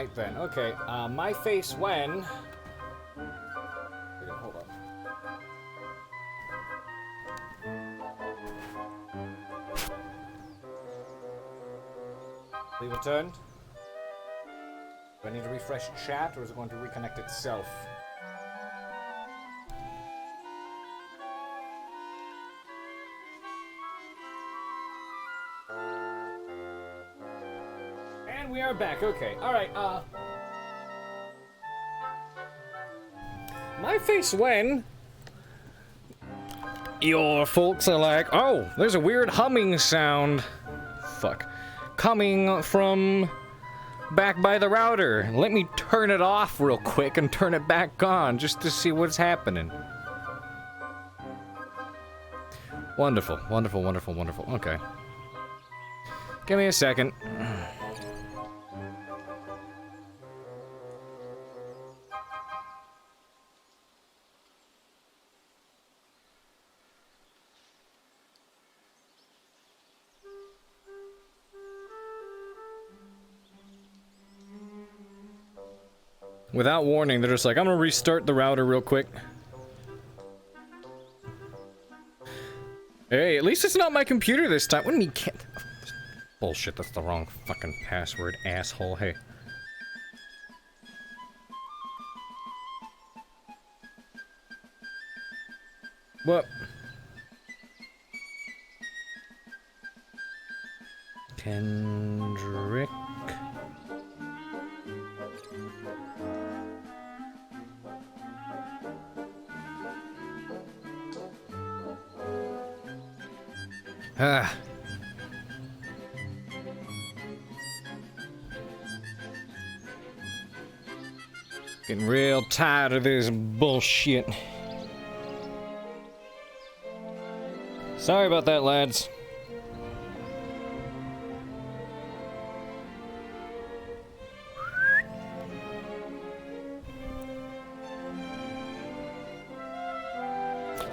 Alright then, okay. My face when... Hold on. Leave it turned. Do I need to refresh chat, or is it going to reconnect itself? And we are back, okay. Alright, my face when your folks are like, oh, there's a weird humming sound. Fuck. Coming from back by the router. Let me turn it off real quick and turn it back on just to see what's happening. Wonderful, wonderful, wonderful, wonderful. Okay. Give me a second. Without warning, they're just like, I'm gonna restart the router real quick. Hey, at least it's not my computer this time. What do you mean can't? Bullshit, that's the wrong fucking password, asshole. Hey. What? Kendrick. Ah. Getting real tired of this bullshit. Sorry about that, lads.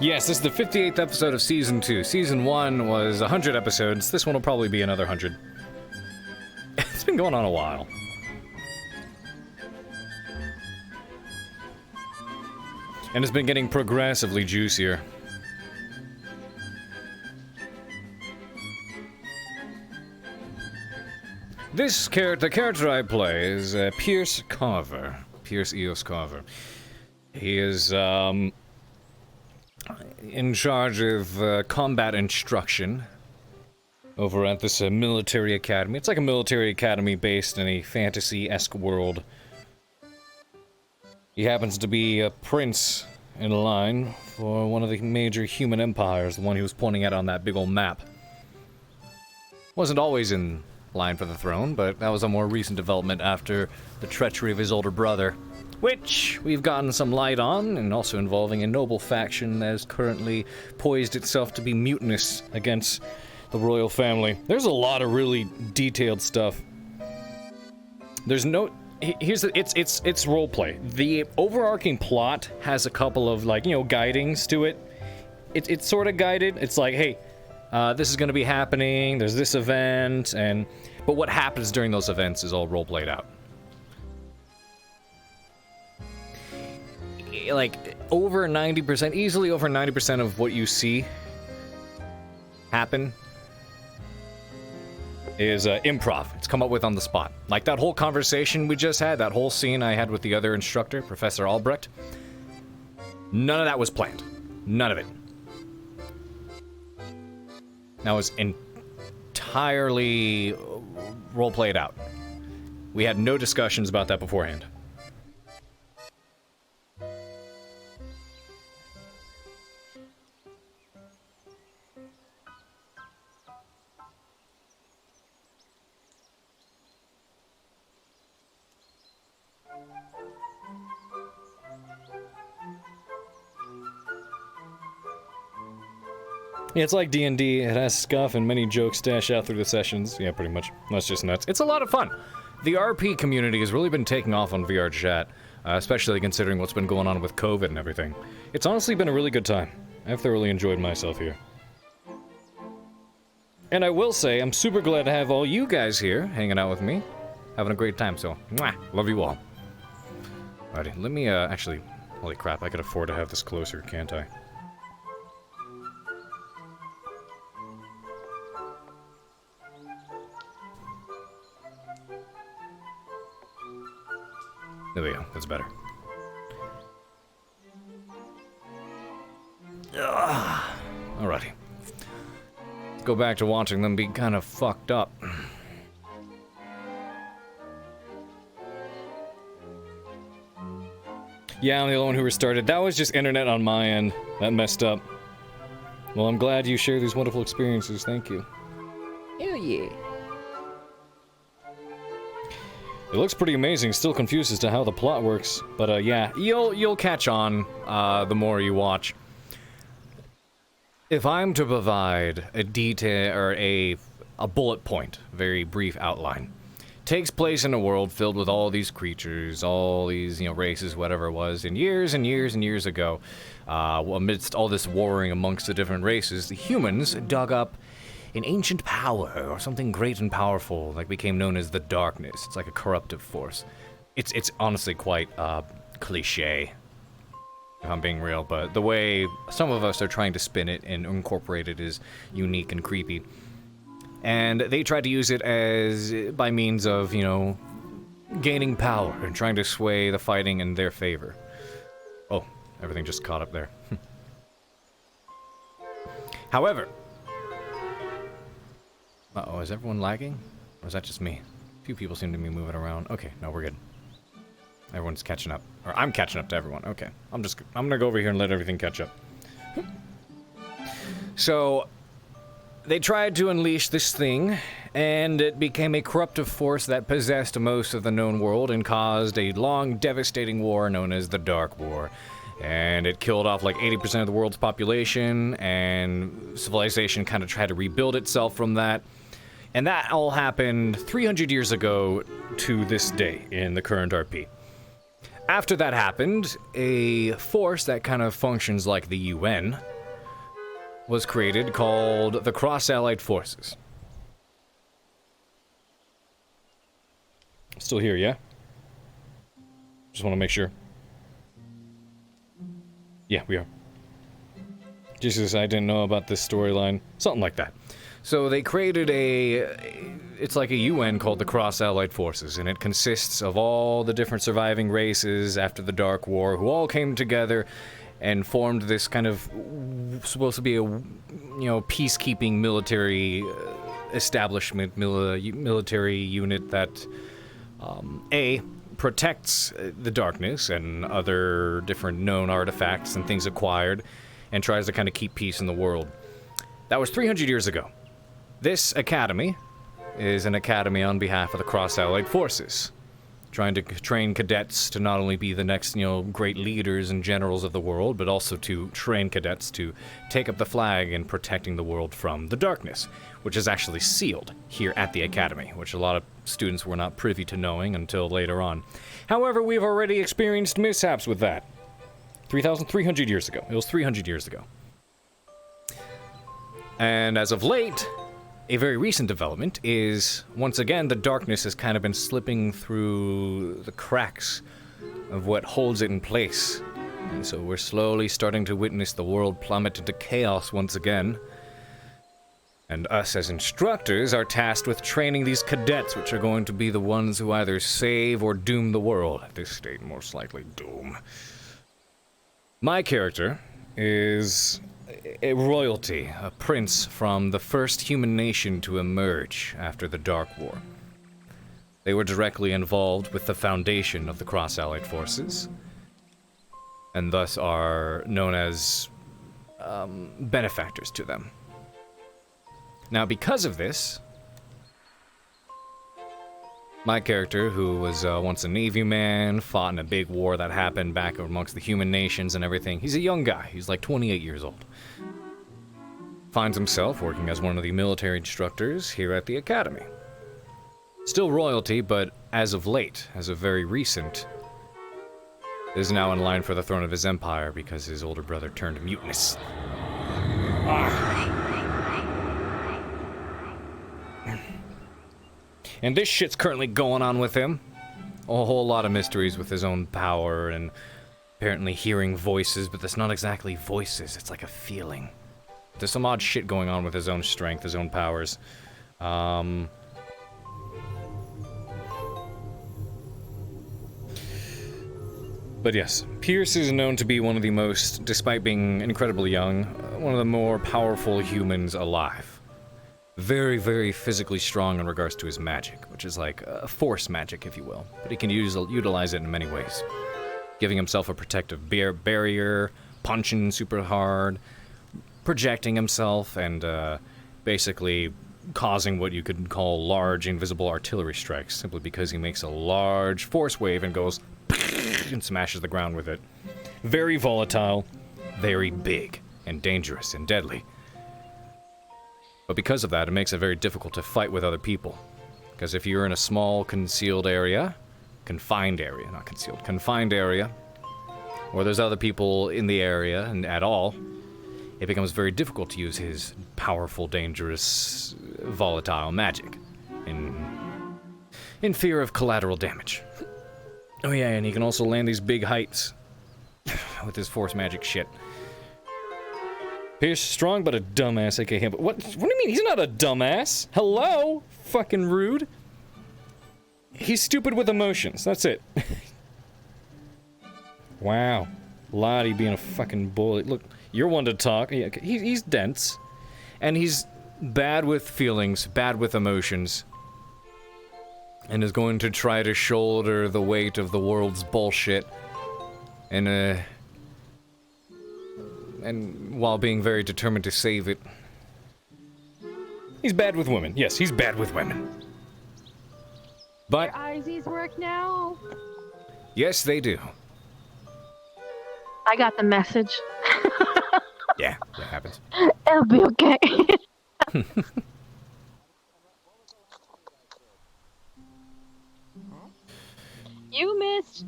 Yes, this is the 58th episode of Season 2. Season 1 was 100 episodes. This one will probably be another 100. It's been going on a while. And it's been getting progressively juicier. The character I play is Pierce Carver. Pierce Eos Carver. He is, in charge of combat instruction over at this military academy. It's like a military academy based in a fantasy-esque world. He happens to be a prince in line for one of the major human empires, the one he was pointing at on that big old map. Wasn't always in line for the throne, but that was a more recent development after the treachery of his older brother, which we've gotten some light on, and also involving a noble faction that is currently poised itself to be mutinous against the royal family. There's a lot of really detailed stuff. There's no... Here's the... It's roleplay. The overarching plot has a couple of, like, you know, guidings to it. It's sort of guided. It's like, hey, this is gonna be happening, there's this event, and... But what happens during those events is all role-played out. Like, over 90%, easily over 90% of what you see happen is improv. It's come up with on the spot. Like that whole conversation we just had, that whole scene I had with the other instructor, Professor Albrecht. None of that was planned. None of it. That was entirely role-played out. We had no discussions about that beforehand. Yeah, it's like D&D. It has scuff and many jokes stashed out through the sessions. Yeah, pretty much. That's just nuts. It's a lot of fun. The RP community has really been taking off on VR chat, especially considering what's been going on with COVID and everything. It's honestly been a really good time. I've thoroughly enjoyed myself here. And I will say, I'm super glad to have all you guys here, hanging out with me. having a great time, so, mwah, love you all. Alrighty, let me, actually, holy crap, I could afford to have this closer, can't I? There we go, that's better. Alrighty. Let's go back to watching them be kind of fucked up. Yeah, I'm the only one who restarted. That was just internet on my end. That messed up. Well, I'm glad you share these wonderful experiences. Thank you. Hell yeah. It looks pretty amazing. Still confused as to how the plot works, but yeah, you'll catch on the more you watch. If I'm to provide a detail or a bullet point, very brief outline, takes place in a world filled with all these creatures, all these races, whatever it was, and years and years and years ago, amidst all this warring amongst the different races, the humans dug up an ancient power, or something great and powerful, like became known as the Darkness. It's like a corruptive force. It's honestly quite cliche, if I'm being real, but the way some of us are trying to spin it and incorporate it is unique and creepy. And they tried to use it as by means of, gaining power and trying to sway the fighting in their favor. Oh, everything just caught up there. However, uh-oh, is everyone lagging? Or is that just me? A few people seem to be moving around. Okay, no, we're good. Everyone's catching up. Or I'm catching up to everyone. Okay. I'm gonna go over here and let everything catch up. So, they tried to unleash this thing, and it became a corruptive force that possessed most of the known world and caused a long, devastating war known as the Dark War. And it killed off like 80% of the world's population, and civilization kind of tried to rebuild itself from that. And that all happened 300 years ago to this day in the current RP. After that happened, a force that kind of functions like the UN was created called the Cross-Allied Forces. Still here, yeah? Just want to make sure. Yeah, we are. Jesus, I didn't know about this storyline. Something like that. So they created it's like a UN called the Cross-Allied Forces, and it consists of all the different surviving races after the Dark War who all came together and formed this kind of supposed to be a peacekeeping military establishment, military unit that protects the darkness and other different known artifacts and things acquired, and tries to kind of keep peace in the world. That was 300 years ago. This academy is an academy on behalf of the Cross-Allied Forces, trying to train cadets to not only be the next, great leaders and generals of the world, but also to train cadets to take up the flag in protecting the world from the darkness, which is actually sealed here at the academy, which a lot of students were not privy to knowing until later on. However, we've already experienced mishaps with that. 3,300 years ago. It was 300 years ago. And as of late, a very recent development is, once again, the darkness has kind of been slipping through the cracks of what holds it in place. And so we're slowly starting to witness the world plummet into chaos once again. And us as instructors are tasked with training these cadets, which are going to be the ones who either save or doom the world. At this state, most likely doom. My character is a royalty, a prince from the first human nation to emerge after the Dark War. They were directly involved with the foundation of the Cross-Allied Forces, and thus are known as benefactors to them. Now, because of this, my character, who was once a Navy man, fought in a big war that happened back amongst the human nations and everything. He's a young guy. He's like 28 years old. Finds himself working as one of the military instructors here at the academy. Still royalty, but as of late, as of very recent, is now in line for the throne of his empire because his older brother turned mutinous. And this shit's currently going on with him. A whole lot of mysteries with his own power and apparently hearing voices, but that's not exactly voices, it's like a feeling. There's some odd shit going on with his own strength, his own powers. But yes, Pierce is known to be one of the most, despite being incredibly young, one of the more powerful humans alive. Very, very physically strong in regards to his magic, which is like force magic, if you will. But he can utilize it in many ways. Giving himself a protective barrier, punching super hard, projecting himself, and basically causing what you could call large invisible artillery strikes, simply because he makes a large force wave and goes and smashes the ground with it. Very volatile, very big, and dangerous and deadly. But because of that, it makes it very difficult to fight with other people. Because if you're in a small, confined area, where there's other people in the area and at all, it becomes very difficult to use his powerful, dangerous, volatile magic in fear of collateral damage. Oh yeah, and he can also land these big heights with his force magic shit. Pierce strong, but a dumbass, aka him. But what do you mean? He's not a dumbass. Hello? Fucking rude. He's stupid with emotions. That's it. Wow. Lottie being a fucking bully. Look, you're one to talk. Yeah, he's dense. And he's bad with feelings, bad with emotions. And is going to try to shoulder the weight of the world's bullshit. And while being very determined to save it. He's bad with women. Yes, he's bad with women. But your eyesies work now? Yes, they do. I got the message. Yeah, that happens. It'll be okay. You missed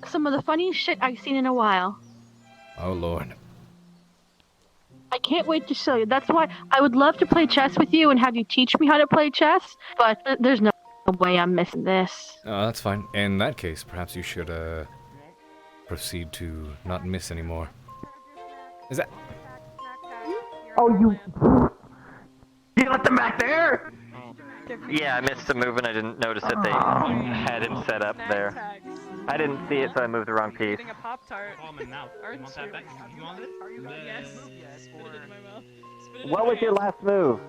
some of the funniest shit I've seen in a while. Oh, Lord. I can't wait to show you. That's why I would love to play chess with you and have you teach me how to play chess, but there's no way I'm missing this. Oh, that's fine. In that case, perhaps you should, proceed to not miss anymore. Is that... Oh, you left them back there? Yeah, I missed a move and I didn't notice that they had him set up there. I didn't see it, so I moved the wrong piece. Eating a Pop-Tart. Oh, I'm in mouth. You want that back? You want it? Yes. Spit it into my mouth. What was your last move?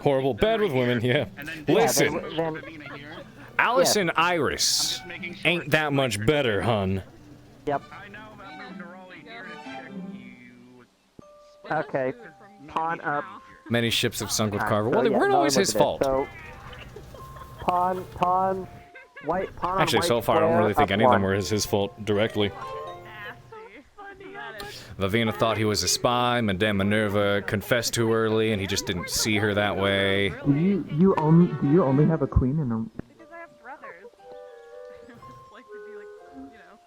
Horrible. Bad with women, yeah. Listen, Then, Alice and Iris ain't that much better, hun. yep. Okay. Pawn up. Many ships have sunk with Alright, Carver. so Well, they yeah, weren't no, always look his at this. fault. So, white, pawn on Actually, white so far, I don't square, really think up any of them one. were his fault directly. Vivina thought he was a spy. Madame Minerva confessed too early, and he just didn't see her that way. Do you only have a queen and a... Because I have brothers. Like to be like, you know,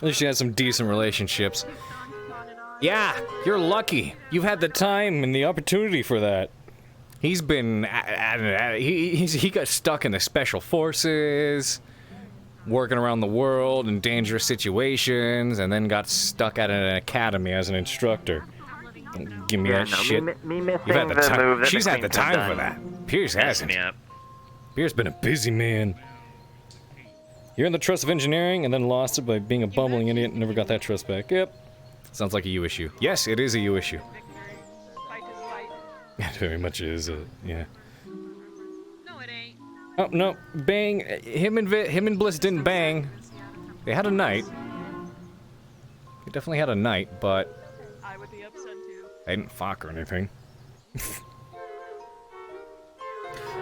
At least she had some decent relationships. Yeah, you're lucky. You've had the time and the opportunity for that. He's been... he got stuck in the special forces, working around the world in dangerous situations, and then got stuck at an academy as an instructor. Don't give me that shit. Me missing You've had the the time. move that She's the had the queen could've time for done. that. Pierce hasn't. Yeah. Pierce been a busy man. You're in the trust of engineering and then lost it by being a bumbling idiot and never got that trust back. Yep. Sounds like a you issue. Yes, it is a you issue. fight is fight. It very much is, yeah. No, it ain't. Oh, no. Bang. Him and Bliss didn't bang. They had a night. They definitely had a night, but I would be upset too. they didn't fuck or anything.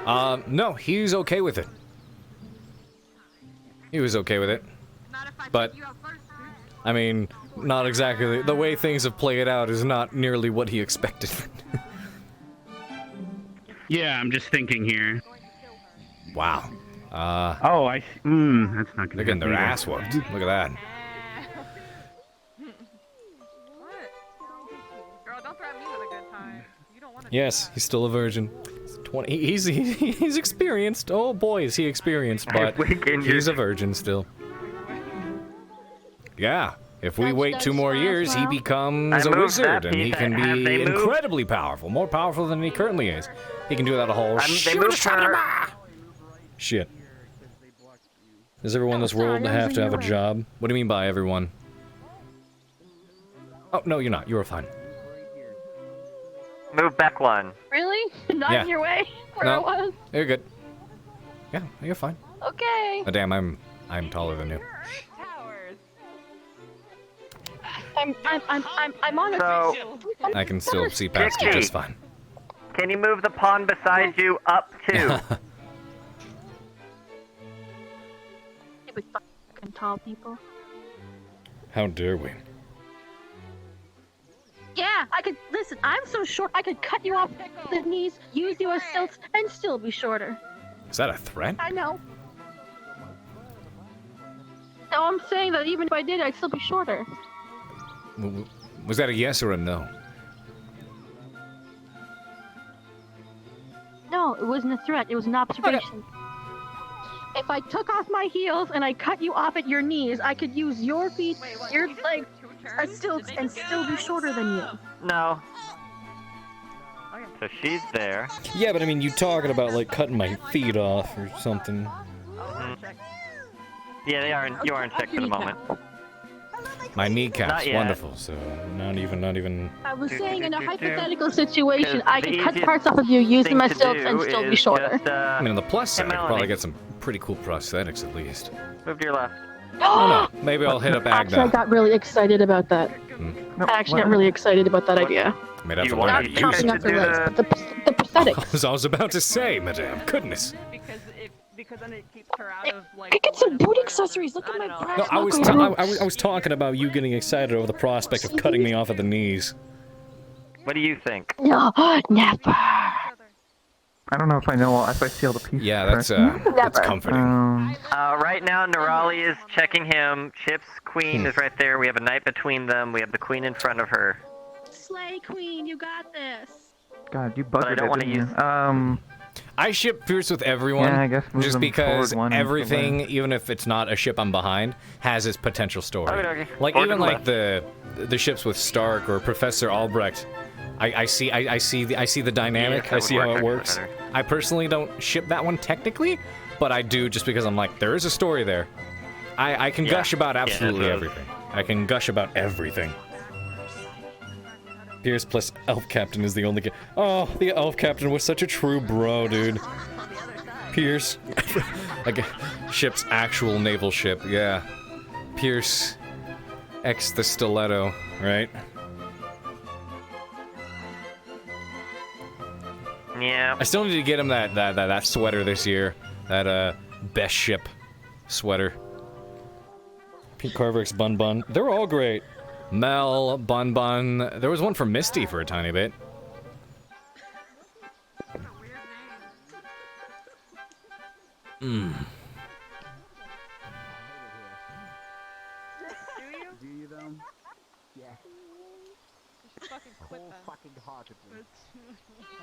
No, he's okay with it. He was okay with it. But, I mean, not exactly. The way things have played out is not nearly what he expected. Yeah, I'm just thinking here. Wow. Oh, that's not gonna They're getting their happen ass whooped. Look at that. What? Girl, don't threaten me with a good time. You don't want to. Yes, he's still a virgin. He's experienced. Oh boy, is he experienced, but he's a virgin still. Yeah, if we wait 2 more years, he becomes a wizard, and he can be incredibly powerful, more powerful than he currently is. He can do that a whole shit. Does everyone in this world have to have a job? What do you mean by everyone? Oh, no, you're not. You were fine. Move back 1. Really? Not in your way? Where I was? You're good. Yeah, you're fine. Okay. Oh, damn, I'm taller than you. I'm on a I can still see past you just fine. Can you move the pawn beside you up 2? With fucking tall people. How dare we? Yeah, I could listen. I'm so short. I could cut you off at the knees, use you as stilts, and still be shorter. Is that a threat? I know. No, I'm saying that even if I did, I'd still be shorter. Was that a yes or a no? No, it wasn't a threat. It was an observation. If I took off my heels and I cut you off at your knees, I could use your feet, your legs, as stilts, and still be shorter than you. No. So she's there. Yeah, but I mean, you talking about like cutting my feet off or something. Yeah, you are in check for the moment. My kneecap's wonderful, so not even. I was saying, in a hypothetical situation, I could cut parts off of you, use them as stilts, and still be shorter. I mean, on the plus side, I could probably get some pretty cool prosthetics at least. Move to your left. Oh no, maybe I'll hit up Actually, I got really excited about that. I actually got really excited about that idea. I mean, You learn how want to me use Chopping it. up the legs, but the prosthetics. I was about to say, madame, goodness. Because then it keeps her out of like. I could get some boot accessories. Look at my breasts. No, I was talking about you getting excited over the prospect of cutting me off at the knees. What do you think? No, never. I don't know if I know if I see all the pieces. Yeah, that's comforting. Right now, Nerali is checking him. Chip's queen is right there. We have a knight between them. We have the queen in front of her. Slay queen, you got this. God, you But I buggered don't it, want to didn't use. you? I ship Pierce with everyone, Yeah, I guess move just them because forward one and everything, even if it's not a ship I'm behind, has its potential story. Okay. Like Forward even to like the ships with Stark or Professor Albrecht, I see the dynamic. Yeah, I see how it that would work works. better. I personally don't ship that one technically, but I do just because I'm like, there is a story there. I can gush about absolutely everything. I can gush about everything. Pierce plus Elf Captain is the only. Oh, the Elf Captain was such a true bro, dude. Pierce, like ship's actual naval ship, yeah. Pierce, X the stiletto, right? Yeah. I still need to get him that sweater this year, that best ship sweater. Pete Carver X Bun Bun, they were all great. Mel, Bun Bun. There was one for Misty for a tiny bit. Mmm. Do you though? Yeah.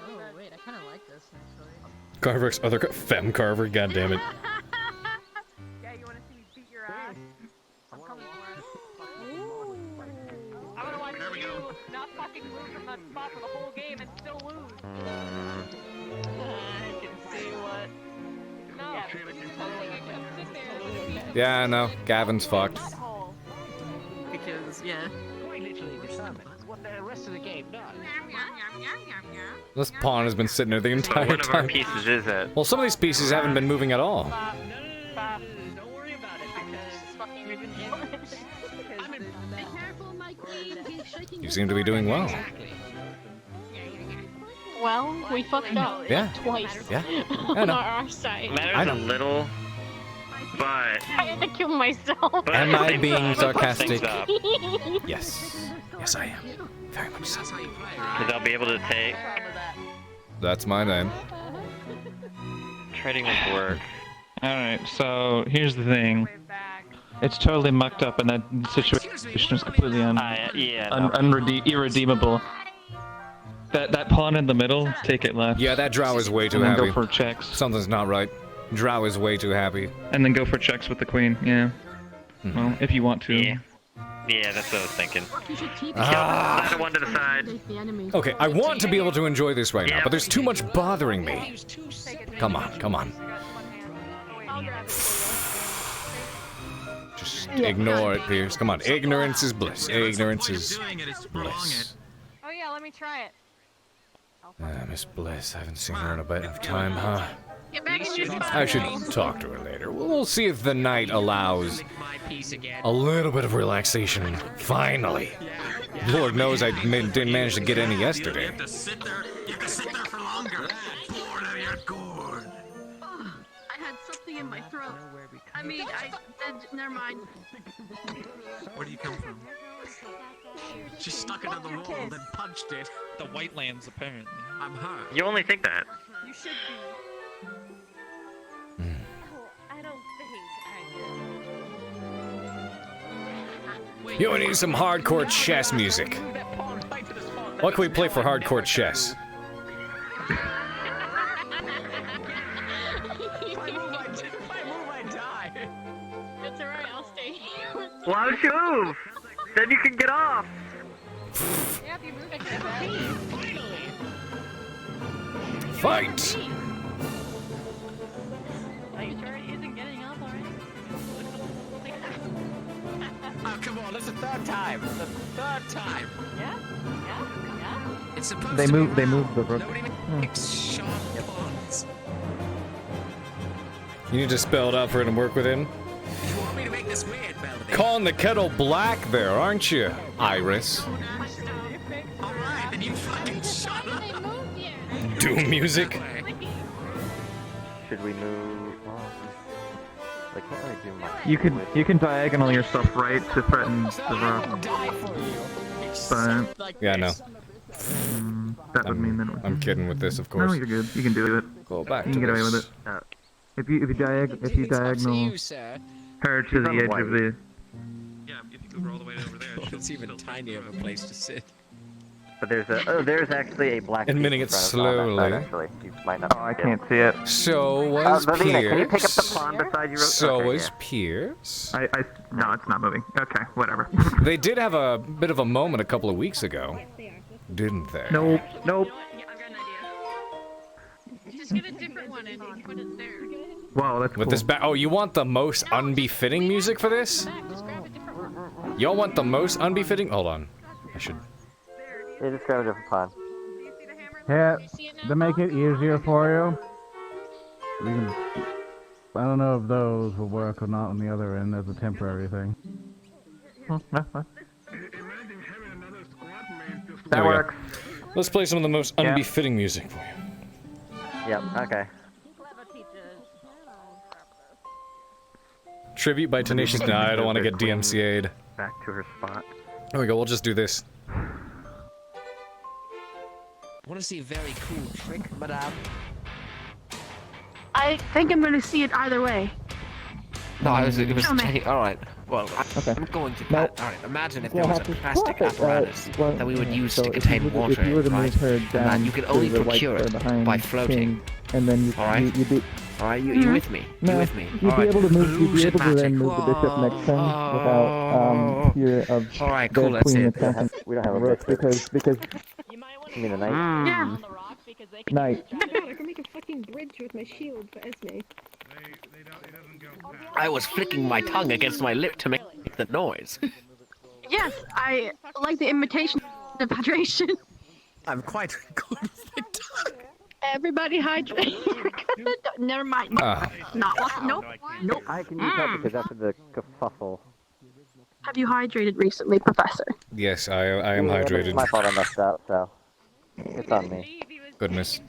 Oh wait, I kind of like this actually. Carver X other Fem Carver, god damn it. Yeah, you want to see me beat your ass? I'm coming for it. I'm gonna watch you not fucking move from that spot for the whole game and still lose. I can see what. No. Yeah, you totally just sit there. Yeah, I know. Gavin's fucked. Because yeah. Quite literally determines what the rest of the game does. This pawn has been sitting there the entire One of our time. pieces is it. Well, some of these pieces haven't been moving at all. Don't worry about it because we've been You seem to be doing well. Well, we fucked up. Yeah. Twice. Yeah. On I know. our side. Matters a little, but. I had to kill myself. But Am at the I same being time, it fucks things sarcastic? up, Yes. Yes, I am. Very much so. Because I'll be able to take. That's my name. Trading will work. Alright, so here's the thing. It's totally mucked up and that situation is completely Yeah, no. irredeemable. That pawn in the middle, take it left. Yeah, that drow is way too And then happy. go for checks. Something's not right. Drow is way too happy. And then go for checks with the queen, yeah. Well, if you want to. Yeah. Yeah, that's what I was thinking. You should keep Kill one to the side. the enemy. Okay, I want to be able to enjoy this right now, but there's too much bothering me. Come on, come on. Just ignore it, Pierce. Come on, ignorance is bliss. Ignorance is bliss. Oh yeah, let me try it. Miss Bliss, I haven't seen her in a bit of time, huh? Get back in your spot. I should talk to her later. We'll see if the night allows a little bit of relaxation. Finally. Lord knows I didn't manage to get any yesterday. You can sit there for longer. Bored out of your gourd. I had something in my throat. I mean, never mind. Where do you come from? She stuck it on the wall and then punched it. The White Lands, apparently. I'm her. You only think that. You should be. I don't think I You need some hardcore chess music. What can we play for hardcore chess? If I move, I die. It's alright, I'll stay here. Why don't you move? Then you can get off. Yeah, if you move, I can Fight! Are you sure it isn't getting up already? Oh, come on, that's the third time. The third time. Yeah? Yeah? Yeah? It's supposed They to move. be They round. move the rook. Nobody makes sharp pawns. You need to spell it out for it to work within. You want me to make this weird, Melody? Calling the kettle black there, aren't you, Iris? Alright, then you fucking shut up. Doom music? Should we move? I can't really do much. You can diagonal yourself right to threaten the rook. But Yeah, no. that would mean that it I'm kidding with this, of No, course. you're good. You can do it. Go back You to can get away this. with it. If you diagonal her to the edge of the. Yeah, if you go all the way over there. It's even tinier of a place to sit. But there's actually a black. Admitting piece it in front of us on that slowly. side, actually, you might not. Oh, I can't see it. So was Valina, can you pick up the Pierce. pawn beside you? So Okay, was yeah. Pierce. No, it's not moving. Okay, whatever. They did have a bit of a moment a couple of weeks ago, didn't they? Nope. Nope. I've got an idea. Just get a different one and put it there. Wow, that's With cool. this oh, you want the most unbefitting music for this? Just grab a different one. Y'all want the most unbefitting? Hold on. I should. Yeah, just grab a different pawn. Yeah, to make it easier for you, you can, I don't know if those will work or not on the other end as a temporary thing. There we go. Let's play some of the most Yeah. unbefitting music for you. Yep, okay. Tribute by Tenacious. No, I don't want to get DMCA'd. Back to her spot. There we go. We'll just do this. Want to see a very cool trick, madame? I think I'm gonna see it either way. No, it was Tell me. checking. Alright, well, I'm going to. Now- Alright, imagine if We'll there was have a to plastic swap it, apparatus well, that we would use so to if you contain were to- water if you were in, to right? move her And down that you can to only the white procure square it behind by floating. king, and then you, Alright. you do. Alright, you with me? No, You with me? you'd be Alright. able to move. You'd be Illusion able to then magic. move the bishop next turn without fear of Alright, the cool, that's queen it. attacking We don't have a the rook bishop. because You mean the knight? Yeah. knight. I can make a fucking bridge with my shield for Esme. I was flicking my tongue against my lip to make the noise. Yes, I like the imitation of hydration. I'm quite good with my tongue. Everybody hydrate. Never mind. Ah. Not nope. Nope. I can use that because after the kerfuffle. Have you hydrated recently, Professor? Yes, I am Yeah, but it's hydrated. my fault I messed up, so it's on me. Goodness.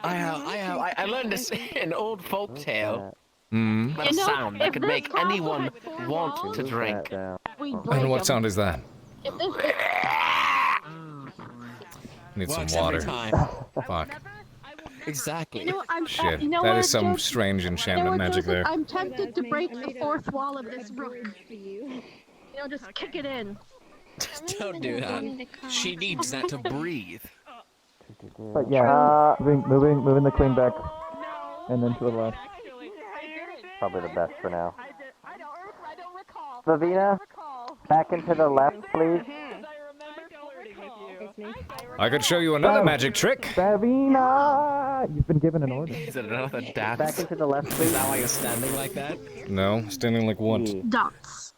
I learned this in an old folk tale. Hmm. About a sound that could make anyone want to drink. We break And what them. sound is that? If this, Need some Works water. every time. Fuck. Exactly. you know, I'm Shit. You know That what, is some Joseph? strange You know enchantment what, magic Joseph? there. I'm tempted to break the fourth wall of this rook. You know, just kick it in. Don't do that. She needs that to breathe. But yeah, moving the queen back, and then to the left. Probably the best for now. Lavina, back into the left, please. I could show you another magic trick. Savina, you've been given an order. Is it another dance? Back into the left, please. Is that why you're standing like that? No, standing like what? Dots.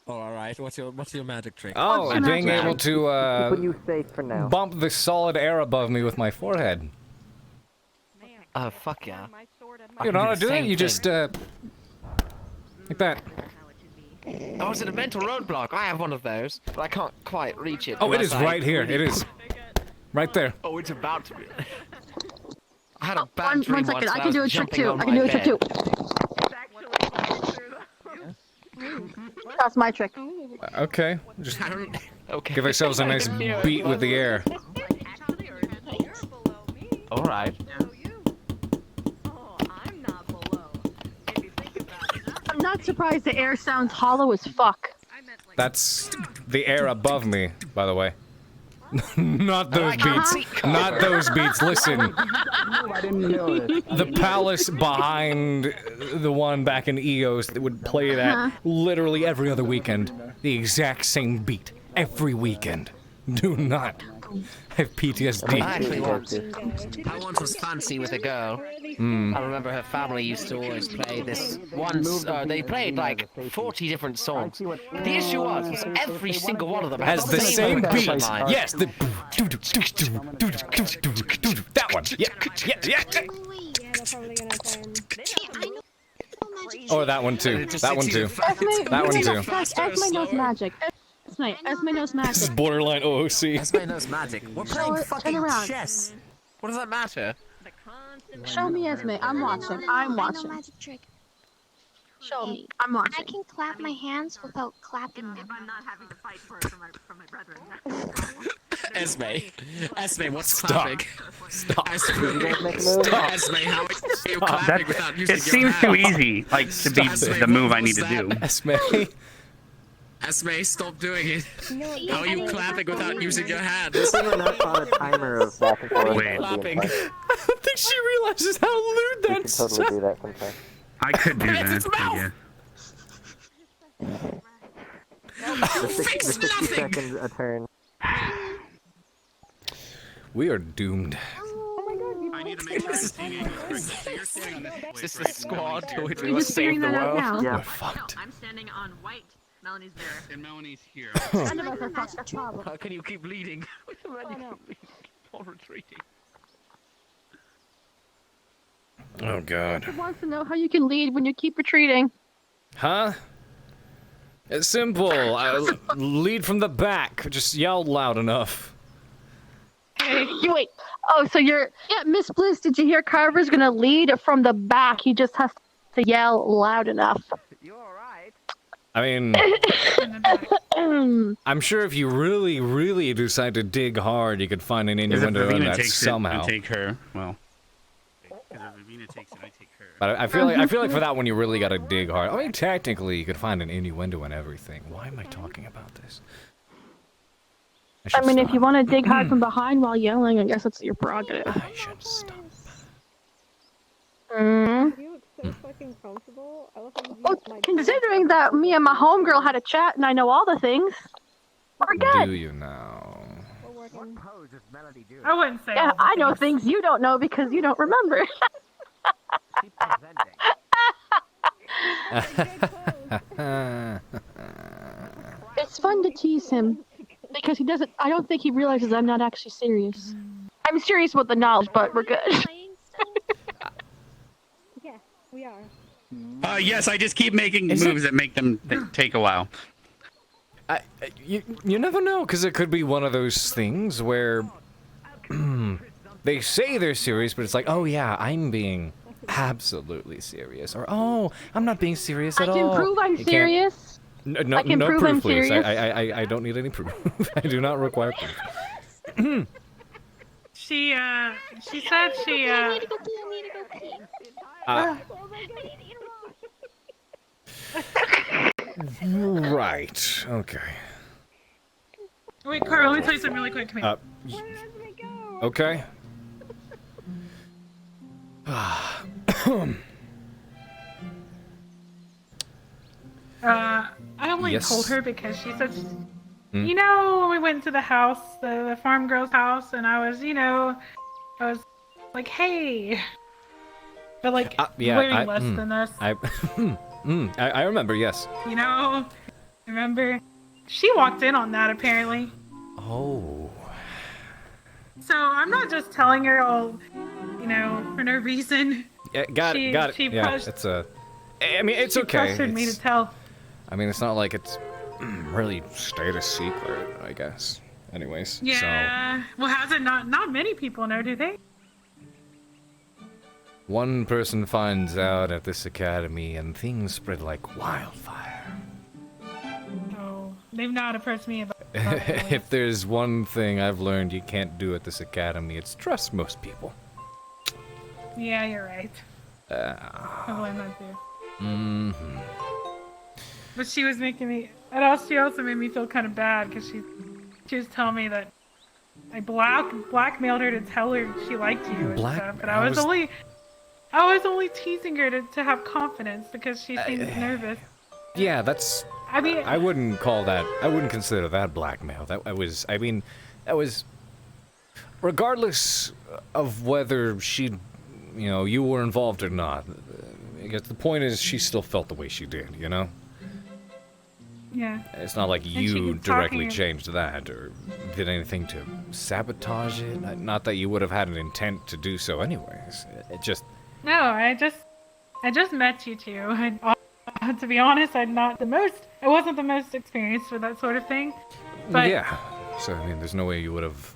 Oh, alright. What's your magic trick? Oh, and being able to Keeping you safe for now. bump the solid air above me with my forehead. Oh, fuck yeah. You know how to do it? You just like that. Oh, is it a mental roadblock? I have one of those, but I can't quite reach it. Oh, it is unless I right here. It is. Right there. Oh, it's about to be. I had a bad dream One second, once I when can was do a trick jumping too. on I can my do a trick bed. too. That's my trick. Okay. Just Okay. give ourselves a nice beat with the air. Alright. I'm not surprised the air sounds hollow as fuck. That's the air above me, by the way. Not those beats. Not those beats. Listen. I didn't know it. The palace behind the one back in EOS that would play that literally every other weekend. The exact same beat. Every weekend. Do not have PTSD. I once was fancy with a girl. I remember her family used to always play this once. They played like 40 different songs. The issue was every single one of them Has the same beat. line. Yes, the that one. Yeah, yeah. Oh, that one too. That one too. That one too. Esme knows magic. Esme knows magic. This is borderline OOC. Esme knows magic. We're playing fucking around. chess. What does that matter? Show me Esme. I'm watching. I'm watching. Magic trick. Show me. I'm watching. I can clap my hands without clapping them. I'm not having to fight for my brethren. Esme, what's Stop. clapping? Stop. Stop. Esme, how are you clapping without using It your seems too hands? easy, like, to be the move I need to do. Esme. Esme, stop doing it. How are you clapping without using your hands? We're not on a timer of back and forth. Wait. Clapping. I don't think she realizes how lewd We that's. should totally do that sometime. I could do That's that, its but mouth. yeah. The Fix 60 nothing. seconds a turn. We are doomed. I need to make sure I'm standing correctly. So you're standing on this way. Is this the squad to which we You're must just save figuring the that out world? now. Yeah. We're fucked. I'm standing on white. Melanie's there. And Melanie's here. None of us are fucked. That's problem. How can you keep leading? Or retreating? Oh god. Who wants to know how you can lead when you keep retreating? Huh? It's simple. Lead from the back. Just yell loud enough. You wait. Oh, so you're Miss Bliss. Did you hear Carver's gonna lead from the back? He just has to yell loud enough. You alright? I mean, I'm sure if you really, really decide to dig hard, you could find an Because if innuendo in Ravina that takes somehow. it, I take her. Well. Because if Ravina takes it, I take her. But I feel like for that one you really gotta dig hard. I mean, technically you could find an innuendo in everything. Why am I talking about this? I mean, if you want to dig hard from behind while yelling, I guess it's your prerogative. I should stop. Mm. Well, considering that me and my homegirl had a chat and I know all the things, we're good. Do you now? I wouldn't say. Yeah, I know things you don't know because you don't remember. It's fun to tease him because he doesn't. I don't think he realizes I'm not actually serious. I'm serious about the knowledge, but we're good. Yeah, we are. Yes, I just keep making moves that make them take a while. You never know, because it could be one of those things where they say they're serious, but it's like, oh yeah, I'm being absolutely serious, or oh, I'm not being serious at all. I can prove I'm serious. No, I can no prove proof, I'm please. serious. I don't need any proof. I do not require proof. She said she I need to go pee. I need to go pee. Right. Okay. Wait, Carver, let me tell you something really quick. Come here. Okay. I only Yes. told her because she said, Hmm? you know, when we went to the house, the farm girl's house, and I was, I was like, hey. But like, Yeah, way less than this. I remember, yes. You know? Remember? She walked in on that, apparently. Oh. So I'm not just telling her all, for no reason. Yeah, got it. She Yeah, pushed, it's a... I mean, it's she okay. pressured me to It's- tell. I mean, it's not like it's really stayed a secret, I guess. Anyways, Yeah. Well, has it not? Not many people know, do they? one person finds out at this academy and things spread like wildfire. No, they've not approached me about it. If there's one thing I've learned you can't do at this academy, it's trust most people. Yeah, you're right. I blame that too. Mm-hmm. But she was making me. She also made me feel kind of bad because she was telling me that I blackmailed her to tell her she liked you and stuff. But I was only teasing her to have confidence because she seemed nervous. Yeah, that's... I mean... I wouldn't call that... I wouldn't consider that blackmail. That was... Regardless of whether she... you were involved or not. I guess the point is she still felt the way she did, Yeah. It's not like she you keeps directly talking- changed that or did anything to sabotage it. Not that you would have had an intent to do so anyways. It just... No, I just met you two. To be honest, I wasn't the most experienced with that sort of thing. But yeah. So, I mean, there's no way you would have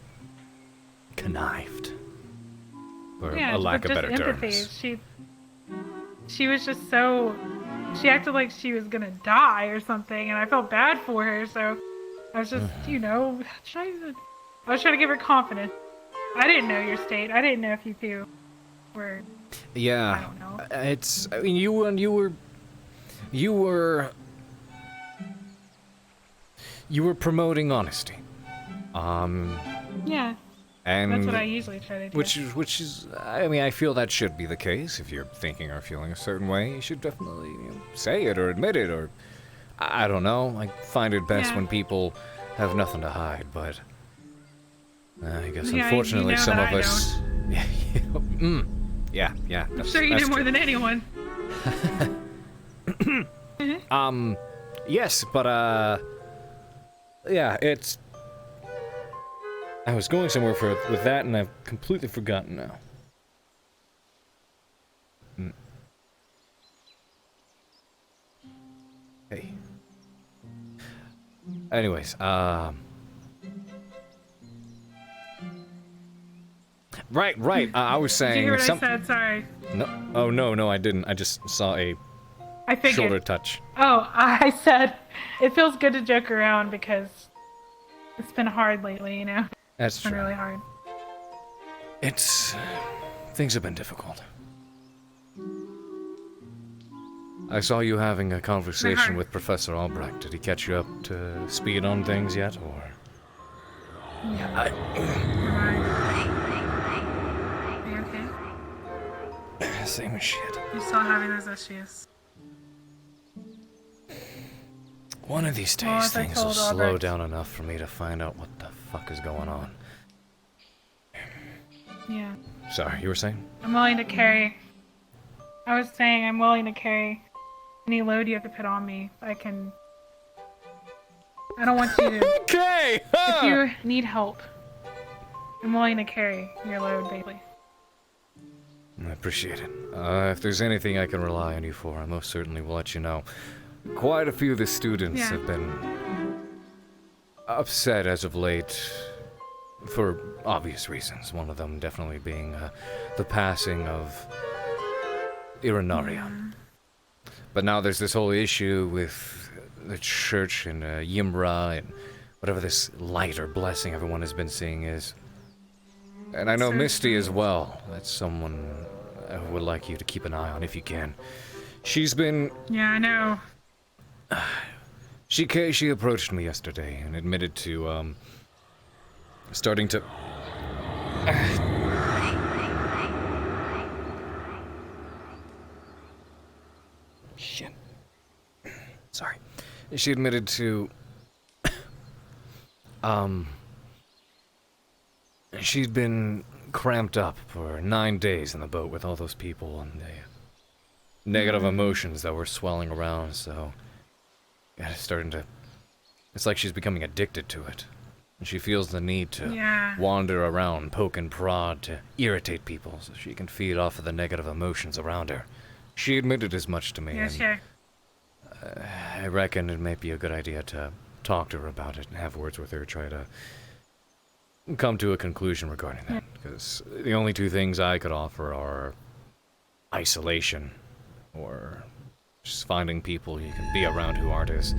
connived. For yeah, a lack but of just better empathy. terms. She was just so. She acted like she was gonna die or something, and I felt bad for her. So I was just, I was trying to give her confidence. I didn't know your state. I didn't know if you two were. Yeah. I don't know. It's... I mean, you were promoting honesty. Yeah. And That's what I usually try to do. Which is, I mean, I feel that should be the case. If you're thinking or feeling a certain way, you should definitely say it or admit it, or I don't know. I find it best when people have nothing to hide, but I guess unfortunately some of us. Yeah. I'm sure you do more than anyone. Yes, but yeah, it's. I was going somewhere with that, and I've completely forgotten now. Hey. Anyways, Right. I was saying. Did you hear what I said? Sorry. No. Oh no, I didn't. I just saw a I figured. shoulder touch. Oh, I said it feels good to joke around because it's been hard lately, That's It's been true. really hard. Things have been difficult. I saw you having a conversation with Professor Albrecht. Did he catch you up to speed on things yet, or? Yeah. Are you okay? Same as shit. You're still having those issues. One of these days, Well, as I things will told slow Albrecht- down enough for me to find out what the fuck is going on. Yeah. Sorry, you were saying? I'm willing to carry. I was saying I'm willing to carry any load you have to put on me. I don't want you to. Okay! If you need help, I'm willing to carry your load, basically. I appreciate it. If there's anything I can rely on you for, I most certainly will let you know. Quite a few of the students have been upset as of late, for obvious reasons. One of them definitely being the passing of Irenaria. But now there's this whole issue with the church and Yimra and whatever this light or blessing everyone has been seeing is. And I know Misty as well. That's someone I would like you to keep an eye on if you can. She's been... Yeah, I know. She approached me yesterday and admitted to starting to... Shit. Sorry. She admitted to... She'd been cramped up for 9 days in the boat with all those people and the negative emotions that were swelling around, so... Yeah, it's starting to... It's like she's becoming addicted to it. And she feels the need to wander around, poke and prod to irritate people so she can feed off of the negative emotions around her. She admitted as much to me. Yeah, sure. I reckon it may be a good idea to talk to her about it and have words with her, try to come to a conclusion regarding that. Because the only two things I could offer are isolation or just finding people you can be around who aren't as,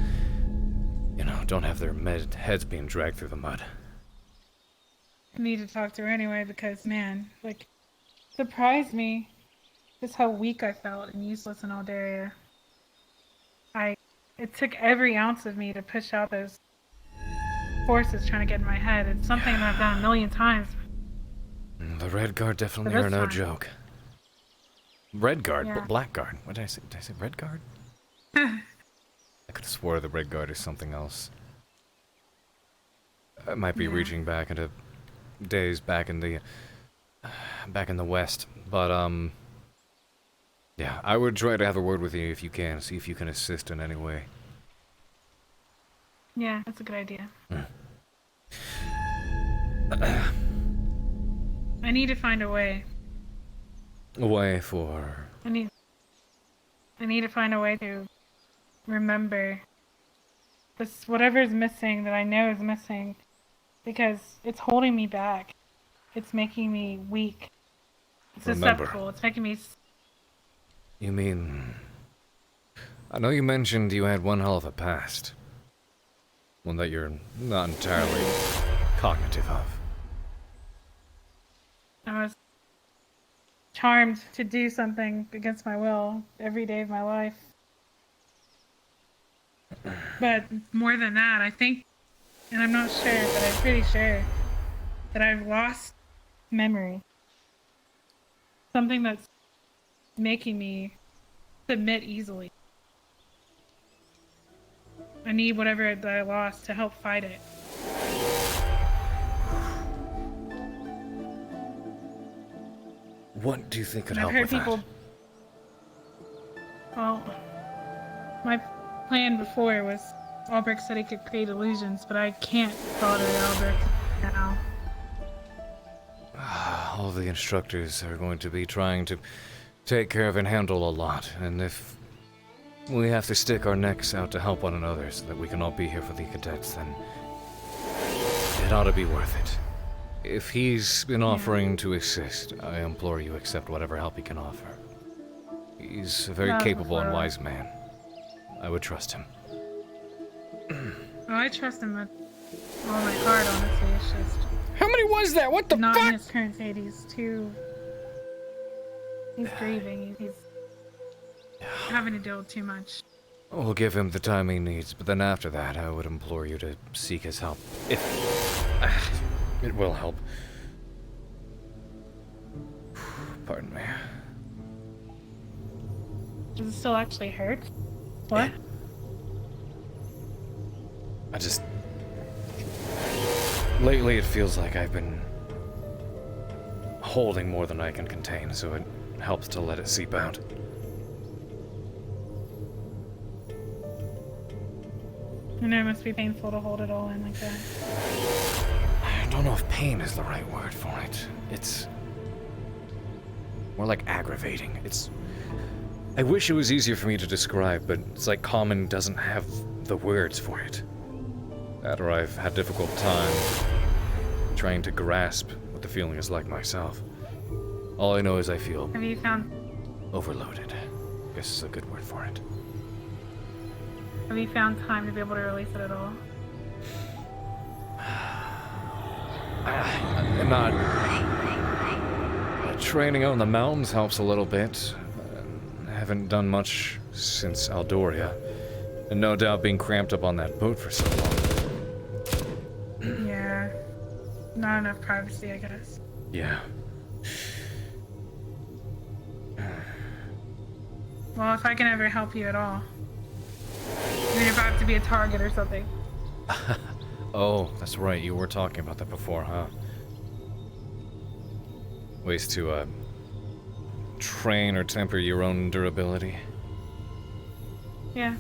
you know, don't have their heads being dragged through the mud. I need to talk to her anyway because, man, like, surprised me just how weak I felt and useless in Aldaria. It took every ounce of me to push out those forces trying to get in my head. It's something that I've done a million times. The Red Guard definitely are no joke. Red Guard? Yeah. Black Guard? What did I say? Did I say Red Guard? I could have swore the Red Guard is something else. I might be reaching back into days back in the West, but yeah, I would try to have a word with you if you can, see if you can assist in any way. Yeah, that's a good idea. I need to find a way. A way for... I need to find a way to remember this, whatever's missing that I know is missing, because it's holding me back. It's making me weak. It's susceptible. It's making me... You mean... I know you mentioned you had one hell of a past. One that you're not entirely cognitive of. I was charmed to do something against my will every day of my life. But more than that, I think, and I'm not sure, but I'm pretty sure that I've lost memory. Something that's making me submit easily. I need whatever that I lost to help fight it. What do you think could I've help heard with people. Well, my plan before was Albrecht said he could create illusions, but I can't tolerate Albrecht now. All the instructors are going to be trying to take care of and handle a lot, and if we have to stick our necks out to help one another so that we can all be here for the cadets, then it ought to be worth it. If he's been offering to assist, I implore you accept whatever help he can offer. He's a very capable and wise man. I would trust him. Oh, I trust him with all my heart, honestly. It's just... How many was that? What the not fuck? in his current state. He's grieving. He's having to deal with too much. We'll give him the time he needs, but then after that, I would implore you to seek his help. If... it will help. Pardon me. Does it still actually hurt? What? I just... Lately it feels like I've been holding more than I can contain, so it helps to let it seep out. I know it must be painful to hold it all in like that. I don't know if pain is the right word for it. It's more like aggravating. It's... I wish it was easier for me to describe, but it's like Common doesn't have the words for it. That or I've had a difficult time trying to grasp what the feeling is like myself. All I know is I feel... Have you found... overloaded. I guess is a good word for it. Have you found time to be able to release it at all? Not... training out in the mountains helps a little bit. I haven't done much since Aldoria. And no doubt being cramped up on that boat for so long. Yeah. not enough privacy, I guess. Yeah. Well, if I can ever help you at all. Even if I have to be a target or something. Oh, that's right. You were talking about that before, huh? Ways to, train or temper your own durability. Yeah.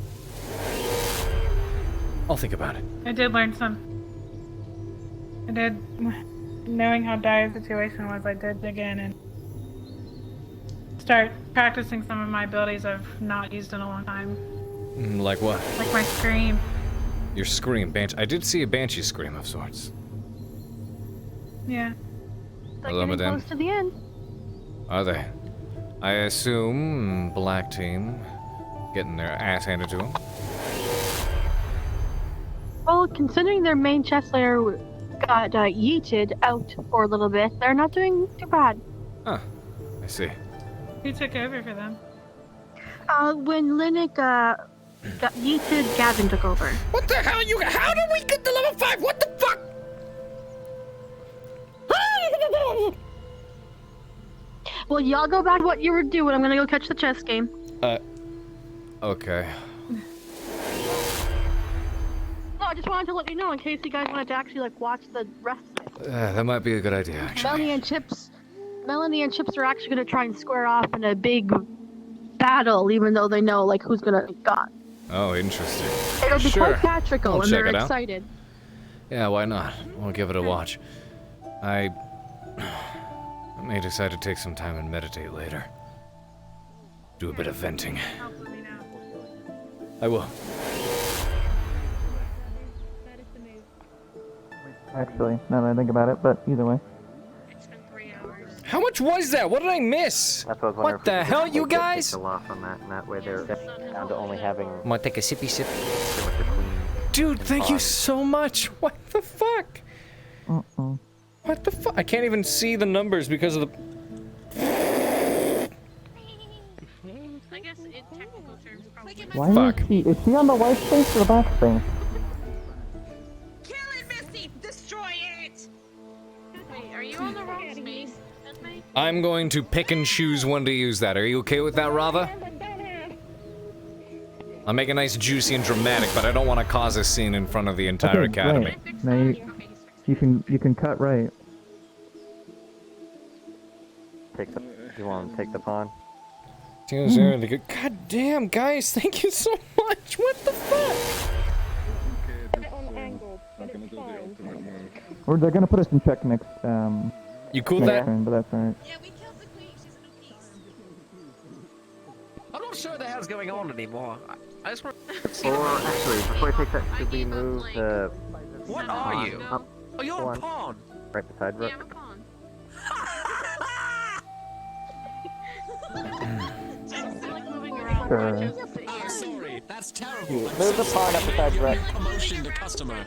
I'll think about it. I did learn some. I did, knowing how dire the situation was, I did dig in and start practicing some of my abilities I've not used in a long time. Like what? Like my scream. Your scream, Banshee. I did see a Banshee scream of sorts. Yeah. They're Hello, getting madame. close to the end. Are they? I assume black team getting their ass handed to them. Well, considering their main chest layer got yeeted out for a little bit, they're not doing too bad. Huh. I see. Who took over for them? When Linux got yeeted, Gavin took over. What the hell? How did we get to level 5? What the fuck? Well, y'all go back to what you were doing. I'm gonna go catch the chess game. Okay. No, I just wanted to let you know in case you guys wanted to actually like watch the rest of it. That might be a good idea, actually. Melanie and Chips are actually gonna try and square off in a big battle, even though they know like who's gonna get got. Oh, interesting. It'll be Sure. quite theatrical, I'll and check they're it out. excited. Yeah, why not? We'll give it a watch. I may decide to take some time and meditate later. Do a bit of venting. I will. Actually, now that I think about it, but either way. How much was that? What did I miss? That's what I was wondering. What the hell, you guys? The loss on that, and that way they're down to only having. I'm gonna take a sippy sip. With the queen. Dude, thank you so much. What the fuck? What the fuck? I can't even see the numbers because of the. I guess in technical terms, probably. Why is she on the white space or the black space? Kill it, Misty! Destroy it! Wait, are you on the wrong space? Esme? I'm going to pick and choose when to use that. Are you okay with that, Rava? I'll make it nice, juicy, and dramatic, but I don't want to cause a scene in front of the entire Okay, academy. right. Now you can cut right. You want to take the pawn? God damn, guys, thank you so much. What the fuck? Or they're gonna put us in check next. You cool with next that? turn, but that's alright. I'm not sure what the hell's going on anymore. I just want to see. Or actually, before I take that, should we move the? What are you? Up Oh, you're a one, pawn. right beside Rook. Yeah, I'm a pawn. Sure. Oh, sorry. That's terrible. Move the pawn up beside Rook. Promotion to customer.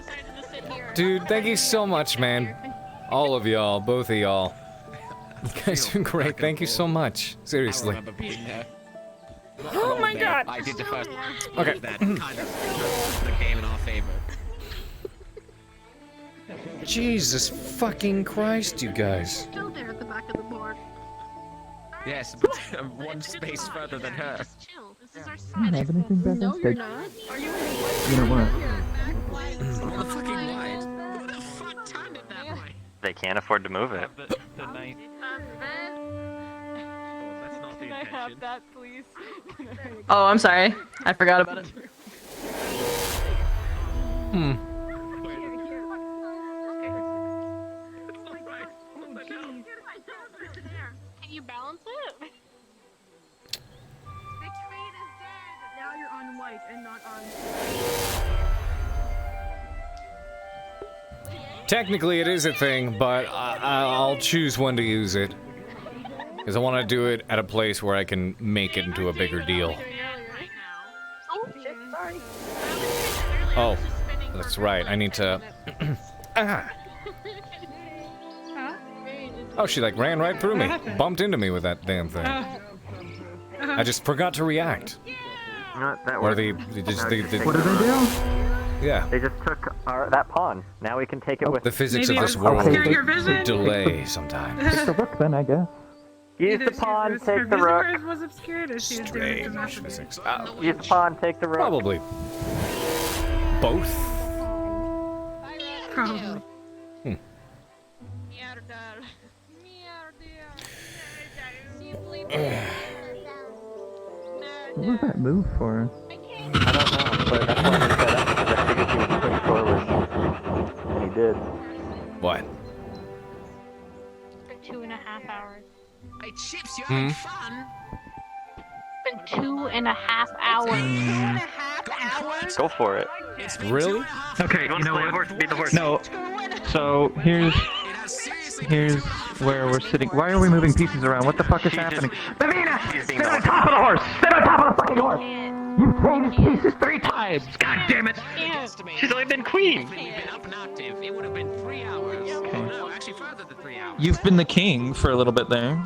Dude, thank you so much, man. All of y'all, both of y'all. You guys are great. Thank you so much. Seriously. I remember being there. Oh my god! I did the first. Okay. That kind of the game in our favor. Jesus fucking Christ, you guys. Still there at the back of the board. Yes, but I'm one space further than her. Just chill. This is our I don't side. have anything back No, on you're stage. not. Are you You know what? On the fucking light. Who the fuck turned it that way? They can't afford to move it. The night. That's not the Can I intention. have that, please? Oh, I'm sorry. I forgot about it. Hmm. Can you balance it? The queen is dead. Now you're on white and not on. Technically, it is a thing, but I'll choose when to use it. Because I want to do it at a place where I can make it into a bigger deal. Oh shit! Sorry. Oh, that's right. I need to. Ah. Oh, she like ran right through me, bumped into me with that damn thing. I just forgot to react. You know what, that Or works. they just they What did they do? yeah. They just took that pawn. Now we can take it with. The physics Maybe of it this was world obscuring your vision? delay sometimes. Take the rook then, I guess. Use the pawn, Her take the vision rook. was obscured as she was doing it Strange domestically. physics. Use the pawn, take the rook. Probably. Both? Probably. What was that move for? I don't know, but that's why he set up, because I figured he would push forward. And he did. What? It's been 2.5 hours. Hey, Chips, you having fun? It's been 2.5 hours. Go for it. Really? Okay, you know what? Beat the horse. No. So here's where we're sitting. Why are we moving pieces around? What the fuck is happening? Davina! Sit on top of the horse! Sit on top of the fucking horse! You've changed pieces 3 times! God damn it! She's only been queen. We've been up and active. It would have been 3 hours. Okay. Oh, no, actually further than 3 hours. You've been the king for a little bit there.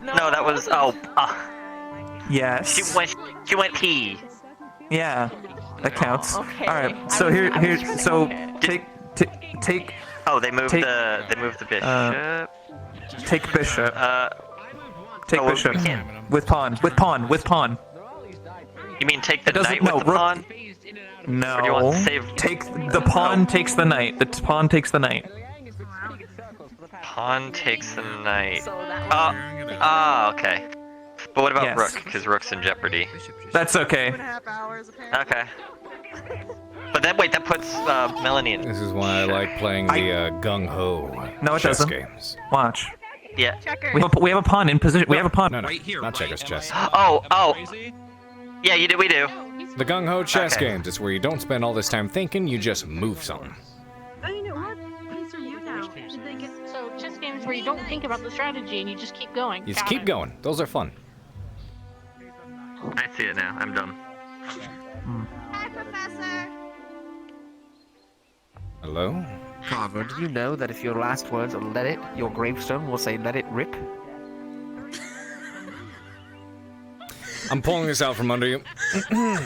No, that was Yes. She went pee. Yeah. That counts. Okay. All right. So take. Oh, they moved the bishop. Take bishop. Take oh, bishop. we can't. With pawn. You mean take the doesn't- knight no, with the rook- pawn? No. Or do you want to save? Take the pawn takes the knight. The pawn takes the knight. Pawn takes the knight. So that Okay. But what about Yes. rook? Because rook's in jeopardy. That's okay. Okay. But then wait, that puts Melanie in. This is why I like playing the gung ho No, it chess doesn't. games. Watch. Yeah. We have a pawn in position. We have a pawn. No, Right here, not right? checkers chess. Oh. Yeah, we do. The gung ho chess Okay. games. It's where you don't spend all this time thinking, you just move something. What piece are you now? So chess games where you don't think about the strategy and you just keep going. You just keep going. Those are fun. I see it now. I'm done. Hi, Professor. Hello? Carver, do you know that if your last words are "let it," your gravestone will say "let it rip"? I'm pulling this out from under you. No.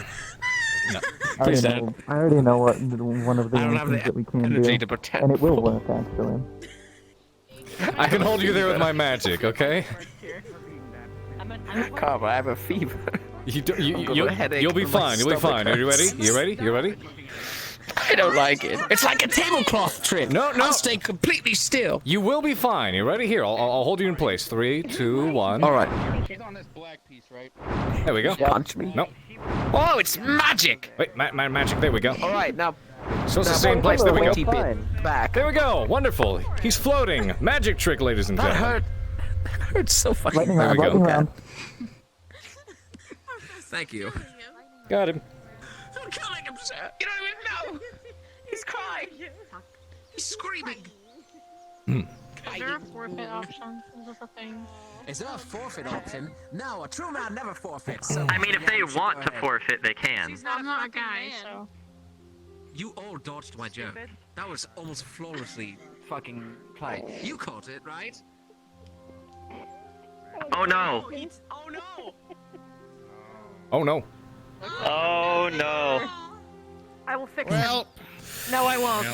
I already know what one of the only things that we can do, energy to pretend and it will work actually. I can hold you there with my magic, okay? Carver, I have a fever. You'll be fine. You'll be fine. Are you ready? You ready? You ready? I don't like it. It's like a tablecloth trick. No. I'll stay completely still. You will be fine. You ready? Here, I'll hold you in place. 3, 2, 1. All right. She's on this black piece, right? There we go. Punch me. No. Oh, it's magic. Wait, magic. There we go. All right, now. So it's the same place. There we go. Keep it back. There we go. Wonderful. He's floating. Magic trick, ladies and That gentlemen. hurt. That hurt so fucking. Lightning There round, we go. lightning round. Thank you. Got him. I'm killing him, sir. You don't even know. He's crying. He's screaming. Is there a forfeit option? Is this a thing? Is there a forfeit option? No, a true man never forfeits. I mean, if they want to forfeit, they can. I'm not a guy, so. You all dodged my joke. That was almost flawlessly fucking played. You caught it, right? Oh no. Oh no! Oh, no. Oh no. I will fix Well, No, I won't.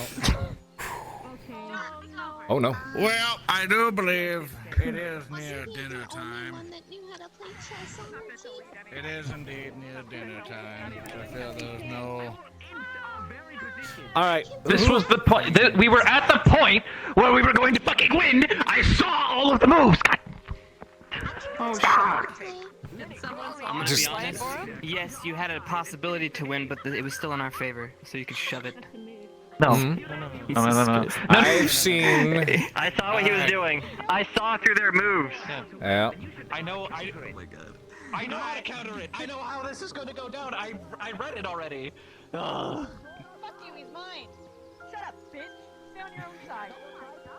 Oh, no. Well, I do believe it is near dinner time. It is indeed near dinner time. I feel there's no... All right. This was the point. We were at the point where we were going to fucking win. I saw all of the moves. God. I'm Just- gonna be honest. Yes, you had a possibility to win, but it was still in our favor, so you could shove it. No. Mhm. No. I've seen... I saw what he was doing. I saw through their moves. Yeah. I know. Oh my god. I know how to counter it. I know how this is going to go down. I read it already. Ugh. Fuck you, he's mine. Shut up, bitch. Stay on your own side.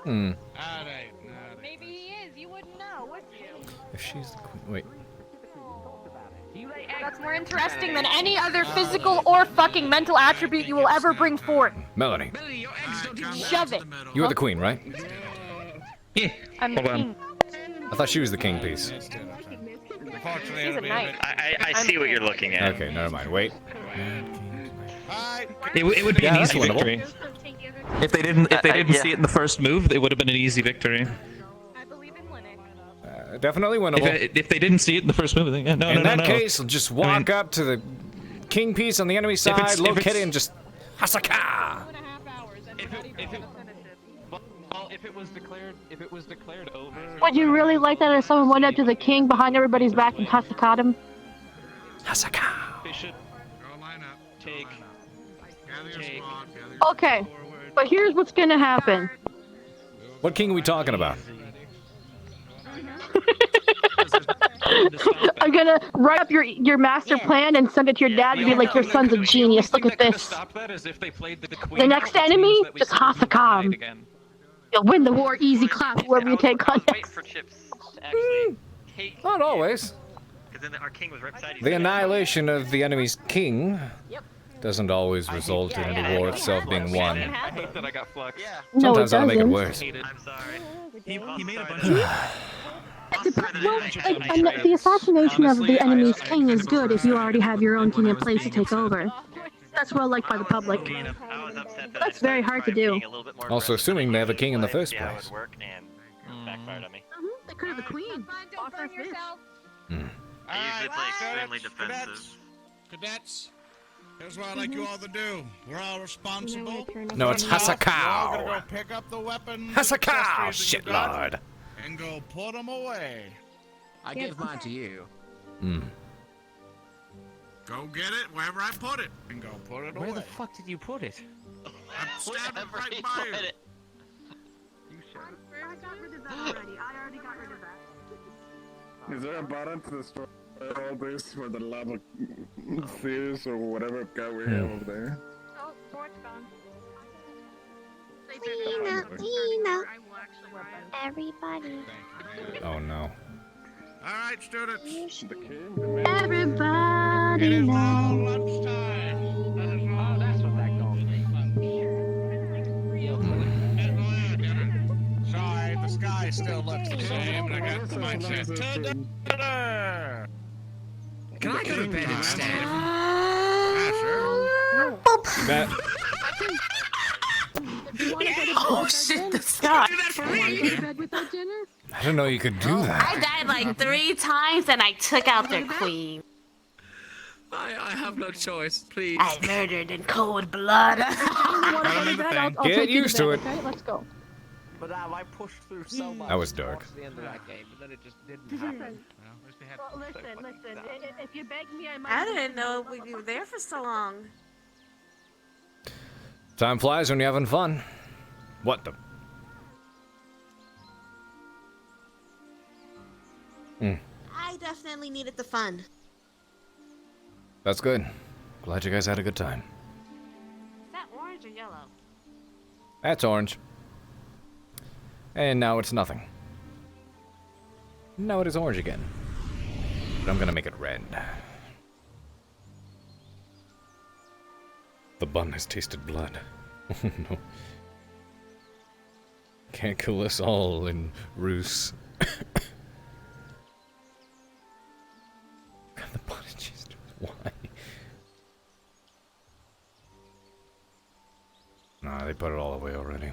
Alright. Maybe he is. You wouldn't know, would you? If she's the queen... Wait. That's more interesting than any other physical or fucking mental attribute you will ever bring forth. Melanie, Shove it. you are the queen, right? Yeah. I'm the king. I thought she was the king piece. She's a knight. I see what you're looking at. Okay, never mind. Wait. It would be an that's easy winnable. victory. If they didn't see it in the first move, it would have been an easy victory. Definitely winnable. If they didn't see it in the first move, then yeah, In that case, just walk up to the king piece on the enemy side, locate it, and just Hasaka! If it was declared over. Would you really like that if someone went up to the king behind everybody's back and Hasaka'd him? Hasaka! Bishop. Take. Okay, but here's what's gonna happen. What king are we talking about? I'm gonna write up your master plan and send it to your dad and be like, your son's a genius, look at this. The next enemy, just Hasaka him. You'll win the war easy clap whoever you take on next. Not always. Then our king was right beside you. The annihilation of the enemy's king doesn't always result in the war itself being won. I hate that I got flux. Sometimes that'll make it worse. I'm sorry. He made a bunch of. The assassination of the enemy's king is good if you already have your own king in place to take over. That's well liked by the public. That's very hard to do. Also, assuming they have a king in the first place. They could have the queen. Off their fish. I usually play extremely defensive. Cadets, here's what I'd like you all to do. We're all responsible. No, it's Hasakao. We're gonna go pick up the weapons. Hasakao, accessories that you shitlord. got, and go put them away. I give mine to you. Go get it wherever I put it, and go put it away. Where the fuck did you put it? I'm standing right by you. I got rid of that already. I already got rid of that. Is there a button to destroy all this for the lava fish or whatever guy we have over there? Oh, Fort's gone. Tina, everybody. Oh no. All right, students. Everybody It is now now. lunchtime. Oh, that's what that goal Sorry, the sky still looks the same, and I got the mindset to dinner. Can I go to bed instead? Yeah, sure. That. Oh shit, the sky. I didn't know you could do I that. died like 3 times and I took out their queen. I have no choice, please. I murdered in cold blood. I'll Get take you used to bed, it. Okay, let's go. But I pushed through so much. That was dark. towards the end of that game, but then it just didn't happen. Well, listen. If you beg me, I might. I didn't know we were there for so long. Time flies when you're having fun. What the? I definitely needed the fun. That's good. Glad you guys had a good time. Is that orange or yellow? That's orange. And now it's nothing. Now it is orange again. But I'm gonna make it red. The bun has tasted blood. Oh no. Can't kill us all in Roos. The bun has tasted. Why? Nah, they put it all away already.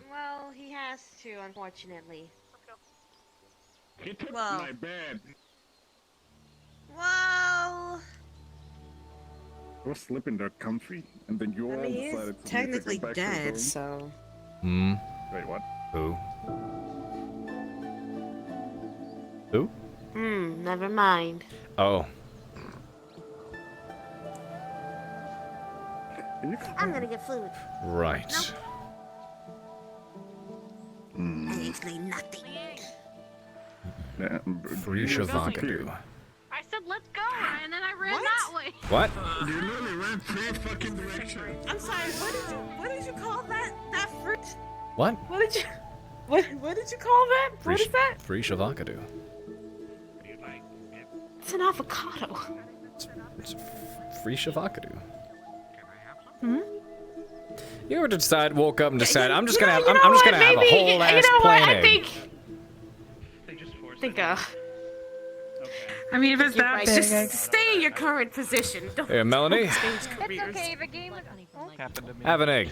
Well, he has to, unfortunately. He took Well. my bed. Whoa! I was sleeping there comfy, and then you all decided to technically take it back dead, to the so. Wait, what? Who? Who? Never mind. Oh. I'm gonna get food. Right. Actually, nothing. Yeah, Free Shavakadu. I said let's go, and then I ran that way. What? You literally ran 3 fucking directions. I'm sorry. What did you call that fruit? What? What did you call that? What is that? Free Shavakadu. It's an avocado. It's free Shavakadu. You ever woke up and decided, I'm just gonna have, I'm just gonna have a whole ass plain egg. I think I mean, if it's that big, just stay in your current position. Don't Here, Melanie. change careers. It's okay, the game is... Have an egg.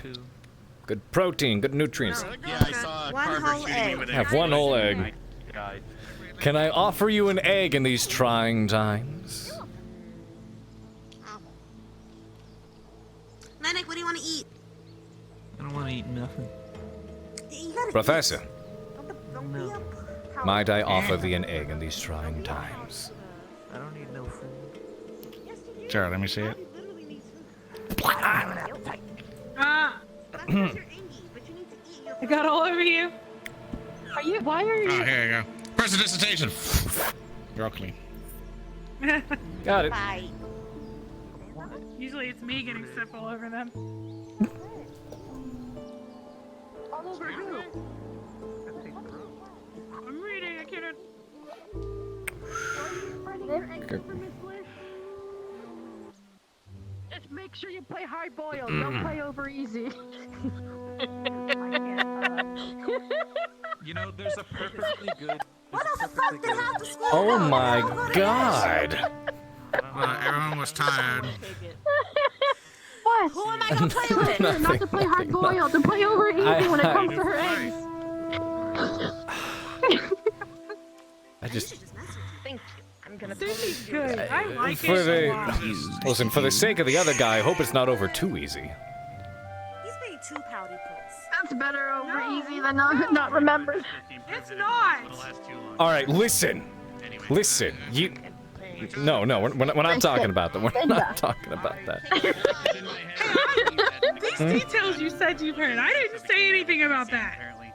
Good protein, good nutrients. Yeah, I saw Carver shooting me with Have one whole egg. Can I offer you an egg in these trying times? Manic, what do you want to eat? I don't want to eat nothing. Professor, might I offer thee an egg in these trying times? I don't need no food. Sure, let me see it. I got all over you. Why are you? Oh, here you go. Prestidigitation. You're all clean. Got it. Usually it's me getting stuff all over them. All over who? I'm reading, I can't. Just make sure you play hard boiled. Don't play over easy. You know, there's a perfectly good. What the fuck did have to school? Oh my god. Everyone was tired. What? Who am I gonna play with? Not to play hard boiled, to play over easy when it comes to her eggs. I just. Thank you. I'm gonna Sushi's good. I like For it a the lot. listen, for the sake of the other guy, I hope it's not over too easy. He's being too pouty, Prince. That's better over easy than not remembered. It's not. All right, listen. You. No, we're not talking about that. We're not talking about that. These details you said you've heard. I didn't say anything about that. Apparently,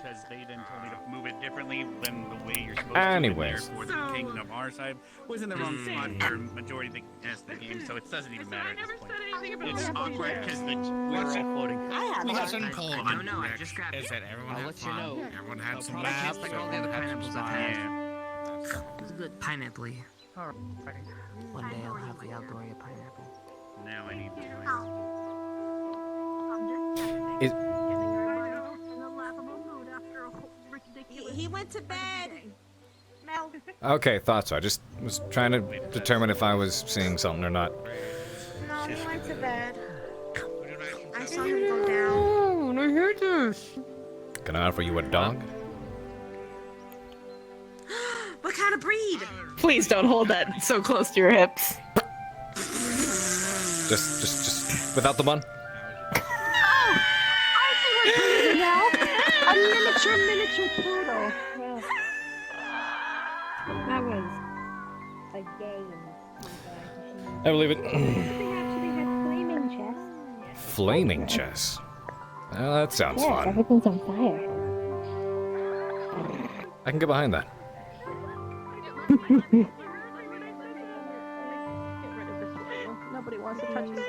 because they then told me to move it differently than the way you're supposed Anyways. to. And therefore, the kingdom of our side was in the wrong spot for majority of the game, so it doesn't even matter at this point. It's awkward because we're all floating. What's important No, I just grabbed is that everyone I'll had let you fun. know. Everyone had some Probably laughs. tastes like all the other pineapples I've had. Yeah. It's good pineapple. One day I'll have the Algoria pineapple. Now I need to. He went to bed. Mel. Okay, thought so. I just was trying to determine if I was seeing something or not. No, he went to bed. I saw him go down. I heard this. Can I offer you a dog? What kind of breed? Please don't hold that so close to your hips. Just without the bun? Oh! I see what breed it is now. A miniature poodle. That was a game. I believe it. They actually had flaming chess. Flaming chess. Well, that sounds Yes, fun. everything's on fire. I can get behind that. Nobody wants to touch this.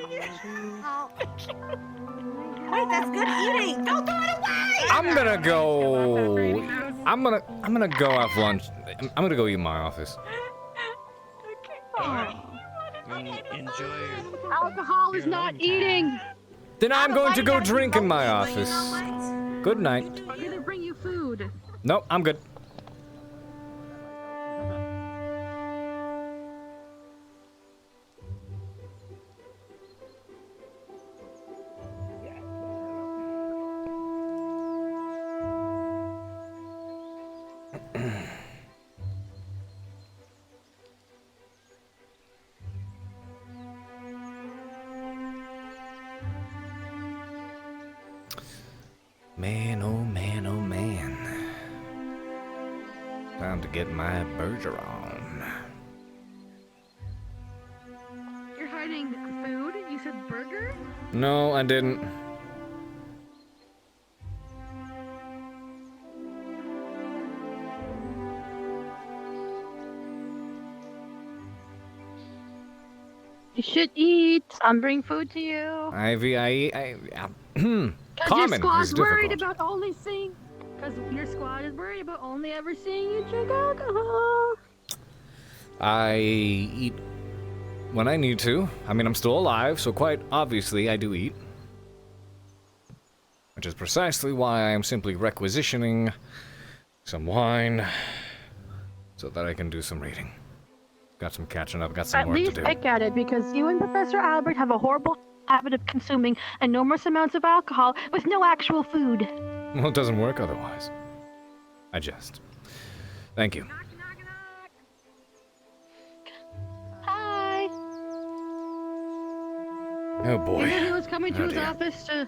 Wait, that's good eating. Don't throw it away. I'm gonna go. I'm gonna go have lunch. I'm gonna go eat in my office. Enjoy. Alcohol is not eating. Then I'm going to go drink in my office. Good night. I'm gonna bring you food. Nope, I'm good. Man, oh man, oh man. Time to get my burger on. You're hiding food? You said burger? No, I didn't. You should eat. I'm bringing food to you. Common your squad's is worried difficult. about only seeing. Because your squad is worried about only ever seeing you drink alcohol. I eat when I need to. I mean, I'm still alive, so quite obviously I do eat. Which is precisely why I am simply requisitioning some wine so that I can do some reading. Got some catching up, got some At work to least do. pick at it, because you and Professor Albert have a horrible habit of consuming enormous amounts of alcohol with no actual food. Well, it doesn't work otherwise. I jest. Thank you. Hi. Oh boy. He said he was coming to Oh, his dear. office to...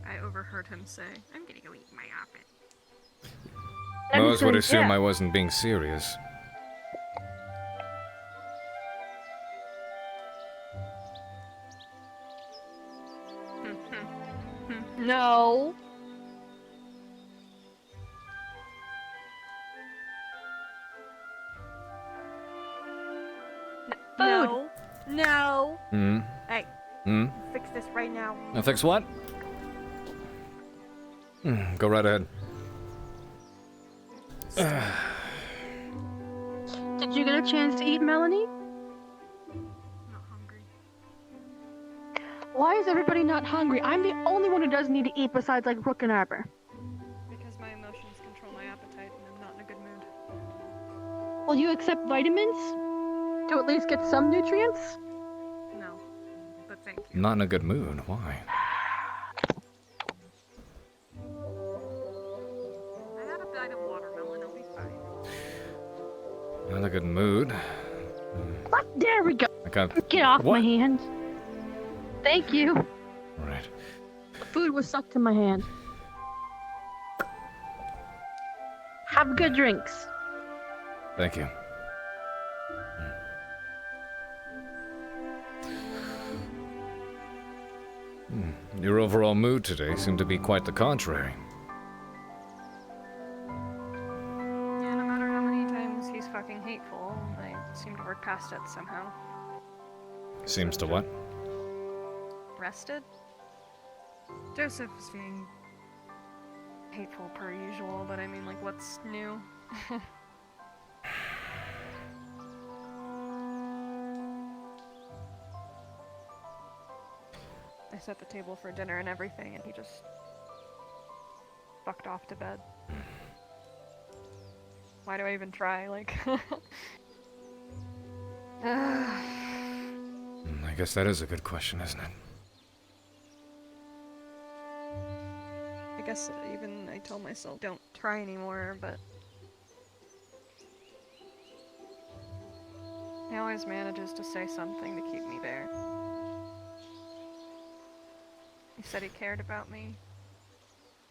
I overheard him say, I'm gonna go eat my office. Most would Everything, assume yeah. I wasn't being serious. No. No. No. Hmm? Hey. Hmm? Fix this right now. Now fix what? Go right ahead. Did you get a chance to eat, Melanie? Not hungry. Why is everybody not hungry? I'm the only one who doesn't need to eat besides, like, Rook and Arbor. Because my emotions control my appetite and I'm not in a good mood. Will you accept vitamins? To at least get some nutrients? No. But thank you. Not in a good mood. Why? I had a bite of watermelon, I'll be fine. Not in a good mood. What? There we go. Okay. Get off What? my hand. Thank you. Alright. Food was sucked in my hand. Have good drinks. Thank you. Your overall mood today seemed to be quite the contrary. Yeah, no matter how many times he's fucking hateful, I seem to work past it somehow. Seems to what? Rested? Joseph is being hateful per usual, but I mean, like, what's new? I set the table for dinner and everything, and he just fucked off to bed. Why do I even try? Like, I guess that is a good question, isn't it? I guess even I tell myself don't try anymore, but he always manages to say something to keep me there. He said he cared about me.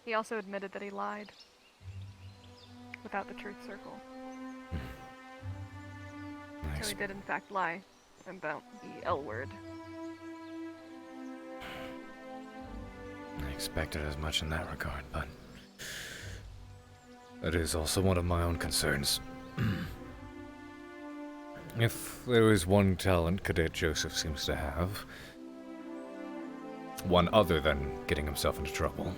He also admitted that he lied. Without the truth circle. So he did in fact lie about the L word. I expected as much in that regard, but that is also one of my own concerns. If there is one talent Cadet Joseph seems to have, one other than getting himself into trouble,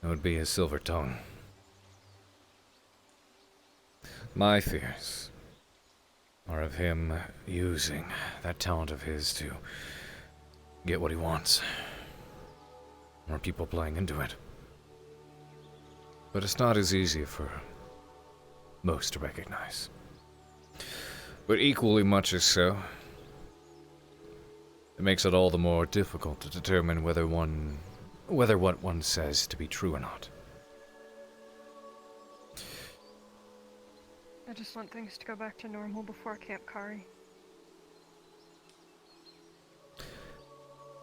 it would be his silver tongue. My fears are of him using that talent of his to get what he wants. Or people playing into it. But it's not as easy for most to recognize. But equally much as so, it makes it all the more difficult to determine whether what one says to be true or not. I just want things to go back to normal before Camp Kari.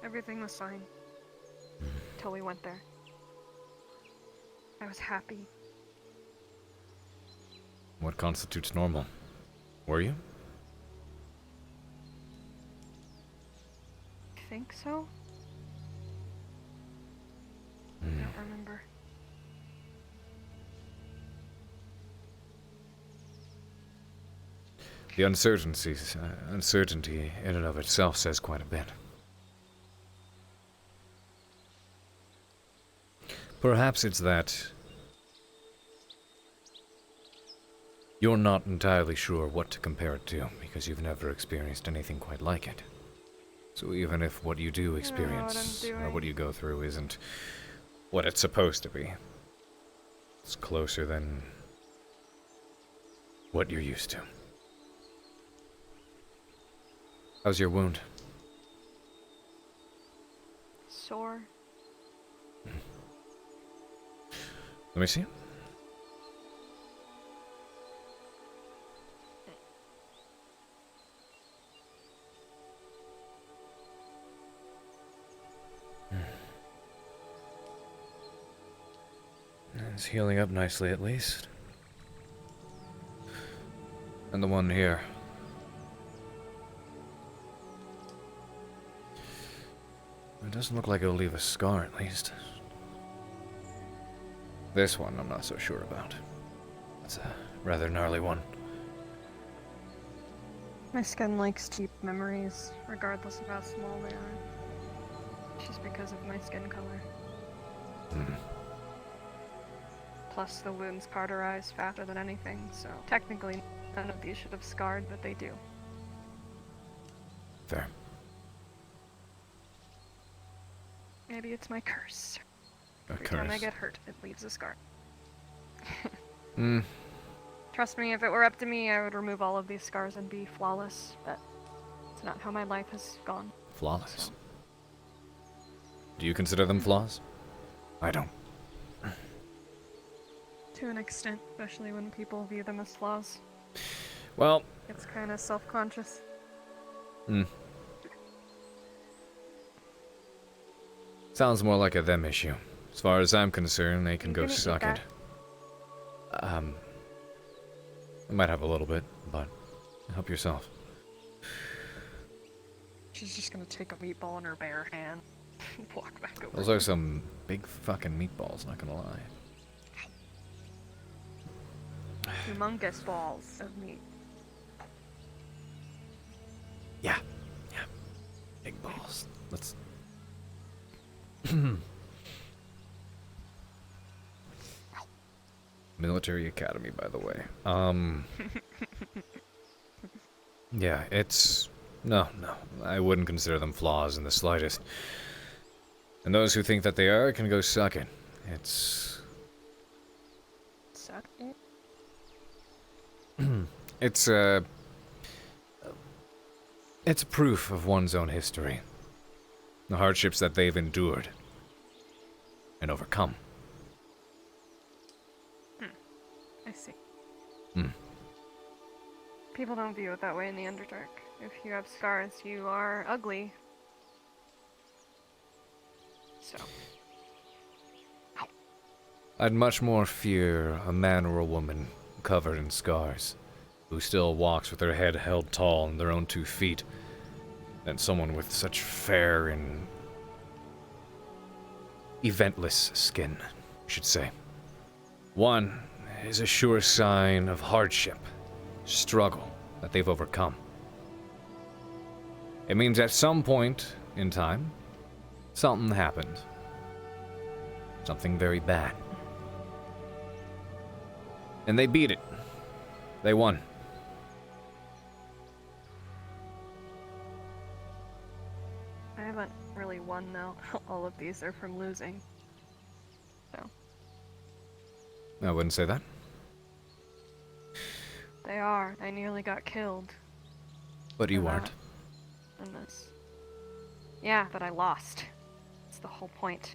Everything was fine. Till we went there. I was happy. What constitutes normal? Were you? I think so? I don't remember. The uncertainty in and of itself says quite a bit. Perhaps it's that you're not entirely sure what to compare it to because you've never experienced anything quite like it. So even if what you do experience or what you go through isn't what it's supposed to be, it's closer than what you're used to. How's your wound? Sore. Let me see. It's healing up nicely, at least. And the one here. It doesn't look like it'll leave a scar, at least. This one, I'm not so sure about. It's a rather gnarly one. My skin likes to keep memories, regardless of how small they are. Just because of my skin color. Plus, the wounds cauterize faster than anything, so technically none of these should have scarred, but they do. Fair. Maybe it's my curse. Every time I get hurt, it leaves a scar. Hmm. Trust me, if it were up to me, I would remove all of these scars and be flawless, but it's not how my life has gone. Flawless. So. Do you consider them flaws? I don't. To an extent, especially when people view them as flaws. Well... It's kind of self-conscious. Sounds more like a them issue. As far as I'm concerned, they can go suck it. I might have a little bit, but help yourself. She's just gonna take a meatball in her bare hand. Walk back over. Those are some big fucking meatballs, not gonna lie. Humongous balls of meat. Yeah. Big balls. Let's... Military Academy, by the way. Yeah, it's... No, I wouldn't consider them flaws in the slightest. And those who think that they are can go suck it. It's... Suck it? It's proof of one's own history. The hardships that they've endured and overcome. I see. People don't view it that way in the Underdark. If you have scars, you are ugly. So. I'd much more fear a man or a woman covered in scars, who still walks with their head held tall on their own 2 feet, than someone with such fair and eventless skin, I should say. One is a sure sign of hardship, struggle that they've overcome. It means at some point in time, something happened. Something very bad. And they beat it. They won. I haven't really won though. All of these are from losing. So. I wouldn't say that. They are. I nearly got killed. But you weren't. In this. Yeah, but I lost. That's the whole point.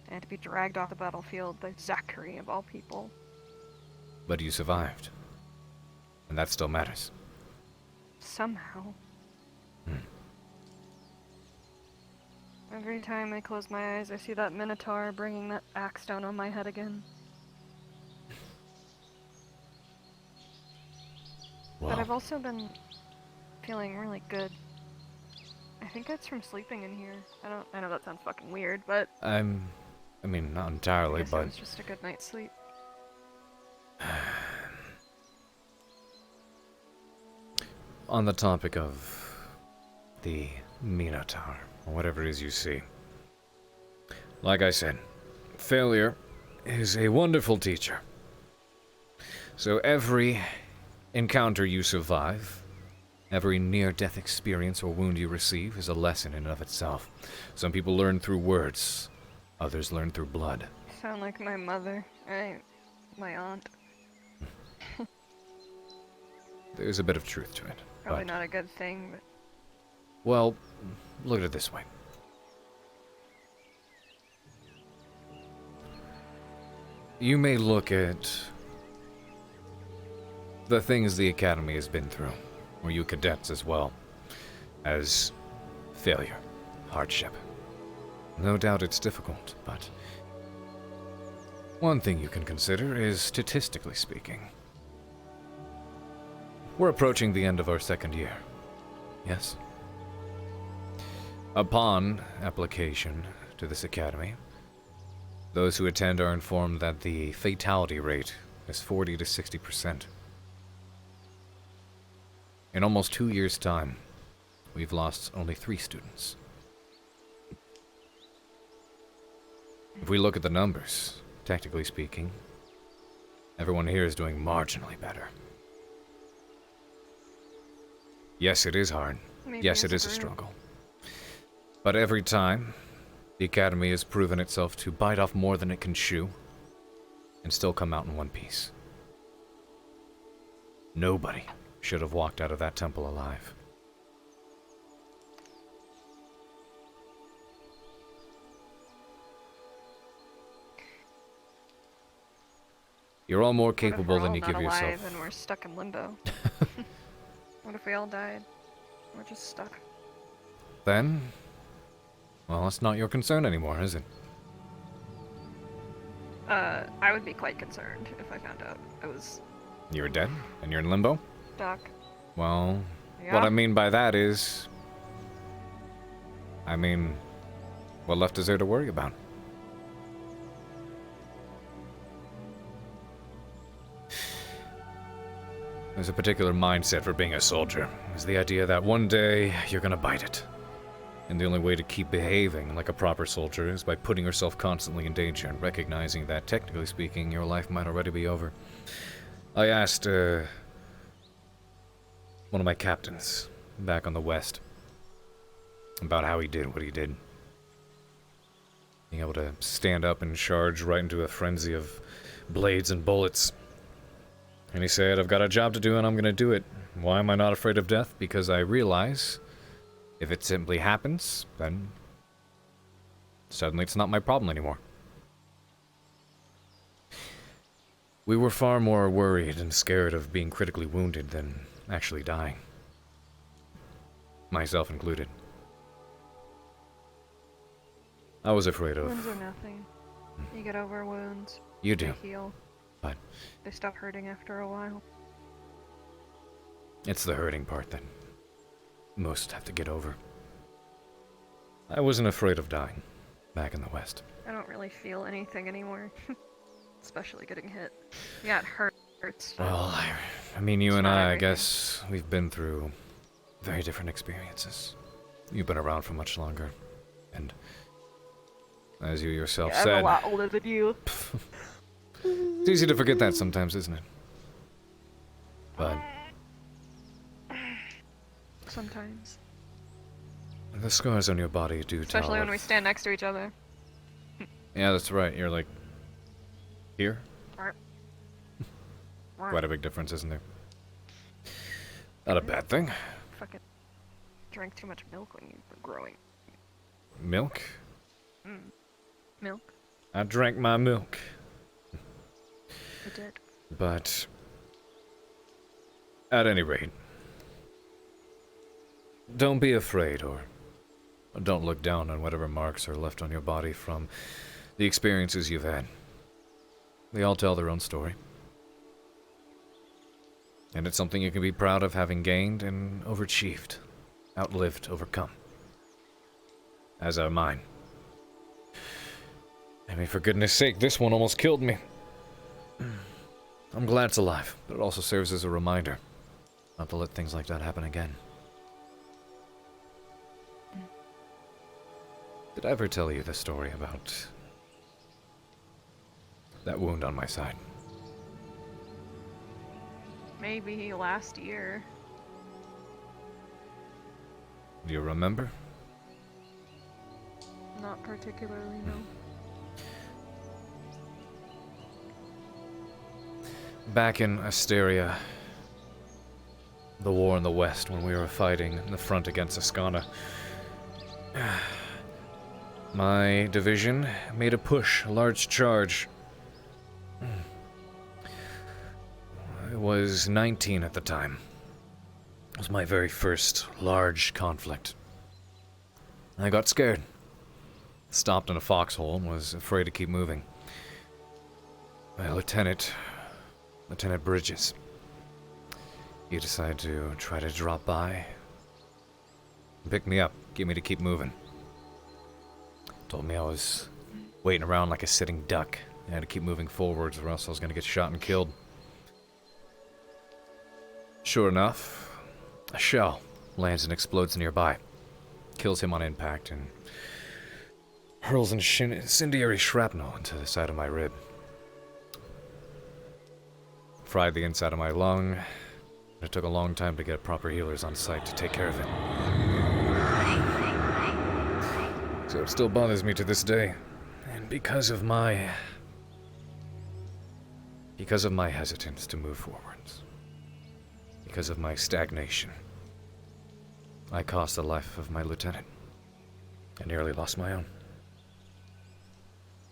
I had to be dragged off the battlefield by Zachary of all people. But you survived. And that still matters. Somehow. Every time I close my eyes, I see that Minotaur bringing that axe down on my head again. Wow. But I've also been feeling really good. I think that's from sleeping in here. I know that sounds fucking weird, but... I mean, not entirely, I guess but... it was just a good night's sleep. On the topic of the Minotaur, or whatever it is you see. Like I said, failure is a wonderful teacher. So every encounter you survive, every near-death experience or wound you receive is a lesson in and of itself. Some people learn through words, others learn through blood. Sound like my mother. My aunt. There's a bit of truth to it. Probably But, not a good thing, but well, look at it this way. You may look at the things the Academy has been through, or you cadets as well, as failure, hardship. No doubt it's difficult, but one thing you can consider is, statistically speaking, we're approaching the end of our second year. Yes? Upon application to this academy, those who attend are informed that the fatality rate is 40 to 60%. In almost 2 years' time, we've lost only 3 students. If we look at the numbers, technically speaking, everyone here is doing marginally better. Yes, it is hard. Maybe Yes, as it a is a group. struggle. But every time, the Academy has proven itself to bite off more than it can chew, and still come out in one piece. Nobody should have walked out of that temple alive. You're all more capable than you give Not yourself. alive and we're stuck in limbo. What if we all died? We're just stuck. Then, well, it's not your concern anymore, is it? I would be quite concerned if I found out I was You're dead, and you're in limbo? stuck. Well, Yeah. what I mean by that is... what left is there to worry about? There's a particular mindset for being a soldier. It's the idea that one day you're gonna bite it. And the only way to keep behaving like a proper soldier is by putting yourself constantly in danger and recognizing that, technically speaking, your life might already be over. I asked, one of my captains back on the west about how he did what he did. Being able to stand up and charge right into a frenzy of blades and bullets. And he said, I've got a job to do and I'm gonna do it. Why am I not afraid of death? Because I realize if it simply happens, then suddenly it's not my problem anymore. We were far more worried and scared of being critically wounded than actually dying. Myself included. I was afraid of... Wounds are nothing. You get over wounds. You do. They heal. But They stop hurting after a while. it's the hurting part that most have to get over. I wasn't afraid of dying back in the West. I don't really feel anything anymore. Especially getting hit. Yeah, it hurts. but Well, I mean, you it's and not I everything. guess we've been through very different experiences. You've been around for much longer, and as you yourself Yeah, I'm said, a lot older than you. it's easy to forget that sometimes, isn't it? But Sometimes. the scars on your body do tell. Especially when of- we stand next to each other. Yeah, that's right. You're like here. Quite a big difference, isn't there? Not a bad thing. Fucking drank too much milk when you were growing. Milk? Milk? I drank my milk. I did. But at any rate, don't be afraid or don't look down on whatever marks are left on your body from the experiences you've had. They all tell their own story. And it's something you can be proud of having gained and overachieved, outlived, overcome. As are mine. I mean, for goodness sake, this one almost killed me. I'm glad it's alive, but it also serves as a reminder not to let things like that happen again. Did I ever tell you the story about that wound on my side? Maybe last year. Do you remember? Not particularly, no. Back in Asteria, the war in the West when we were fighting in the front against Ascana. My division made a push, a large charge. I was 19 at the time. It was my very first large conflict. I got scared. Stopped in a foxhole and was afraid to keep moving. My Lieutenant Bridges, he decided to try to drop by, pick me up, get me to keep moving. Told me I was waiting around like a sitting duck. I had to keep moving forwards or else I was going to get shot and killed. Sure enough, a shell lands and explodes nearby. Kills him on impact and hurls incendiary shrapnel into the side of my rib. Fried the inside of my lung. It took a long time to get proper healers on site to take care of it. So it still bothers me to this day. And because of my hesitance to move forwards, because of my stagnation, I cost the life of my lieutenant. I nearly lost my own.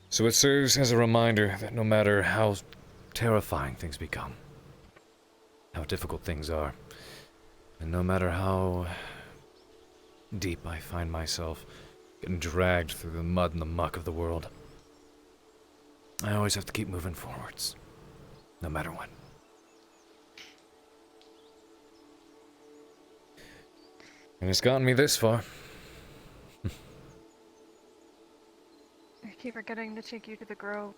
So it serves as a reminder that no matter how terrifying things become, how difficult things are, and no matter how deep I find myself getting dragged through the mud and the muck of the world, I always have to keep moving forwards, no matter what. And it's gotten me this far. I keep forgetting to take you to the grove.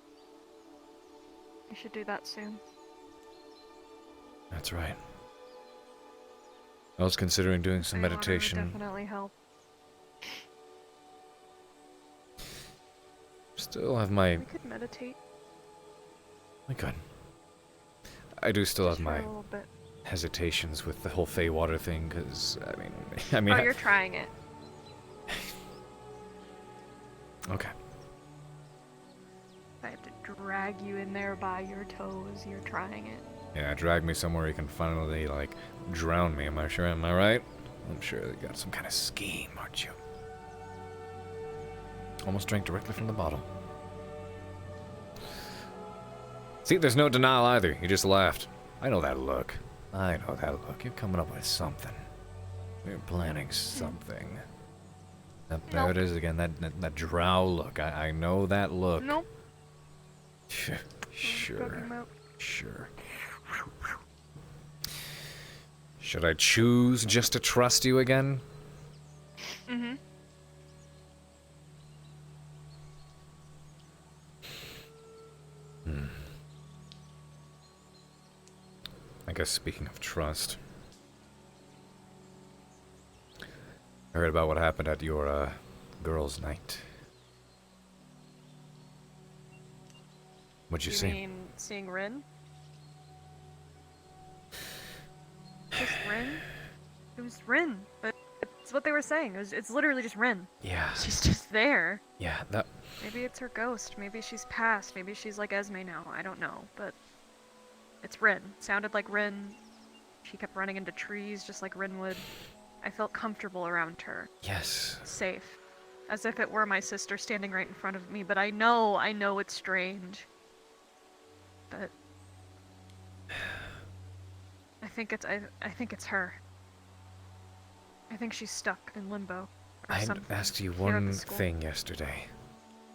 You should do that soon. That's right. I was considering doing some meditation. Would definitely help. Still have my... We could meditate. I could. I do still have my a little bit. hesitations with the whole Feywater thing, because, I mean... Oh, you're trying it. Okay. I have to drag you in there by your toes. You're trying it. Yeah, drag me somewhere you can finally, like, drown me, am I right? I'm sure you got some kind of scheme, aren't you? Almost drank directly from the bottle. See, there's no denial either. You just laughed. I know that look. You're coming up with something. You're planning something. There it is again, that drow look. I know that look. Nope. Sure. Should I choose just to trust you again? Mm-hmm. I guess speaking of trust, I heard about what happened at your, girls' night. What'd you see? You mean seeing Rin? Just Rin? It was Rin, but it's what they were saying. It's literally just Rin. Yeah. She's just there. Yeah, that... Maybe it's her ghost. Maybe she's passed. Maybe she's like Esme now. I don't know, but it's Rin. Sounded like Rin. She kept running into trees just like Rin would. I felt comfortable around her. Yes. Safe. As if it were my sister standing right in front of me, but I know it's strange. But I think it's her. I think she's stuck in limbo. I asked you one thing yesterday.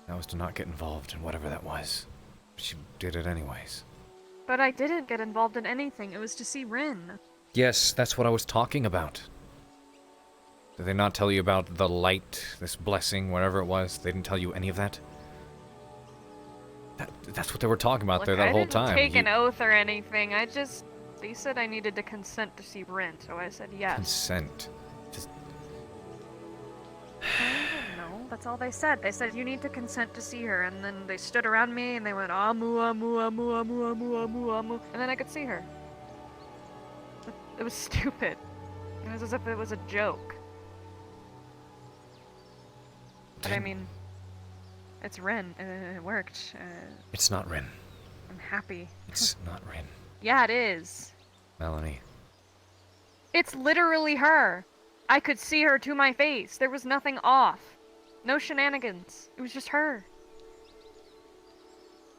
That was to not get involved in whatever that was. She did it anyways. But I didn't get involved in anything. It was to see Rin. Yes, that's what I was talking about. Did they not tell you about the light, this blessing, whatever it was? They didn't tell you any of that? That's what they were talking about there that whole time. I didn't take an oath or anything. They said I needed to consent to see Rin, so I said yes. Consent? Just... I don't know. That's all they said. They said you need to consent to see her, and then they stood around me and they went amu amu amu amu amu amu amu, and then I could see her. It was stupid. It was as if it was a joke. But I mean, it's Rin, and it worked. It's not Rin. I'm happy. It's not Rin. Yeah, it is. Melanie. It's literally her. I could see her to my face. There was nothing off. No shenanigans. It was just her.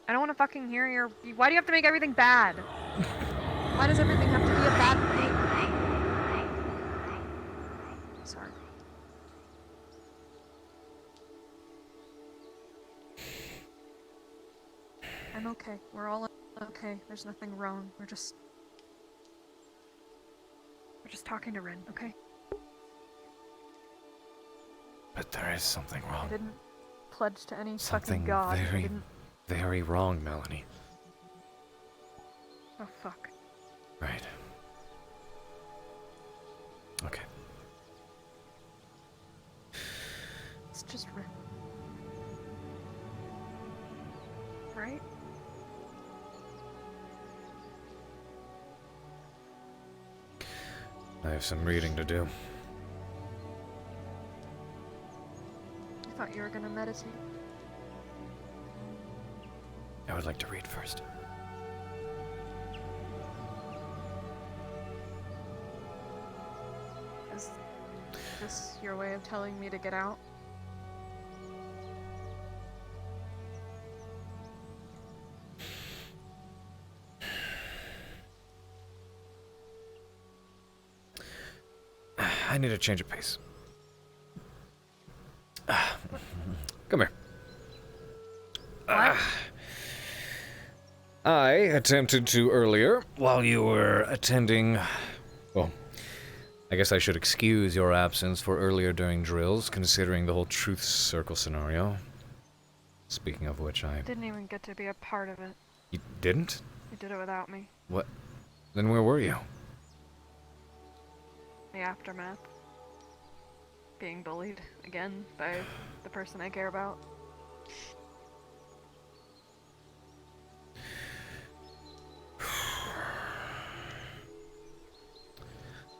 I don't want to fucking hear your... Why do you have to make everything bad? Why does everything have to be a bad thing? Sorry. I'm okay. We're all okay. There's nothing wrong. We're just talking to Rin, okay? But there is something I wrong. didn't pledge to any Something fucking god. I very, didn't... very wrong, Melanie. Oh, fuck. Right. Okay. It's just Rin. Right? I have some reading to do. I thought you were gonna meditate. I would like to read first. Is this your way of telling me to get out? I need a change of pace. Come here. I attempted to earlier, while you were attending... Well, I guess I should excuse your absence for earlier during drills, considering the whole truth circle scenario. Speaking of which, I... Didn't even get to be a part of it. You didn't? You did it without me. What? Then where were you? The aftermath. Being bullied again by the person I care about.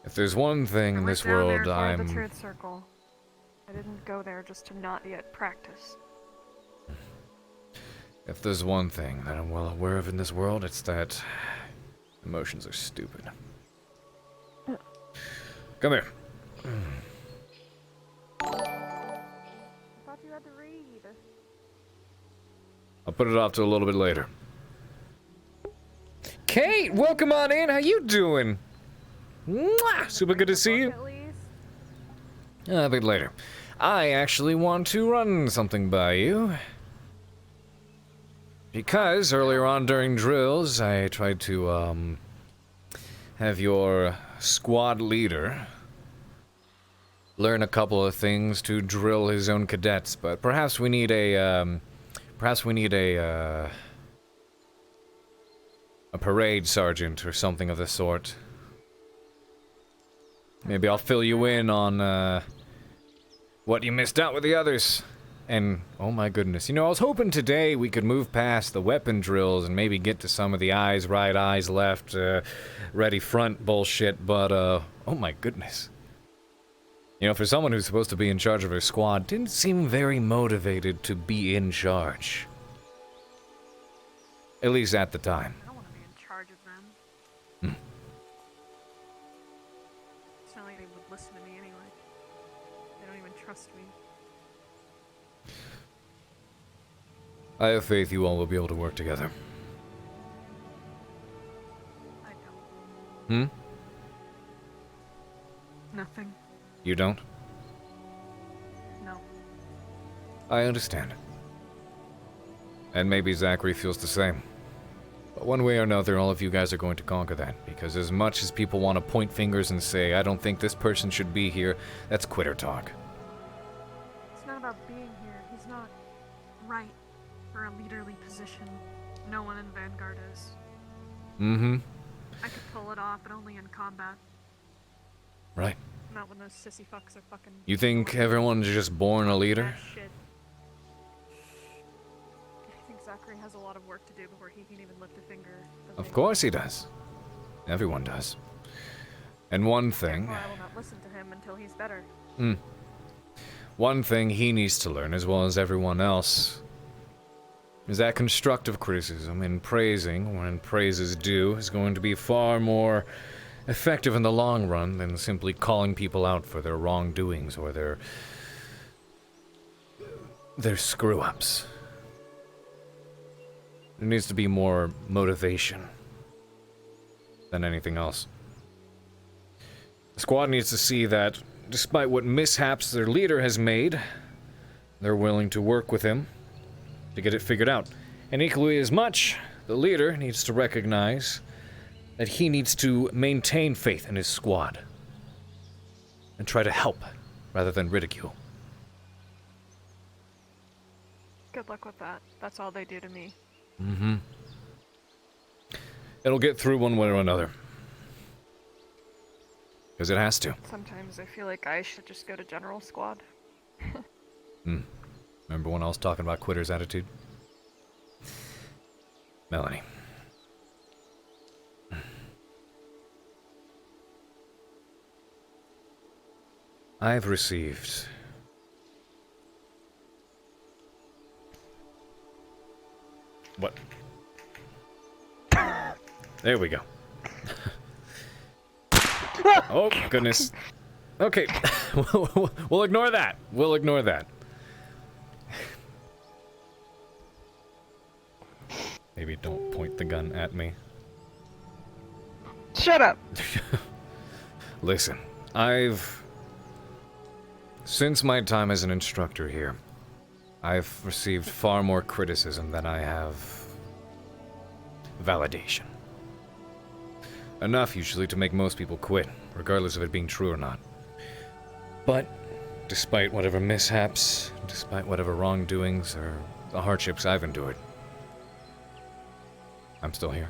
If there's one thing in this world I'm... the truth circle. I didn't go there just to not yet practice. If there's one thing that I'm well aware of in this world, it's that emotions are stupid. Come here. I thought you had to read. I'll put it off to a little bit later. Kate, welcome on in. How you doing? Mwah! Super good to see you. A bit later. I actually want to run something by you. Because earlier on during drills, I tried to, have your squad leader learn a couple of things to drill his own cadets, but perhaps we need a parade sergeant or something of the sort. Maybe I'll fill you in on, what you missed out with the others. And, oh my goodness, you know, I was hoping today we could move past the weapon drills and maybe get to some of the eyes right, eyes left, ready front bullshit, but, oh my goodness. You know, for someone who's supposed to be in charge of her squad, didn't seem very motivated to be in charge. At least at the time. I don't want to be in charge of them. It's not like they would listen to me anyway. They don't even trust me. I have faith you all will be able to work together. I don't. Hmm? Nothing. You don't? No. I understand. And maybe Zachary feels the same. But one way or another, all of you guys are going to conquer that. Because as much as people want to point fingers and say, I don't think this person should be here, that's quitter talk. It's not about being here. He's not right for a leaderly position. No one in Vanguard is. Mm-hmm. I could pull it off, but only in combat. Right. Not when those sissy fucks are fucking... You think everyone's just born a leader? Shit. I think Zachary has a lot of work to do before he can even lift a finger. Of course he does. Everyone does. And one thing... Therefore, I will not listen to him until he's better. One thing he needs to learn, as well as everyone else, is that constructive criticism and praising, when praise is due, is going to be far more effective in the long run than simply calling people out for their wrongdoings or their screw-ups. There needs to be more motivation than anything else. The squad needs to see that, despite what mishaps their leader has made, they're willing to work with him to get it figured out. And equally as much, the leader needs to recognize that he needs to maintain faith in his squad and try to help rather than ridicule. Good luck with that. That's all they do to me. Mm-hmm. It'll get through one way or another. Because it has to. Sometimes I feel like I should just go to General Squad. Remember when I was talking about quitter's attitude? Melanie. I've received what? There we go. Oh, goodness. Okay. We'll ignore that. We'll ignore that. Maybe don't point the gun at me. Shut up! Listen, since my time as an instructor here, I've received far more criticism than I have validation. Enough, usually, to make most people quit, regardless of it being true or not. But, despite whatever mishaps, despite whatever wrongdoings or the hardships I've endured, I'm still here.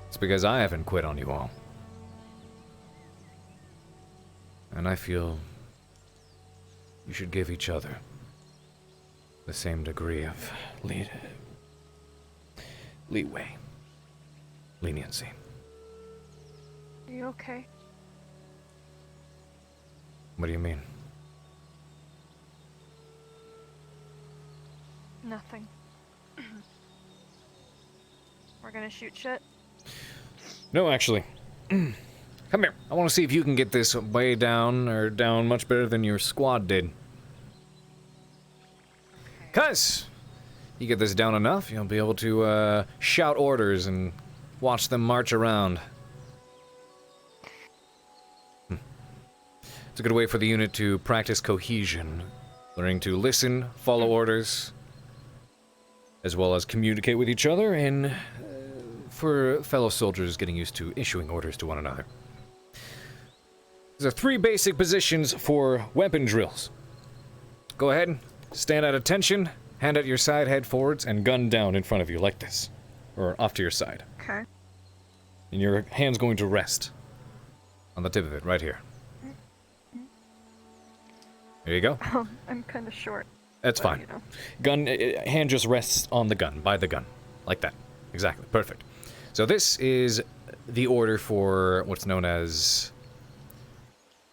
It's because I haven't quit on you all. And I feel you should give each other the same degree of leeway, leniency. Are you okay? What do you mean? Nothing. We're gonna shoot shit? No, actually. Come here. I want to see if you can get this way down, or down much better than your squad did. 'Cause you get this down enough, you'll be able to shout orders and watch them march around. It's a good way for the unit to practice cohesion, learning to listen, follow orders, as well as communicate with each other, and for fellow soldiers getting used to issuing orders to one another. There are 3 basic positions for weapon drills. Go ahead, stand at attention, hand at your side, head forwards, and gun down in front of you like this. Or off to your side. Okay. And your hand's going to rest on the tip of it, right here. There you go. I'm kind of short. That's but, fine. You know. Gun, hand just rests on the gun, by the gun. Like that. Exactly. Perfect. So this is the order for what's known as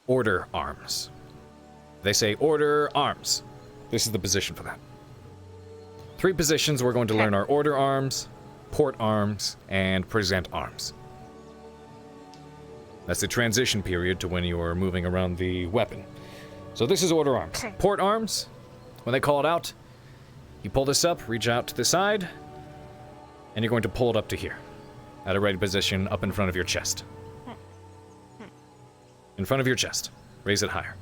order arms. They say order arms. This is the position for that. 3 positions we're going to learn are order arms, port arms, and present arms. That's the transition period to when you are moving around the weapon. So this is order arms. Okay. Port arms, when they call it out, you pull this up, reach out to the side, and you're going to pull it up to here, at a ready position up in front of your chest. In front of your chest. Raise it higher.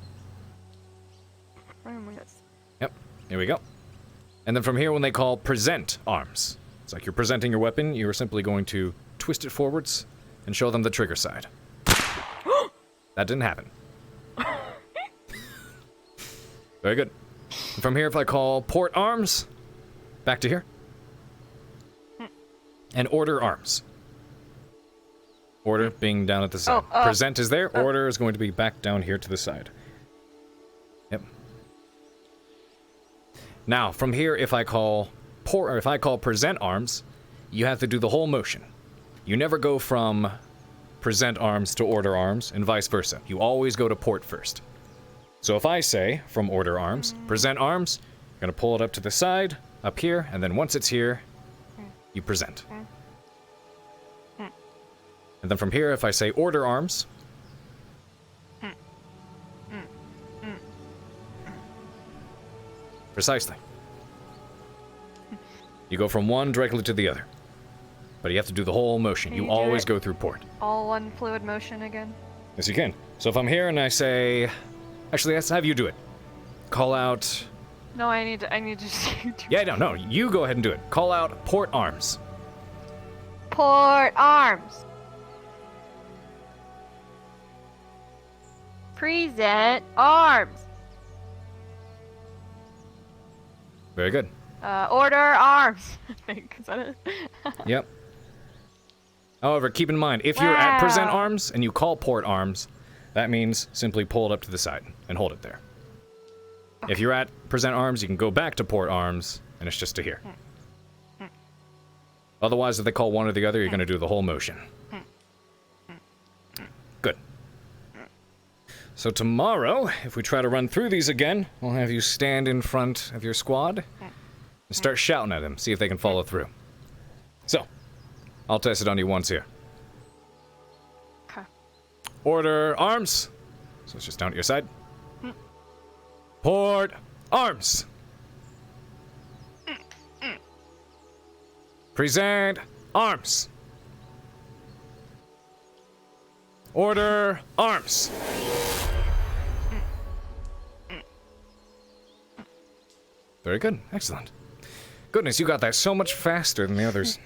Yep, here we go. And then from here, when they call present arms, it's like you're presenting your weapon, you're simply going to twist it forwards and show them the trigger side. That didn't happen. Very good. And from here, if I call port arms, back to here. And order arms. Order being down at the side. Present is there, order is going to be back down here to the side. Yep. Now, from here, if I call present arms, you have to do the whole motion. You never go from present arms to order arms, and vice versa. You always go to port first. So if I say, from order arms, present arms, you're going to pull it up to the side, up here, and then once it's here, you present. And then from here, if I say order arms, precisely. You go from one directly to the other. But you have to do the whole motion. You always go through port. All one fluid motion again? Yes, you can. So if I'm here and I say... Actually, let's have you do it. Call out... No, I need to see. Yeah, no, you go ahead and do it. Call out port arms. Port arms. Present arms. Very good. Order arms. I think, is that it? Yep. However, keep in mind, if you're at present arms and you call port arms, that means simply pull it up to the side and hold it there. Okay. If you're at present arms, you can go back to port arms, and it's just to here. Otherwise, if they call one or the other, you're going to do the whole motion. Good. So tomorrow, if we try to run through these again, we'll have you stand in front of your squad and start shouting at them, see if they can follow through. So, I'll test it on you once here. Okay. Order arms. So it's just down at your side. Port arms. Present arms. Order arms. Very good. Excellent. Goodness, you got that so much faster than the others.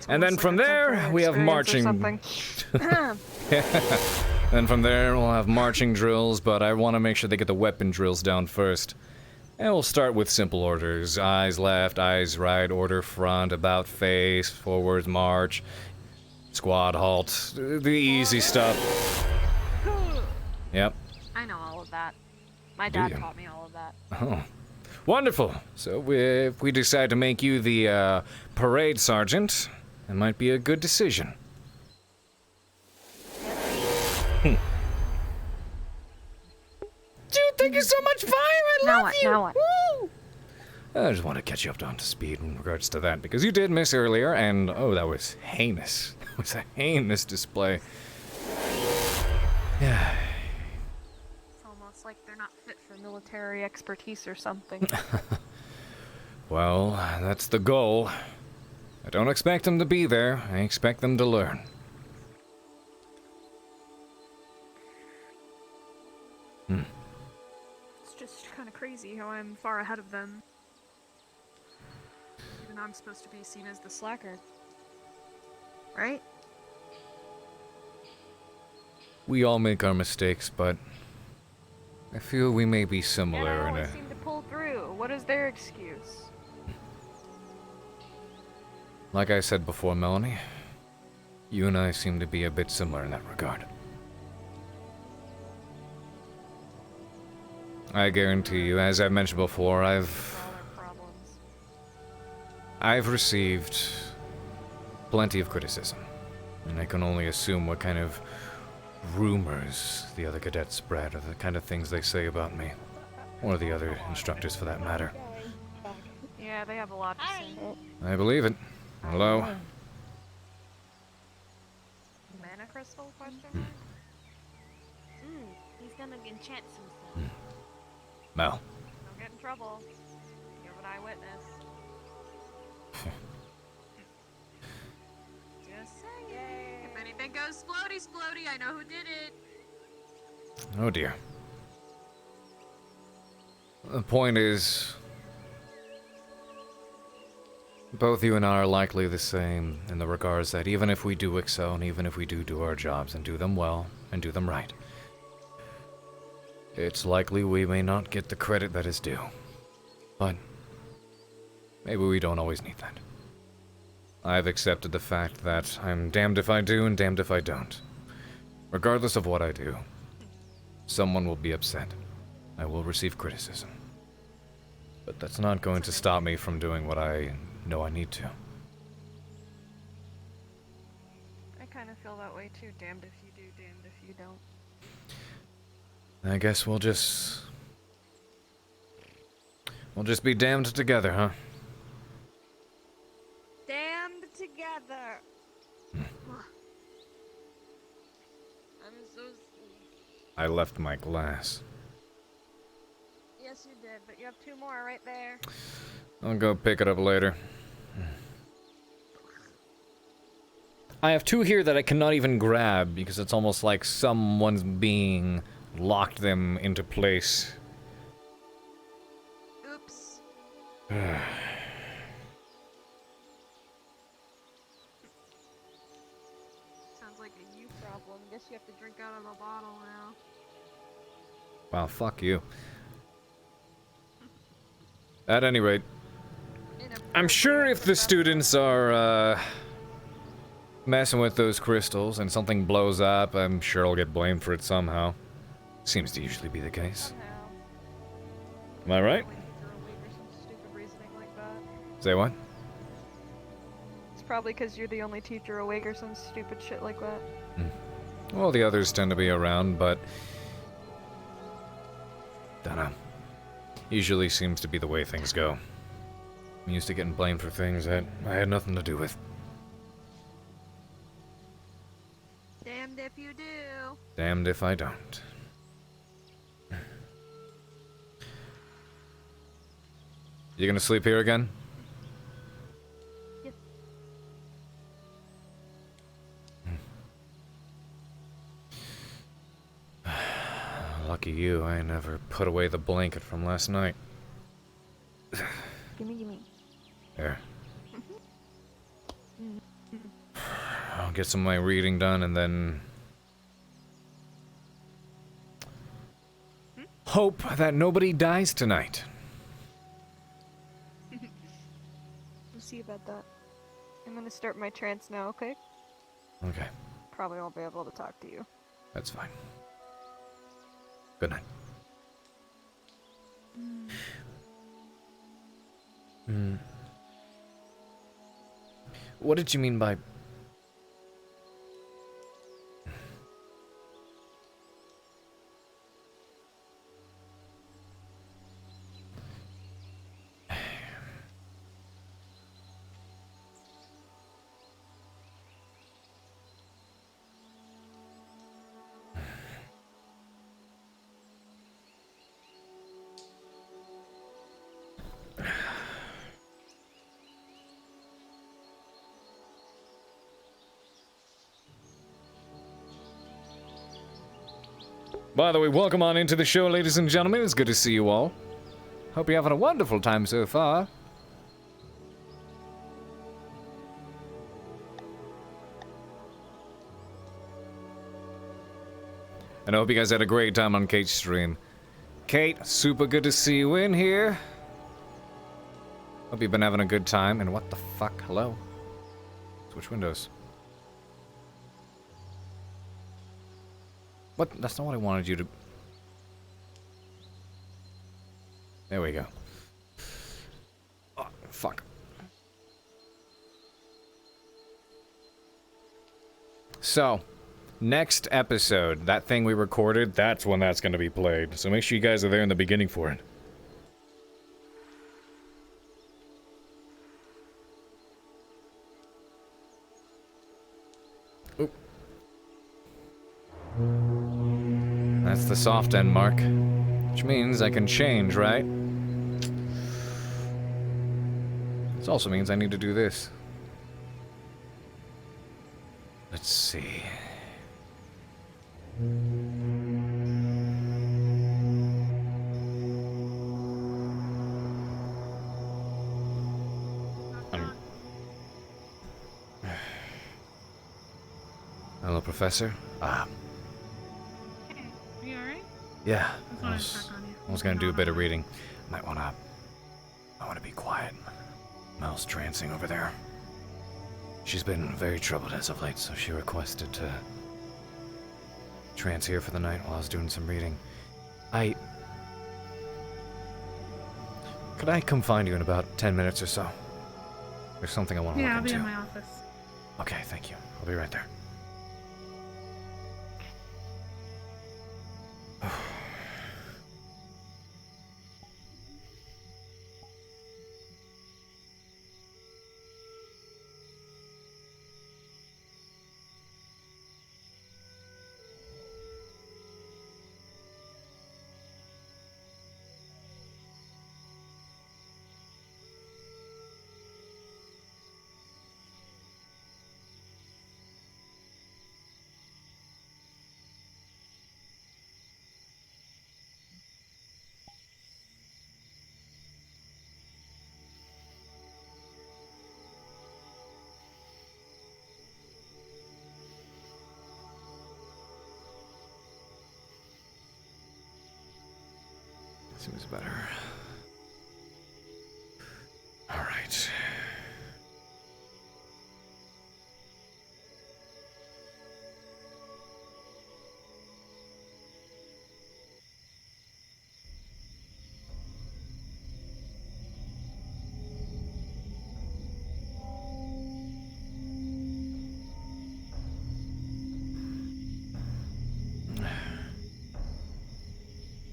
And then from there, we have marching. Then from there, we'll have marching drills, but I want to make sure they get the weapon drills down first. And we'll start with simple orders. Eyes left, eyes right, order front, about face, forwards, march, squad halt, the easy stuff. Yep. I know all of that. My dad taught me all of that. Oh. Wonderful. So if we decide to make you the parade sergeant, it might be a good decision. Dude, thank you so much, Fire! I love you! Now what? Woo! I just want to catch you up to speed in regards to that, because you did miss earlier, and oh, that was heinous. That was a heinous display. Yeah. It's almost like they're not fit for military expertise or something. Well, that's the goal. I don't expect them to be there. I expect them to learn. It's just kind of crazy how I'm far ahead of them. Even though I'm supposed to be seen as the slacker. Right? We all make our mistakes, but I feel we may be similar in I a... seem to pull through. What is their excuse? Like I said before, Melanie, you and I seem to be a bit similar in that regard. I guarantee you, as I've mentioned before, I've received plenty of criticism, and I can only assume what kind of rumors the other cadets spread, or the kind of things they say about me, or the other instructors for that matter. Yeah, they have a lot to say. I believe it. Hello? Mana crystal question? He's gonna enchant some stuff. Mel. Don't get in trouble. You're an eyewitness. Just saying. If anything goes splody, I know who did it. Oh dear. The point is, both you and I are likely the same in the regards that even if we do excel, and even if we do our jobs and do them well, and do them right, it's likely we may not get the credit that is due. But maybe we don't always need that. I've accepted the fact that I'm damned if I do and damned if I don't. Regardless of what I do, someone will be upset. I will receive criticism. But that's not going to stop me from doing what I know I need to. I kind of feel that way too. Damned if you do, damned if you don't. I guess we'll just be damned together, huh? Damned together. I left my glass. Yes, you did, but you have 2 more right there. I'll go pick it up later. I have 2 here that I cannot even grab because it's almost like someone's being locked them into place. Oops. Sounds like a you problem. Guess you have to drink out of the bottle now. Wow, fuck you. At any rate, I'm sure if the students are, messing with those crystals and something blows up, I'm sure I'll get blamed for it somehow. Seems to usually be the case. Am I right? Say what? It's probably because you're the only teacher awake or some stupid shit like that. Well, the others tend to be around, but... dunno. Usually seems to be the way things go. I'm used to getting blamed for things that I had nothing to do with. Damned if you do. Damned if I don't. You gonna sleep here again? Yep. Lucky you, I never put away the blanket from last night. Gimme. There. I'll get some of my reading done and then... hope that nobody dies tonight. We'll see about that. I'm gonna start my trance now, okay? Okay, Probably won't be able to talk to you. that's fine. Good night. What did you mean by... By the way, welcome on into the show, ladies and gentlemen. It's good to see you all. Hope you're having a wonderful time so far. And I hope you guys had a great time on Kate's stream. Kate, super good to see you in here. Hope you've been having a good time. And what the fuck? Hello? Switch windows. What? That's not what I wanted you to... There we go. Oh, fuck. So, next episode, that thing we recorded, that's when that's gonna be played. So make sure you guys are there in the beginning for it. Oop. That's the soft end mark. Which means I can change, right? This also means I need to do this. Let's see. Hello, Professor. Hey, are you alright? Yeah. I was gonna do a bit of reading. I wanna be quiet. Mel's trancing over there. She's been very troubled as of late, so she requested to trance here for the night while I was doing some reading. Could I come find you in about 10 minutes or so? There's something I want to Yeah, I'll look be into. in my office. Okay, thank you. I'll be right there. Seems better. Alright.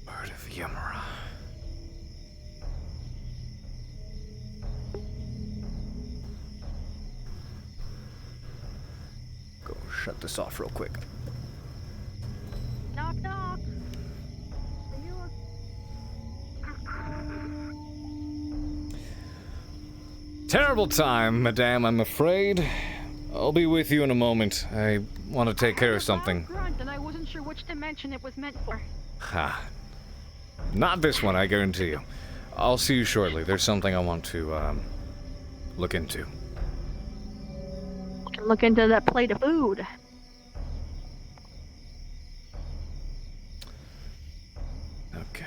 Word of Yamara. Go shut this off real quick. Knock, knock. Terrible time, madame, I'm afraid. I'll be with you in a moment. I want to take care of something. Grunt, and I wasn't sure which dimension it was meant for. Ha. Not this one, I guarantee you. I'll see you shortly. There's something I want to, look into. Can look into that plate of food. Okay.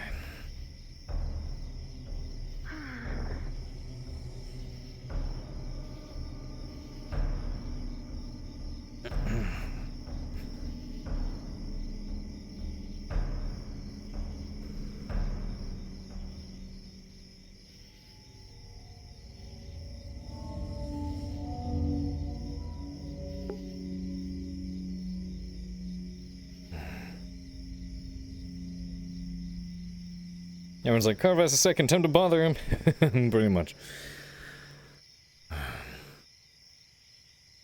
Everyone's like, Carver has a second, time to bother him. Pretty much.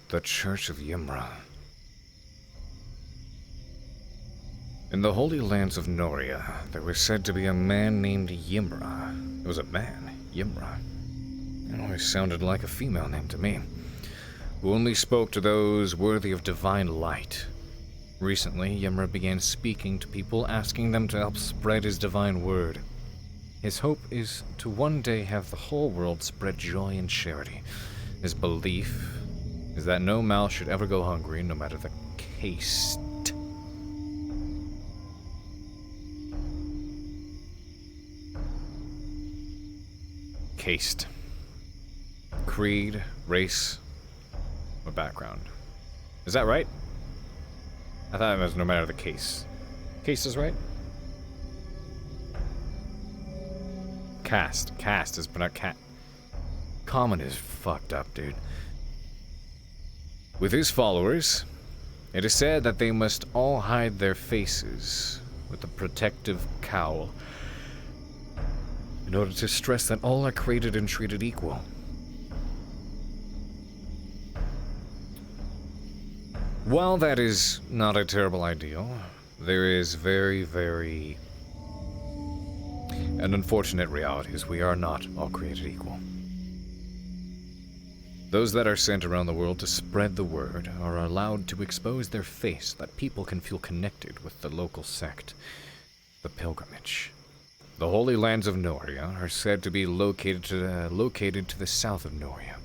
The Church of Yimra. In the Holy Lands of Noria, there was said to be a man named Yimra. It was a man, Yimra. It always sounded like a female name to me, who only spoke to those worthy of divine light. Recently, Yimra began speaking to people, asking them to help spread his divine word. His hope is to one day have the whole world spread joy and charity. His belief is that no mouth should ever go hungry, no matter the caste. Caste. Creed, race, or background. Is that right? I thought it was no matter the case. Case is right? Cast is pronounced cat. Common is fucked up, dude. With his followers, it is said that they must all hide their faces with a protective cowl in order to stress that all are created and treated equal. While that is not a terrible ideal, there is very an unfortunate reality is we are not all created equal. Those that are sent around the world to spread the word are allowed to expose their face that people can feel connected with the local sect, the pilgrimage. The Holy Lands of Noria are said to be located to the south of Noria.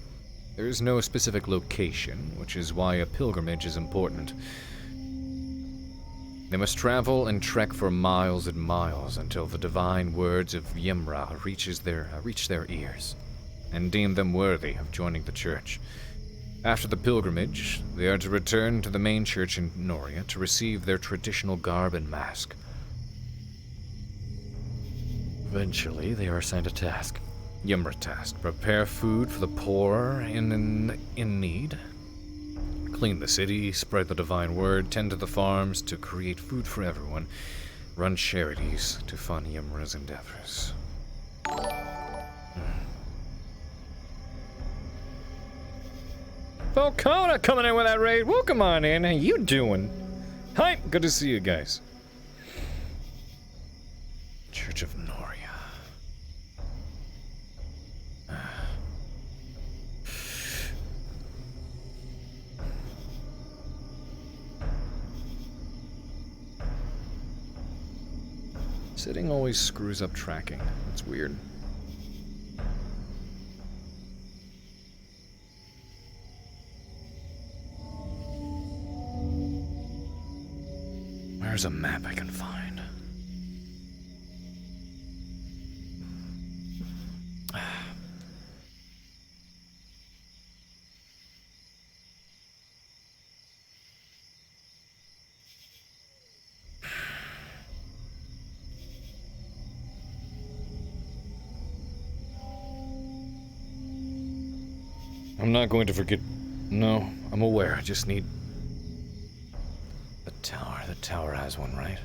There is no specific location, which is why a pilgrimage is important. They must travel and trek for miles and miles until the divine words of Yimra reach their ears, and deem them worthy of joining the church. After the pilgrimage, they are to return to the main church in Noria to receive their traditional garb and mask. Eventually, they are assigned a task. Yimra task: prepare food for the poor in need, clean the city, spread the divine word, tend to the farms to create food for everyone, run charities to fund Yimra's endeavors. Falcona coming in with that raid. Welcome on in. How you doing? Hi, good to see you guys. Church of Noria. Sitting always screws up tracking. That's weird. Where's a map I can find? I'm not going to forget. No, I'm aware. I just need the tower. The tower has one, right?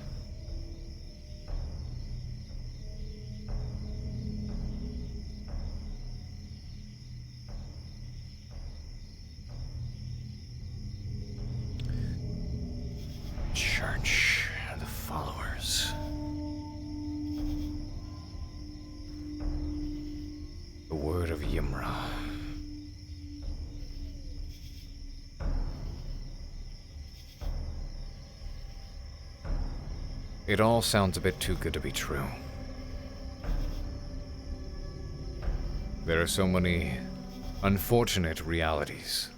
Church, the followers. The word of Ymra. It all sounds a bit too good to be true. There are so many unfortunate realities.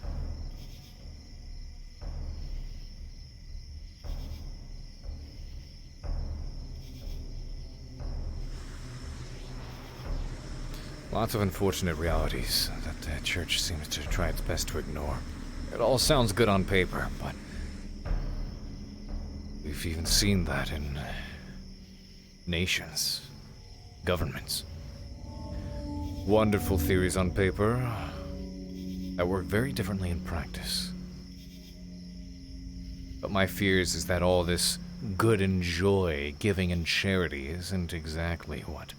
Lots of unfortunate realities that the church seems to try its best to ignore. It all sounds good on paper, but we've even seen that in nations, governments. Wonderful theories on paper that work very differently in practice. But my fears is that all this good and joy, giving and charity isn't exactly what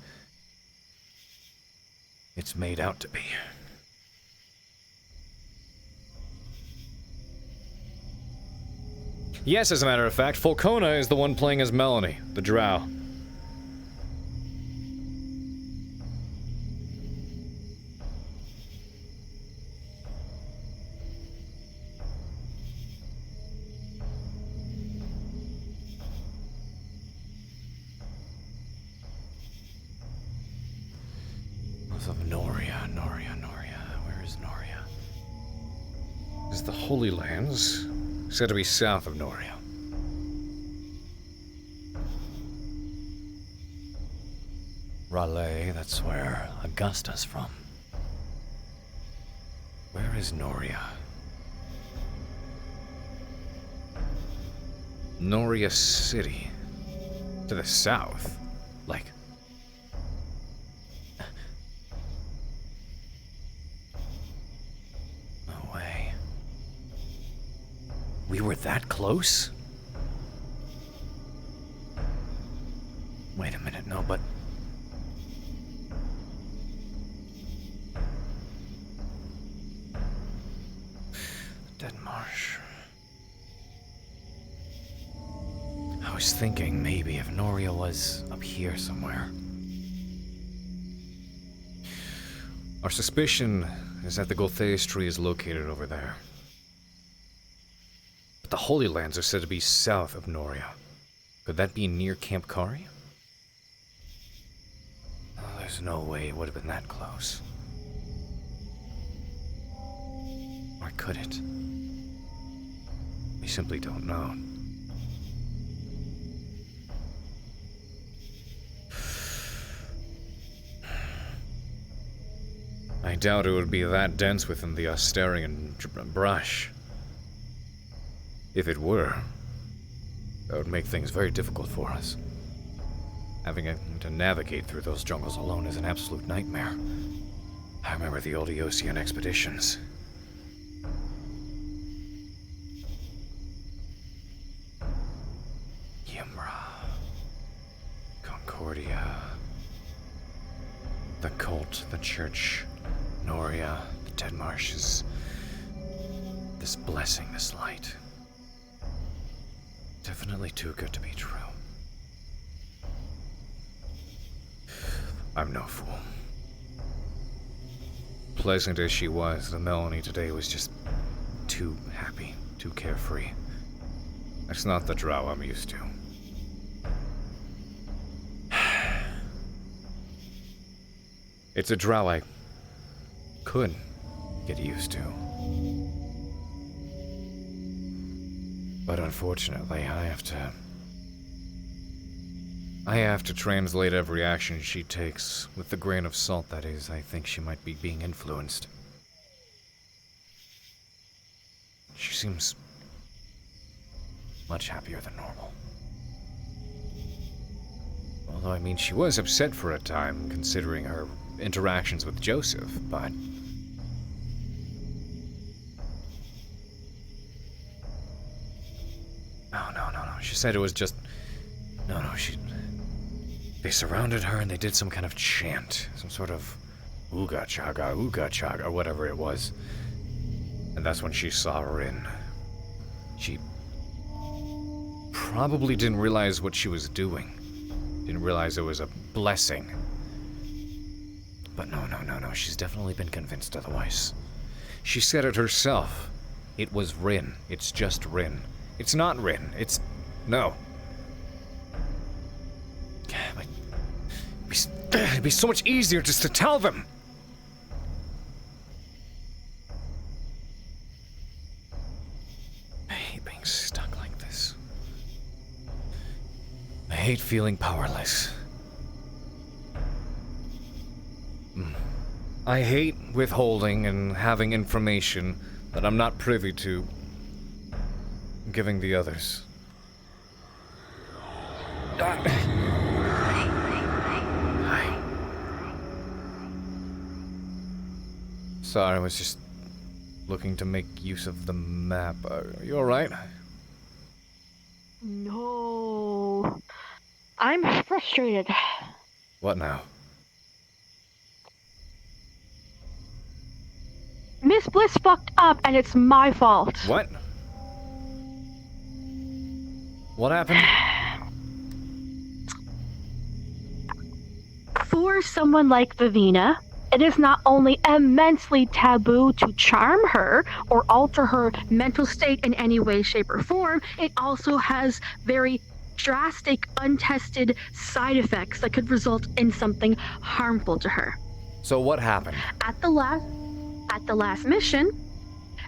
it's made out to be. Yes, as a matter of fact, Falcona is the one playing as Melanie, the drow. Of Noria. Where is Noria? Is the Holy Lands said to be south of Noria? Raleigh, that's where Augusta's from. Where is Noria? Noria City. To the south? Like... We were that close? Wait a minute, no, but... Dead Marsh. I was thinking maybe if Noria was up here somewhere. Our suspicion is that the Goltheus tree is located over there. But the Holy Lands are said to be south of Noria. Could that be near Camp Kari? Oh, there's no way it would have been that close. Or could it? We simply don't know. I doubt it would be that dense within the Asterian brush. If it were, that would make things very difficult for us. Having to navigate through those jungles alone is an absolute nightmare. I remember the old Eosian expeditions. Ymra, Concordia, the cult, the church, Noria, the Dead Marshes, this blessing, this light. Definitely too good to be true. I'm no fool. Pleasant as she was, the Melanie today was just too happy, too carefree. That's not the drow I'm used to. It's a drow I could get used to. But unfortunately, I have to translate every action she takes with the grain of salt that is. I think she might be being influenced. She seems much happier than normal. Although, I mean, she was upset for a time, considering her interactions with Joseph, but She said it was just... No, they surrounded her and they did some kind of chant. Some sort of ooga chaga, or whatever it was. And that's when she saw Rin. She probably didn't realize what she was doing. Didn't realize it was a blessing. But no, she's definitely been convinced otherwise. She said it herself. It was Rin. It's just Rin. It's not Rin. It's... No. It'd be so much easier just to tell them. I hate being stuck like this. I hate feeling powerless. I hate withholding and having information that I'm not privy to, giving the others. Hi. Sorry, I was just looking to make use of the map. Are you alright? No. I'm frustrated. What now? Miss Bliss fucked up and it's my fault. What? What happened? For someone like Vivina, it is not only immensely taboo to charm her or alter her mental state in any way, shape, or form, it also has very drastic, untested side effects that could result in something harmful to her. So what happened? At the last mission,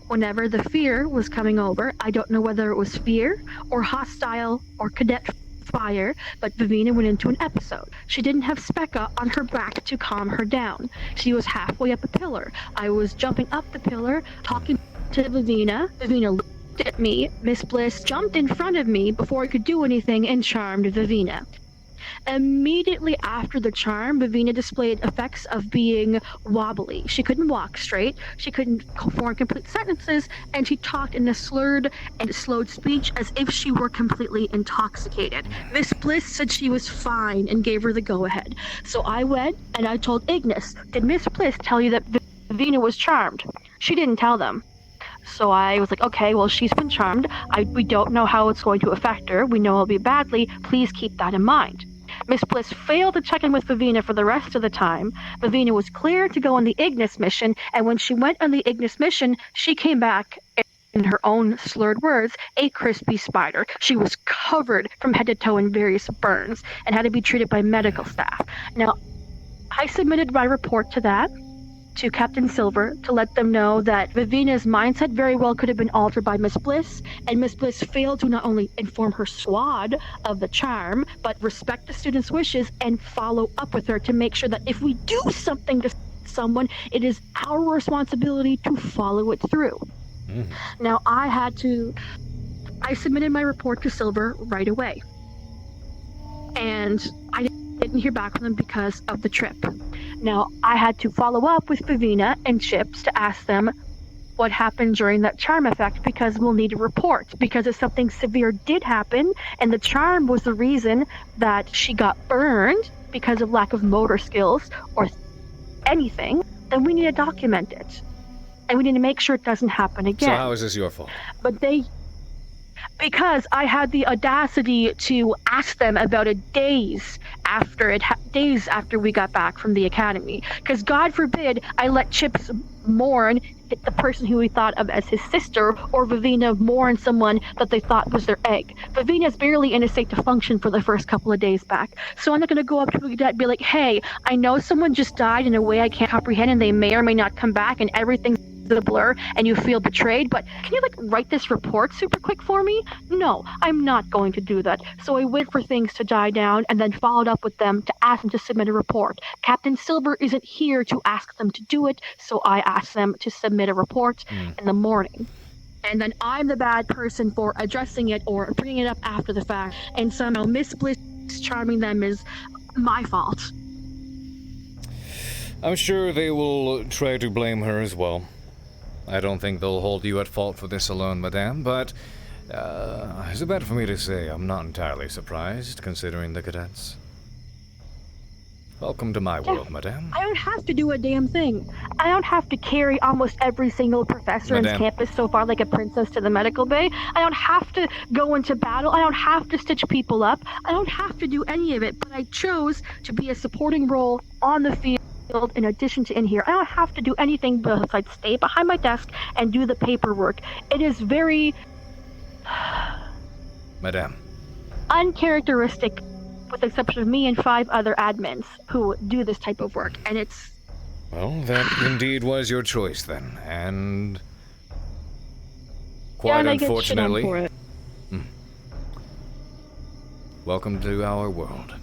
whenever the fear was coming over, I don't know whether it was fear or hostile or cadet fire, but Vivina went into an episode. She didn't have Specca on her back to calm her down. She was halfway up a pillar. I was jumping up the pillar, talking to Vivina. Vivina looked at me. Miss Bliss jumped in front of me before I could do anything and charmed Vivina. Immediately after the charm, Vivina displayed effects of being wobbly. She couldn't walk straight, she couldn't form complete sentences, and she talked in a slurred and slowed speech as if she were completely intoxicated. Miss Bliss said she was fine and gave her the go-ahead. So I went and I told Ignis, did Miss Bliss tell you that Vivina was charmed? She didn't tell them. So I was like, okay, well, she's been charmed. We don't know how it's going to affect her. We know it'll be badly. Please keep that in mind. Miss Bliss failed to check in with Vivina for the rest of the time. Vivina was cleared to go on the Ignis mission, and when she went on the Ignis mission, she came back, in her own slurred words, a crispy spider. She was covered from head to toe in various burns and had to be treated by medical staff. Now, I submitted my report to Captain Silver to let them know that Vivina's mindset very well could have been altered by Miss Bliss, and Miss Bliss failed to not only inform her squad of the charm, but respect the students' wishes and follow up with her to make sure that if we do something to someone, it is our responsibility to follow it through. Now, I submitted my report to Silver right away, and I didn't hear back from them because of the trip. Now, I had to follow up with Vivina and Chips to ask them what happened during that charm effect, because we'll need a report. Because if something severe did happen and the charm was the reason that she got burned because of lack of motor skills or anything, then we need to document it. And we need to make sure it doesn't happen again. So how is this your fault? Because I had the audacity to ask them about it days after we got back from the academy. Because God forbid I let Chips mourn the person who he thought of as his sister, or Vivina mourn someone that they thought was their egg. Vivina's barely in a state to function for the first couple of days back. So I'm not going to go up to Vivina and be like, hey, I know someone just died in a way I can't comprehend and they may or may not come back and everything's a blur and you feel betrayed, but can you write this report super quick for me? No, I'm not going to do that. So I waited for things to die down and then followed up with them to ask them to submit a report. Captain Silver isn't here to ask them to do it, so I asked them to submit a report in the morning. And then I'm the bad person for addressing it or bringing it up after the fact, and somehow Miss Bliss charming them is my fault. I'm sure they will try to blame her as well. I don't think they'll hold you at fault for this alone, madame, but Is it bad for me to say I'm not entirely surprised, considering the cadets? Welcome to my world, madame. I don't have to do a damn thing. I don't have to carry almost every single professor on campus so far like a princess to the medical bay. I don't have to go into battle. I don't have to stitch people up. I don't have to do any of it, but I chose to be a supporting role on the field in addition to in here. I don't have to do anything besides stay behind my desk and do the paperwork. It is very... Madame. uncharacteristic, with the exception of me and 5 other admins who do this type of work, and it's... Well, that indeed was your choice then, and... Quite unfortunately... for it. Welcome to our world.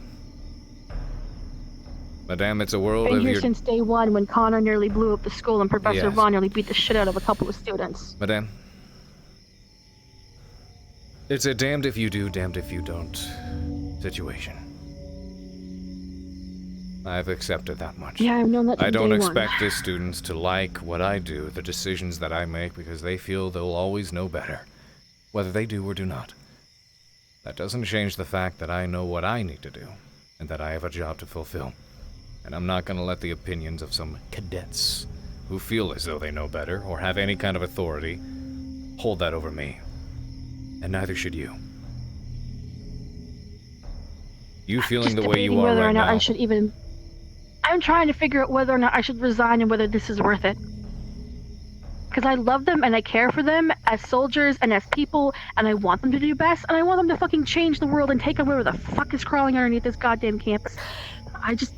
Madame, it's a world Been of here your... since day one when Connor nearly blew up the school and Professor Yes. Vaughn nearly beat the shit out of a couple of students. Madame. It's a damned if you do, damned if you don't situation. I've accepted that much. Yeah, I've known that I from don't day expect one. the students to like what I do, the decisions that I make, because they feel they'll always know better, whether they do or do not. That doesn't change the fact that I know what I need to do, and that I have a job to fulfill. And I'm not going to let the opinions of some cadets who feel as though they know better or have any kind of authority hold that over me. And neither should you. You feeling the way you are whether right or not now. I should even... I'm trying to figure out whether or not I should resign and whether this is worth it. Because I love them and I care for them as soldiers and as people, and I want them to do best, and I want them to fucking change the world and take on whatever the fuck is crawling underneath this goddamn campus. I just...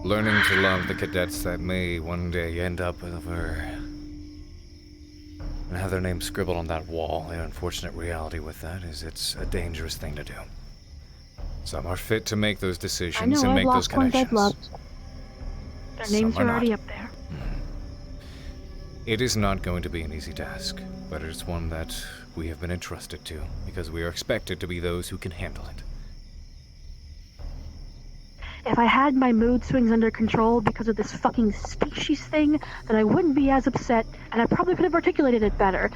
Learning to love the cadets that may one day end up over and have their name scribbled on that wall. The unfortunate reality with that is it's a dangerous thing to do. Some are fit to make those decisions and make those connections. I've loved. Their names are already up there. It is not going to be an easy task, but it is one that we have been entrusted to because we are expected to be those who can handle it. If I had my mood swings under control because of this fucking species thing, then I wouldn't be as upset, and I probably could have articulated it better.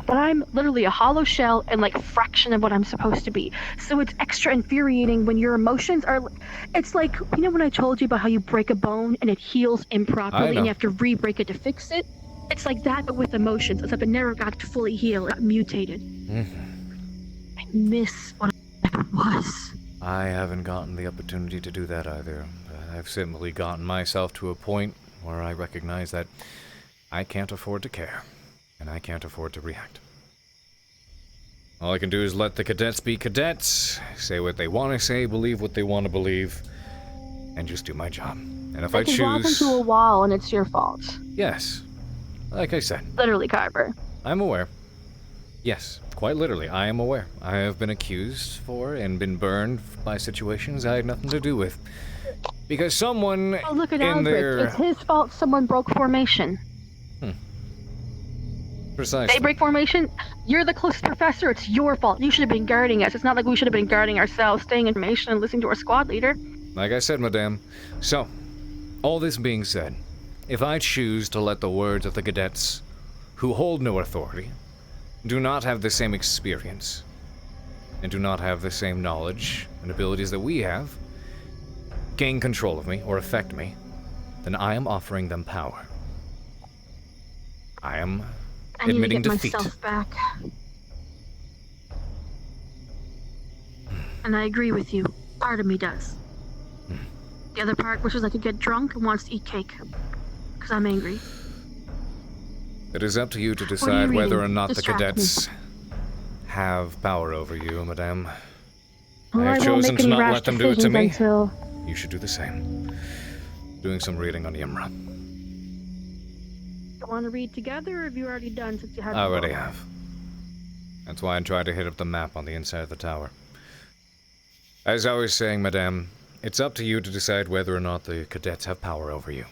But I'm literally a hollow shell and like a fraction of what I'm supposed to be. So it's extra infuriating when your emotions are... It's like, you know when I told you about how you break a bone and it heals improperly and you have to re-break it to fix it? It's like that, but with emotions, except it never got to fully heal, it got mutated. I miss what I was. I haven't gotten the opportunity to do that either. I've simply gotten myself to a point where I recognize that I can't afford to care, and I can't afford to react. All I can do is let the cadets be cadets, say what they want to say, believe what they want to believe, and just do my job. And if I They can walk choose... into a wall and it's your fault. Yes. Like I said. Literally, Carver. I'm aware. Yes, quite literally, I am aware. I have been accused for and been burned by situations I had nothing to do with. Because someone Oh, look at in Albert. their... It's his fault someone broke formation. Precisely. They break formation, you're the closest professor, it's your fault. You should have been guarding us. It's not like we should have been guarding ourselves, staying in formation and listening to our squad leader. Like I said, madame. So, all this being said, if I choose to let the words of the cadets, who hold no authority, do not have the same experience, and do not have the same knowledge and abilities that we have, gain control of me or affect me, then I am offering them power. I am admitting defeat. I need to get myself back. And I agree with you. Part of me does. The other part wishes I could get drunk and wants to eat cake. Because I'm angry. It is up to you to What are you decide whether reading? or not the Distract me. cadets have power over you, madame. Well, I I have won't chosen make to any not rash let them do it to decisions me. until... You should do the same. Doing some reading on Yimra. You want to read together, or have you already done since you had I the already book? have. That's why I tried to hit up the map on the inside of the tower. As I was saying, madame, it's up to you to decide whether or not the cadets have power over you.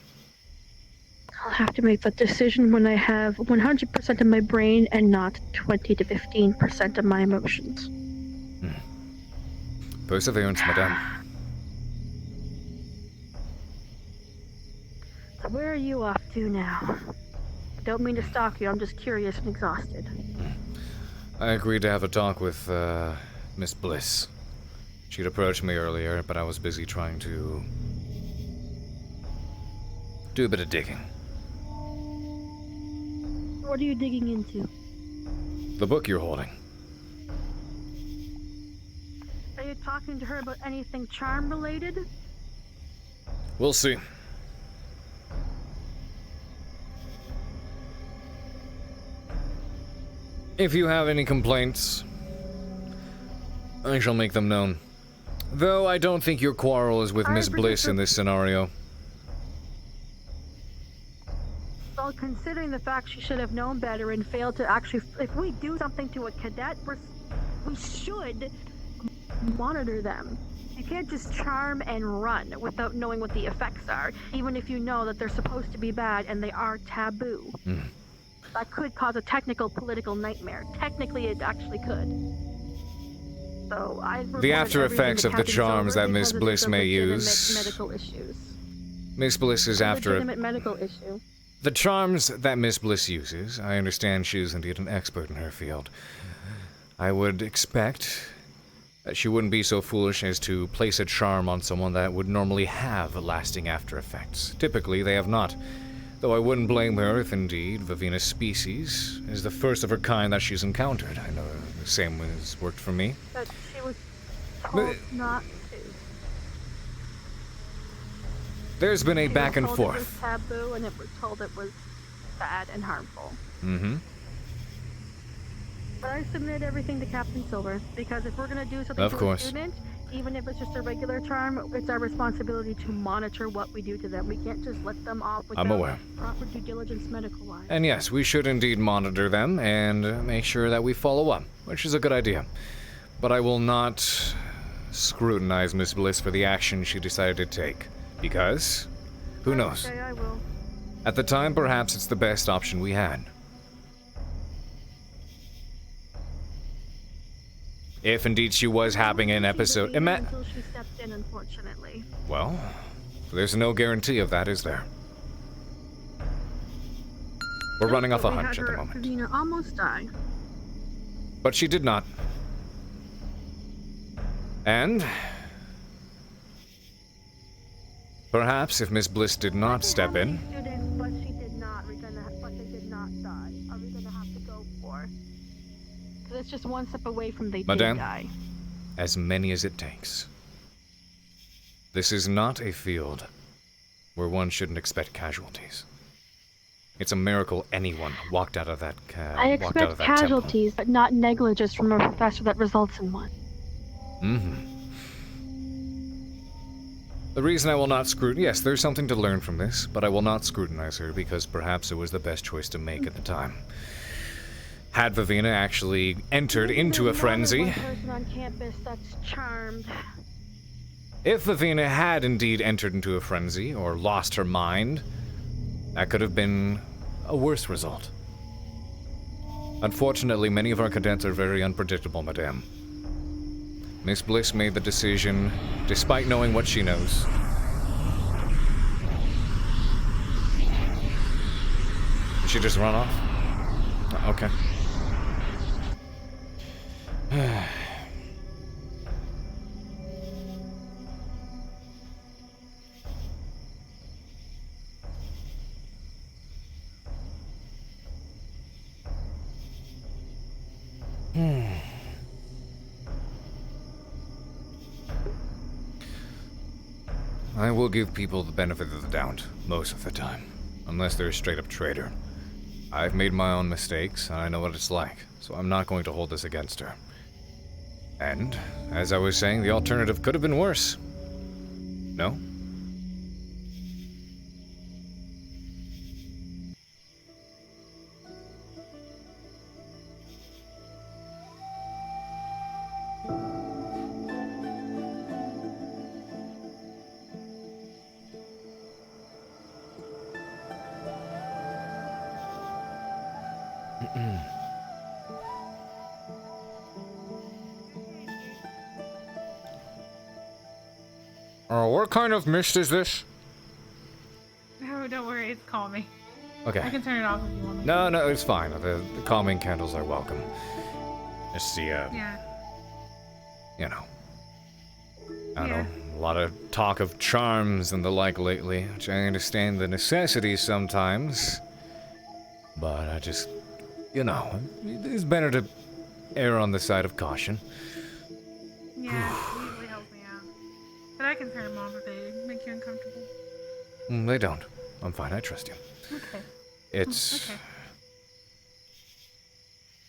I'll have to make that decision when I have 100% of my brain and not 20 to 15% of my emotions. Perseverance, madame. So where are you off to now? I don't mean to stalk you, I'm just curious and exhausted. I agreed to have a talk with, Miss Bliss. She'd approached me earlier, but I was busy trying to do a bit of digging. What are you digging into? The book you're holding. Are you talking to her about anything charm related? We'll see. If you have any complaints, I shall make them known. Though I don't think your quarrel is with Miss Bliss in this scenario. Well, considering the fact she should have known better and failed to actually... If we do something to a cadet, we should monitor them. You can't just charm and run without knowing what the effects are, even if you know that they're supposed to be bad and they are taboo. That could cause a technical political nightmare. Technically, it actually could. So the after effects of the charms that Miss Bliss may use. Medical issues. Miss Bliss is after legitimate medical issue. The charms that Miss Bliss uses. I understand she is indeed an expert in her field. I would expect that she wouldn't be so foolish as to place a charm on someone that would normally have lasting after effects. Typically, they have not. Though I wouldn't blame her if indeed Vivina's species is the first of her kind that she's encountered. I know the same has worked for me. But she was told not to. There's been a back and It was forth. taboo, and it was told it was bad and harmful. But I submit everything to Captain Silver, because if we're going to do something to a student, even if it's just a regular charm, it's our responsibility to monitor what we do to them. We can't just let them off without I'm aware. proper due diligence medical-wise. And yes, we should indeed monitor them and make sure that we follow up, which is a good idea. But I will not scrutinize Miss Bliss for the action she decided to take, because who knows? Okay, I will. At the time, perhaps it's the best option we had. If indeed she was having an episode... Until she stepped in, unfortunately. Well, there's no guarantee of that, is there? We're running off a hunch at the moment. Vivina almost died. But she did not. And... perhaps if Miss Bliss did not step in... But she did not. But they did not die. Are we gonna have to go for? Because it's just one step away from they did Madame, die. as many as it takes. This is not a field where one shouldn't expect casualties. It's a miracle anyone walked out of that I expect casualties, but not negligence from a professor that results in one. The reason I will not scrutinize... Yes, there's something to learn from this, but I will not scrutinize her because perhaps it was the best choice to make at the time. Had Vivina actually entered into a frenzy... Person on campus that's charmed. If Vivina had indeed entered into a frenzy, or lost her mind, that could have been a worse result. Unfortunately, many of our cadets are very unpredictable, Madame. Miss Bliss made the decision, despite knowing what she knows. Did she just run off? Okay. I will give people the benefit of the doubt, most of the time. Unless they're a straight-up traitor. I've made my own mistakes, and I know what it's like, so I'm not going to hold this against her. And, as I was saying, the alternative could have been worse. No? What kind of mist is this? No, don't worry, it's calming. Okay. I can turn it off if you want me. No, it's fine. The calming candles are welcome. Just the, Yeah. you know, I don't know, a lot of talk of charms and the like lately, which I understand the necessities sometimes, but I just, you know, it's better to err on the side of caution. Yeah, it usually helps me out. But I can turn them off if they make you uncomfortable. They don't. I'm fine, I trust you. Okay. It's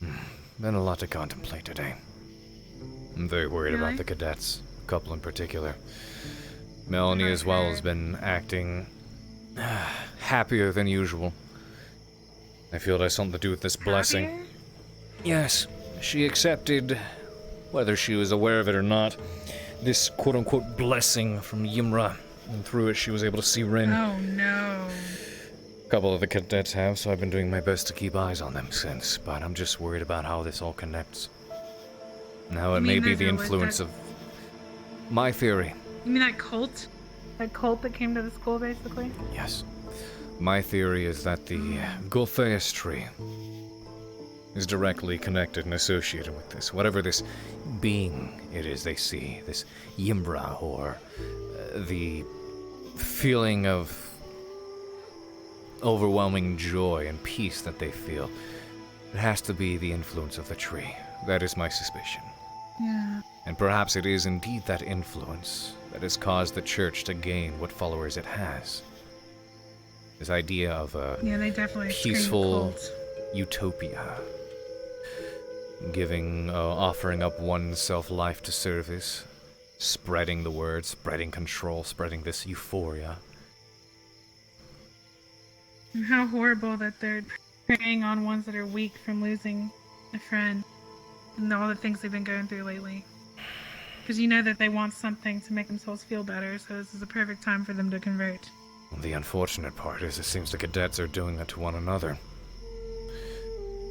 Okay. been a lot to contemplate today. I'm very worried Really? about the cadets, a couple in particular. Melanie as well has been acting happier than usual. I feel it has something to do with this blessing. Yes, she accepted, whether she was aware of it or not, this quote-unquote blessing from Ymra, and through it she was able to see Rin. Oh no. A couple of the cadets have, so I've been doing my best to keep eyes on them since, but I'm just worried about how this all connects. Now it may be the influence of my theory. You mean that cult? That cult that came to the school, basically? Yes. My theory is that the Gultheus tree is directly connected and associated with this. Whatever this being it is they see, this Ymra, or the feeling of overwhelming joy and peace that they feel, it has to be the influence of the tree. That is my suspicion. Yeah. And perhaps it is indeed that influence that has caused the church to gain what followers it has. This idea of a Yeah, they definitely scream peaceful cult. utopia. Giving, offering up one's self-life to service, spreading the word, spreading control, spreading this euphoria. And how horrible that they're preying on ones that are weak from losing a friend and all the things they've been going through lately. Because you know that they want something to make themselves feel better, so this is the perfect time for them to convert. The unfortunate part is it seems the cadets are doing that to one another.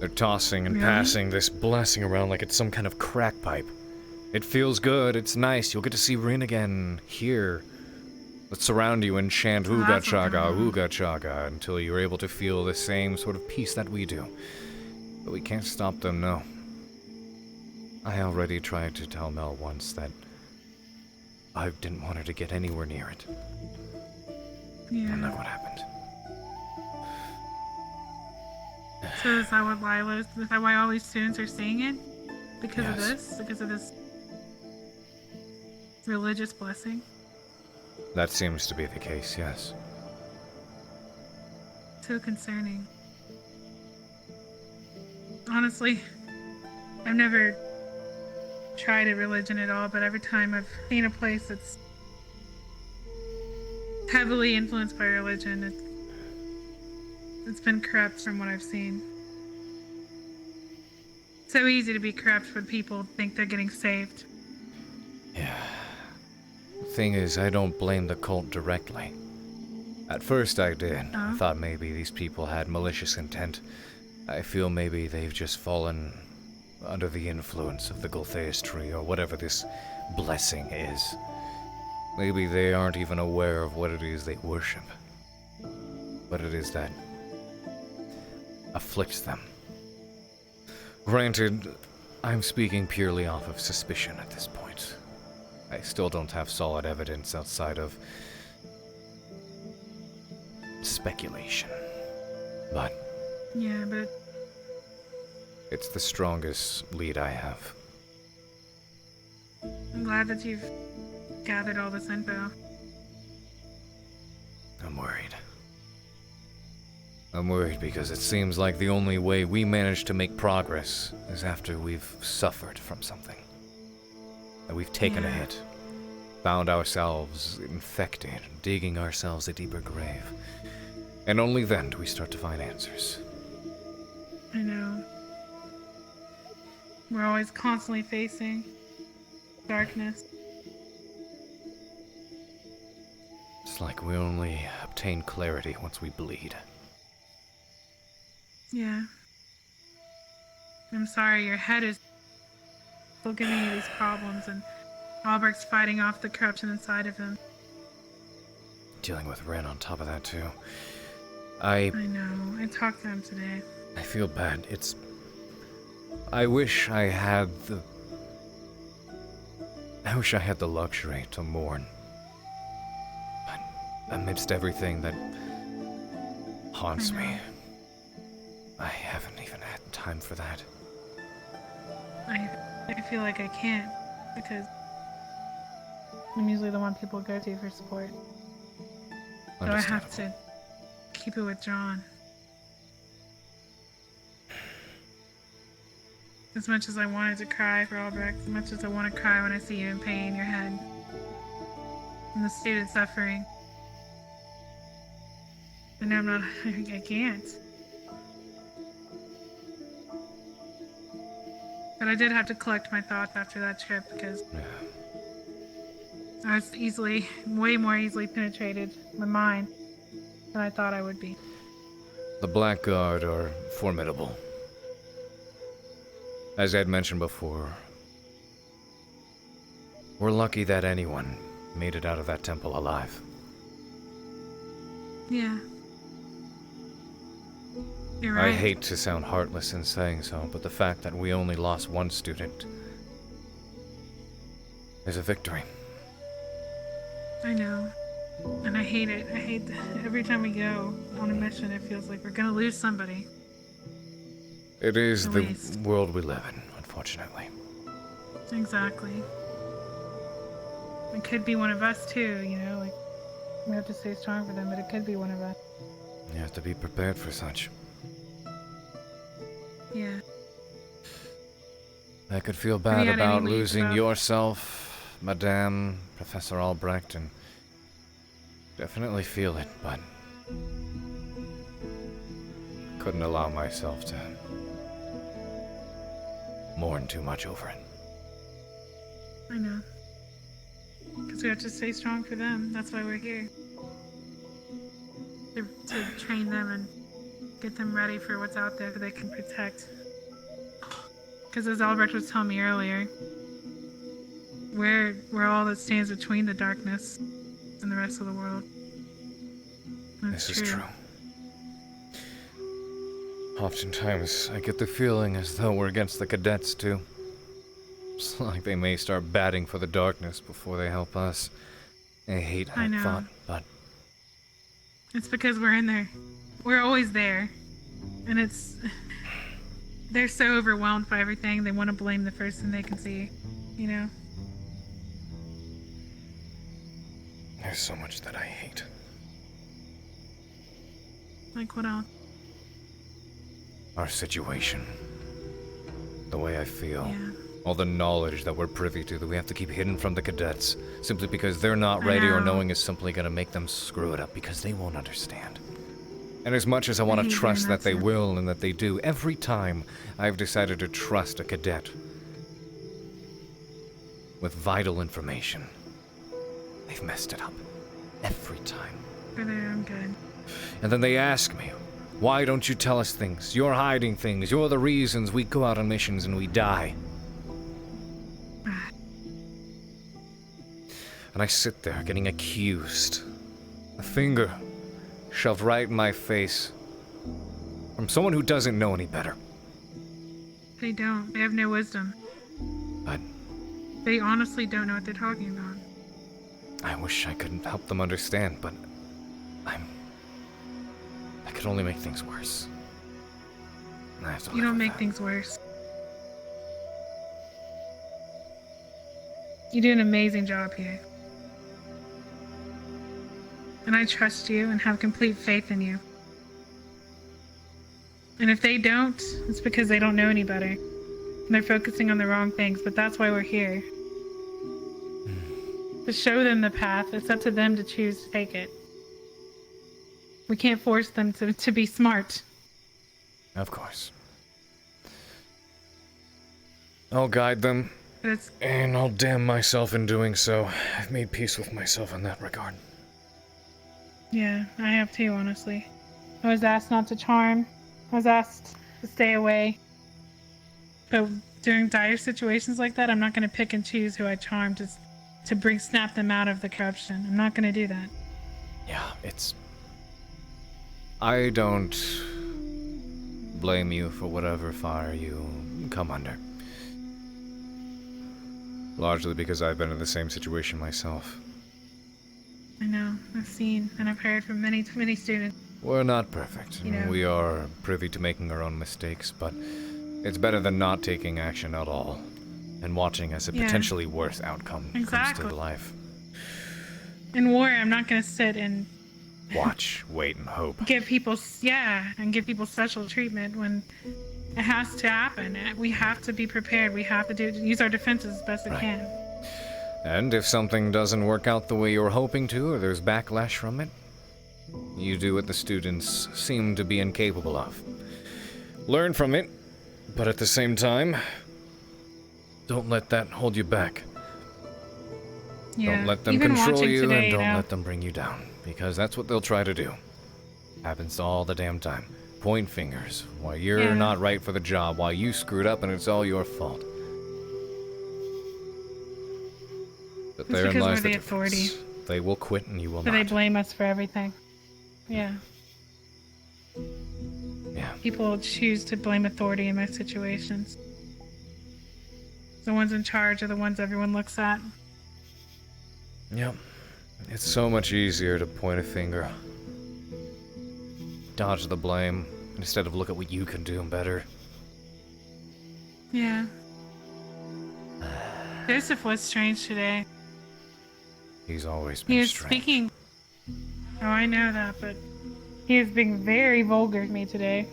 They're tossing and Really? passing this blessing around like it's some kind of crack pipe. It feels good, it's nice, you'll get to see Rin again, here. Let's surround you and chant Ooga Chaga until you're able to feel the same sort of peace that we do. But we can't stop them, no. I already tried to tell Mel once that I didn't want her to get anywhere near it. Yeah. And look what happened. So is that what Lila's, is that why all these students are seeing it? Because of Yes. this? Because of this religious blessing? That seems to be the case, yes. So concerning. Honestly, I've never tried a religion at all, but every time I've seen a place that's heavily influenced by religion, it's been corrupt from what I've seen. So easy to be corrupt when people think they're getting saved. The thing is, I don't blame the cult directly. At first I did. I thought maybe these people had malicious intent. I feel maybe they've just fallen under the influence of the Gultheus tree, or whatever this blessing is. Maybe they aren't even aware of what it is they worship. What it is that afflicts them. Granted, I'm speaking purely off of suspicion at this point. I still don't have solid evidence outside of speculation. But Yeah, but it's the strongest lead I have. I'm glad that you've gathered all this info. I'm worried. I'm worried because it seems like the only way we manage to make progress is after we've suffered from something. That we've taken a hit, found ourselves infected, digging ourselves a deeper grave. And only then do we start to find answers. I know. We're always constantly facing darkness. It's like we only obtain clarity once we bleed. Yeah. I'm sorry, your head is still giving you these problems, and Albert's fighting off the corruption inside of him. Dealing with Ren on top of that, too. I know. I talked to him today. feel bad. It's I wish I had the luxury to mourn. But amidst everything that haunts me, I haven't even had time for that. I feel like I can't, because I'm usually the one people go to for support. So I have to keep it withdrawn. As much as I wanted to cry for Albrecht, as much as I want to cry when I see you in pain, your head, and the student suffering. And I'm not, I can't. But I did have to collect my thoughts after that trip because I was way more easily penetrated with mine than I thought I would be. The Blackguard are formidable. As I had mentioned before, we're lucky that anyone made it out of that temple alive. Yeah. You're right. I hate to sound heartless in saying so, but the fact that we only lost one student is a victory. I know. And I hate it. I hate that every time we go on a mission, it feels like we're gonna lose somebody. It is the world we live in, unfortunately. Exactly. It could be one of us too, you know, like, we have to stay strong for them, but it could be one of us. You have to be prepared for such. Yeah. I could feel bad about losing yourself, Madame, Professor Albrecht, and definitely feel it, but couldn't allow myself to mourn too much over it. I know. Because we have to stay strong for them. That's why we're here. To train them and get them ready for what's out there so they can protect. Because as Albrecht was telling me earlier, we're all that stands between the darkness and the rest of the world. This is true. Oftentimes, I get the feeling as though we're against the cadets, too. It's like they may start batting for the darkness before they help us. I hate that thought, but... It's because we're in there. We're always there. And it's... They're so overwhelmed by everything, they want to blame the first thing they can see, you know? There's so much that I hate. Like what else? Our situation. The way I feel. All the knowledge that we're privy to that we have to keep hidden from the cadets, simply because they're not ready or knowing is simply going to make them screw it up because they won't understand. And as much as I want to trust that they will and that they do, every time I've decided to trust a cadet with vital information, they've messed it up. Every time. For their own good. And then they ask me, why don't you tell us things? You're hiding things. You're the reasons we go out on missions and we die. And I sit there getting accused. A finger shoved right in my face. From someone who doesn't know any better. They don't. They have no wisdom. But they honestly don't know what they're talking about. I wish I could help them understand, but I could only make things worse. And I have to You don't make things worse. You do an amazing job here. And I trust you and have complete faith in you. And if they don't, it's because they don't know any better. And they're focusing on the wrong things, but that's why we're here. To show them the path, it's up to them to choose to take it. We can't force them to be smart. Of course. I'll guide them, and I'll damn myself in doing so. I've made peace with myself in that regard. Yeah, I have too, honestly. I was asked not to charm. I was asked to stay away. But during dire situations like that, I'm not going to pick and choose who I charm to snap them out of the corruption. I'm not going to do that. Yeah, I don't blame you for whatever fire you come under. Largely because I've been in the same situation myself. I know. I've seen and I've heard from many students. We're not perfect. You know. We are privy to making our own mistakes, but it's better than not taking action at all and watching as a potentially worse outcome comes to life. In war, I'm not going to sit and watch, wait, and hope. Give people special treatment when it has to happen. We have to be prepared. We have to use our defenses as best we can. And if something doesn't work out the way you're hoping to, or there's backlash from it, you do what the students seem to be incapable of. Learn from it, but at the same time, don't let that hold you back. Yeah. Don't let them control you, and don't let them bring you down, because that's what they'll try to do. Happens all the damn time. Point fingers, why you're not right for the job, why you screwed up and it's all your fault. But therein lies the authority. They will quit and you will not. They blame us for everything. Yeah. Yeah. People choose to blame authority in most situations. The ones in charge are the ones everyone looks at. Yep. It's so much easier to point a finger. Dodge the blame, instead of look at what you can do better. Yeah. Joseph was strange today. He's always been strange. Speaking... Oh, I know that, but... He was being very vulgar to me today.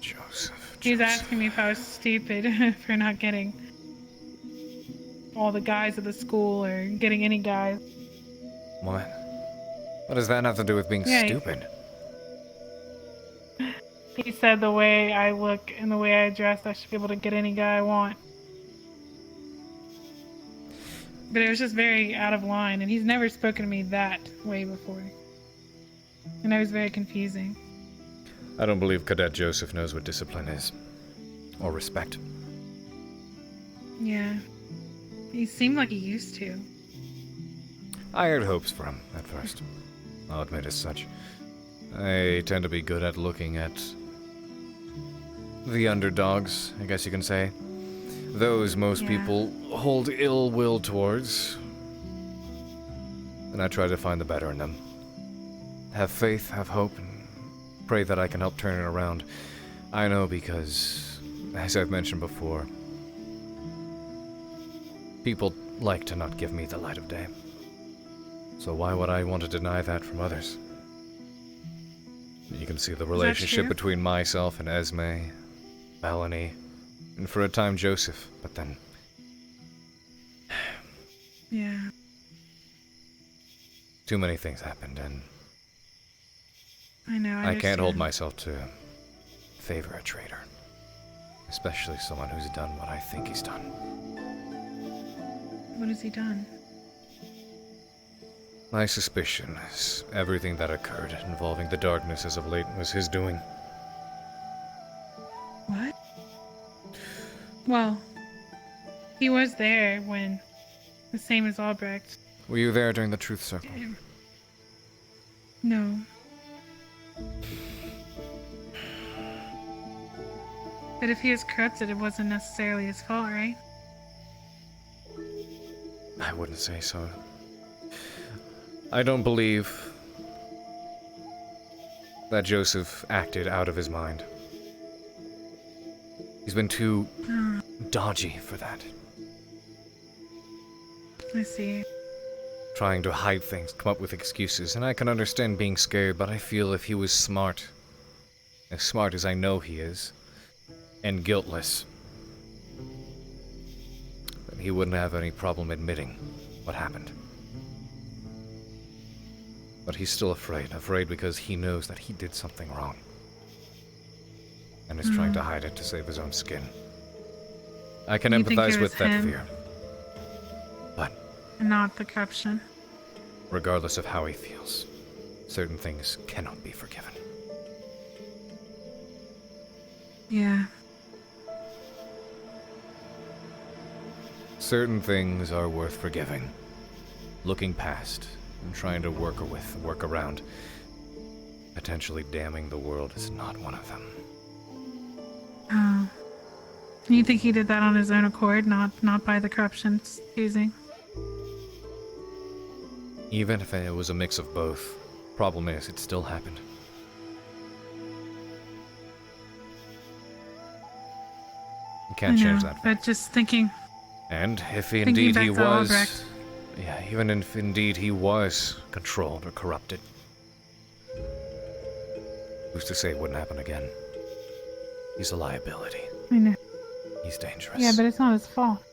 Joseph. He was asking me if I was stupid for not getting all the guys at the school or getting any guys. What? What does that have to do with being stupid? He said the way I look and the way I dress, I should be able to get any guy I want. But it was just very out of line, and he's never spoken to me that way before. And it was very confusing. I don't believe Cadet Joseph knows what discipline is. Or respect. Yeah. He seemed like he used to. I had hopes for him at first. I'll admit as such. I tend to be good at looking at the underdogs, I guess you can say. Those most people hold ill will towards. And I try to find the better in them. Have faith, have hope, and pray that I can help turn it around. I know because, as I've mentioned before, people like to not give me the light of day. So why would I want to deny that from others? You can see the relationship between myself and Esme, Melanie, and for a time Joseph, but then... Yeah. Too many things happened, and... I know, I can't hold myself to favor a traitor. Especially someone who's done what I think he's done. What has he done? My suspicion is everything that occurred involving the darkness as of late was his doing. What? Well, he was there when, the same as Albrecht. Were you there during the Truth Circle? No. But if he was corrupted, it wasn't necessarily his fault, right? I wouldn't say so. I don't believe that Joseph acted out of his mind. He's been too dodgy for that. I see. Trying to hide things, come up with excuses, and I can understand being scared, but I feel if he was smart, as smart as I know he is, and guiltless, then he wouldn't have any problem admitting what happened. But he's still afraid because he knows that he did something wrong. And is trying to hide it to save his own skin. I can empathize with that fear. But... And not the corruption. Regardless of how he feels, certain things cannot be forgiven. Yeah. Certain things are worth forgiving. Looking past and trying to work around. Potentially damning the world is not one of them. Oh. You think he did that on his own accord, not by the corruption's choosing? Even if it was a mix of both, problem is, it still happened. You can't change that. But just thinking. And if Thinking indeed back he to was, Albrecht. yeah, even if indeed he was controlled or corrupted, who's to say it wouldn't happen again? He's a liability. I know. He's dangerous. Yeah, but it's not his fault.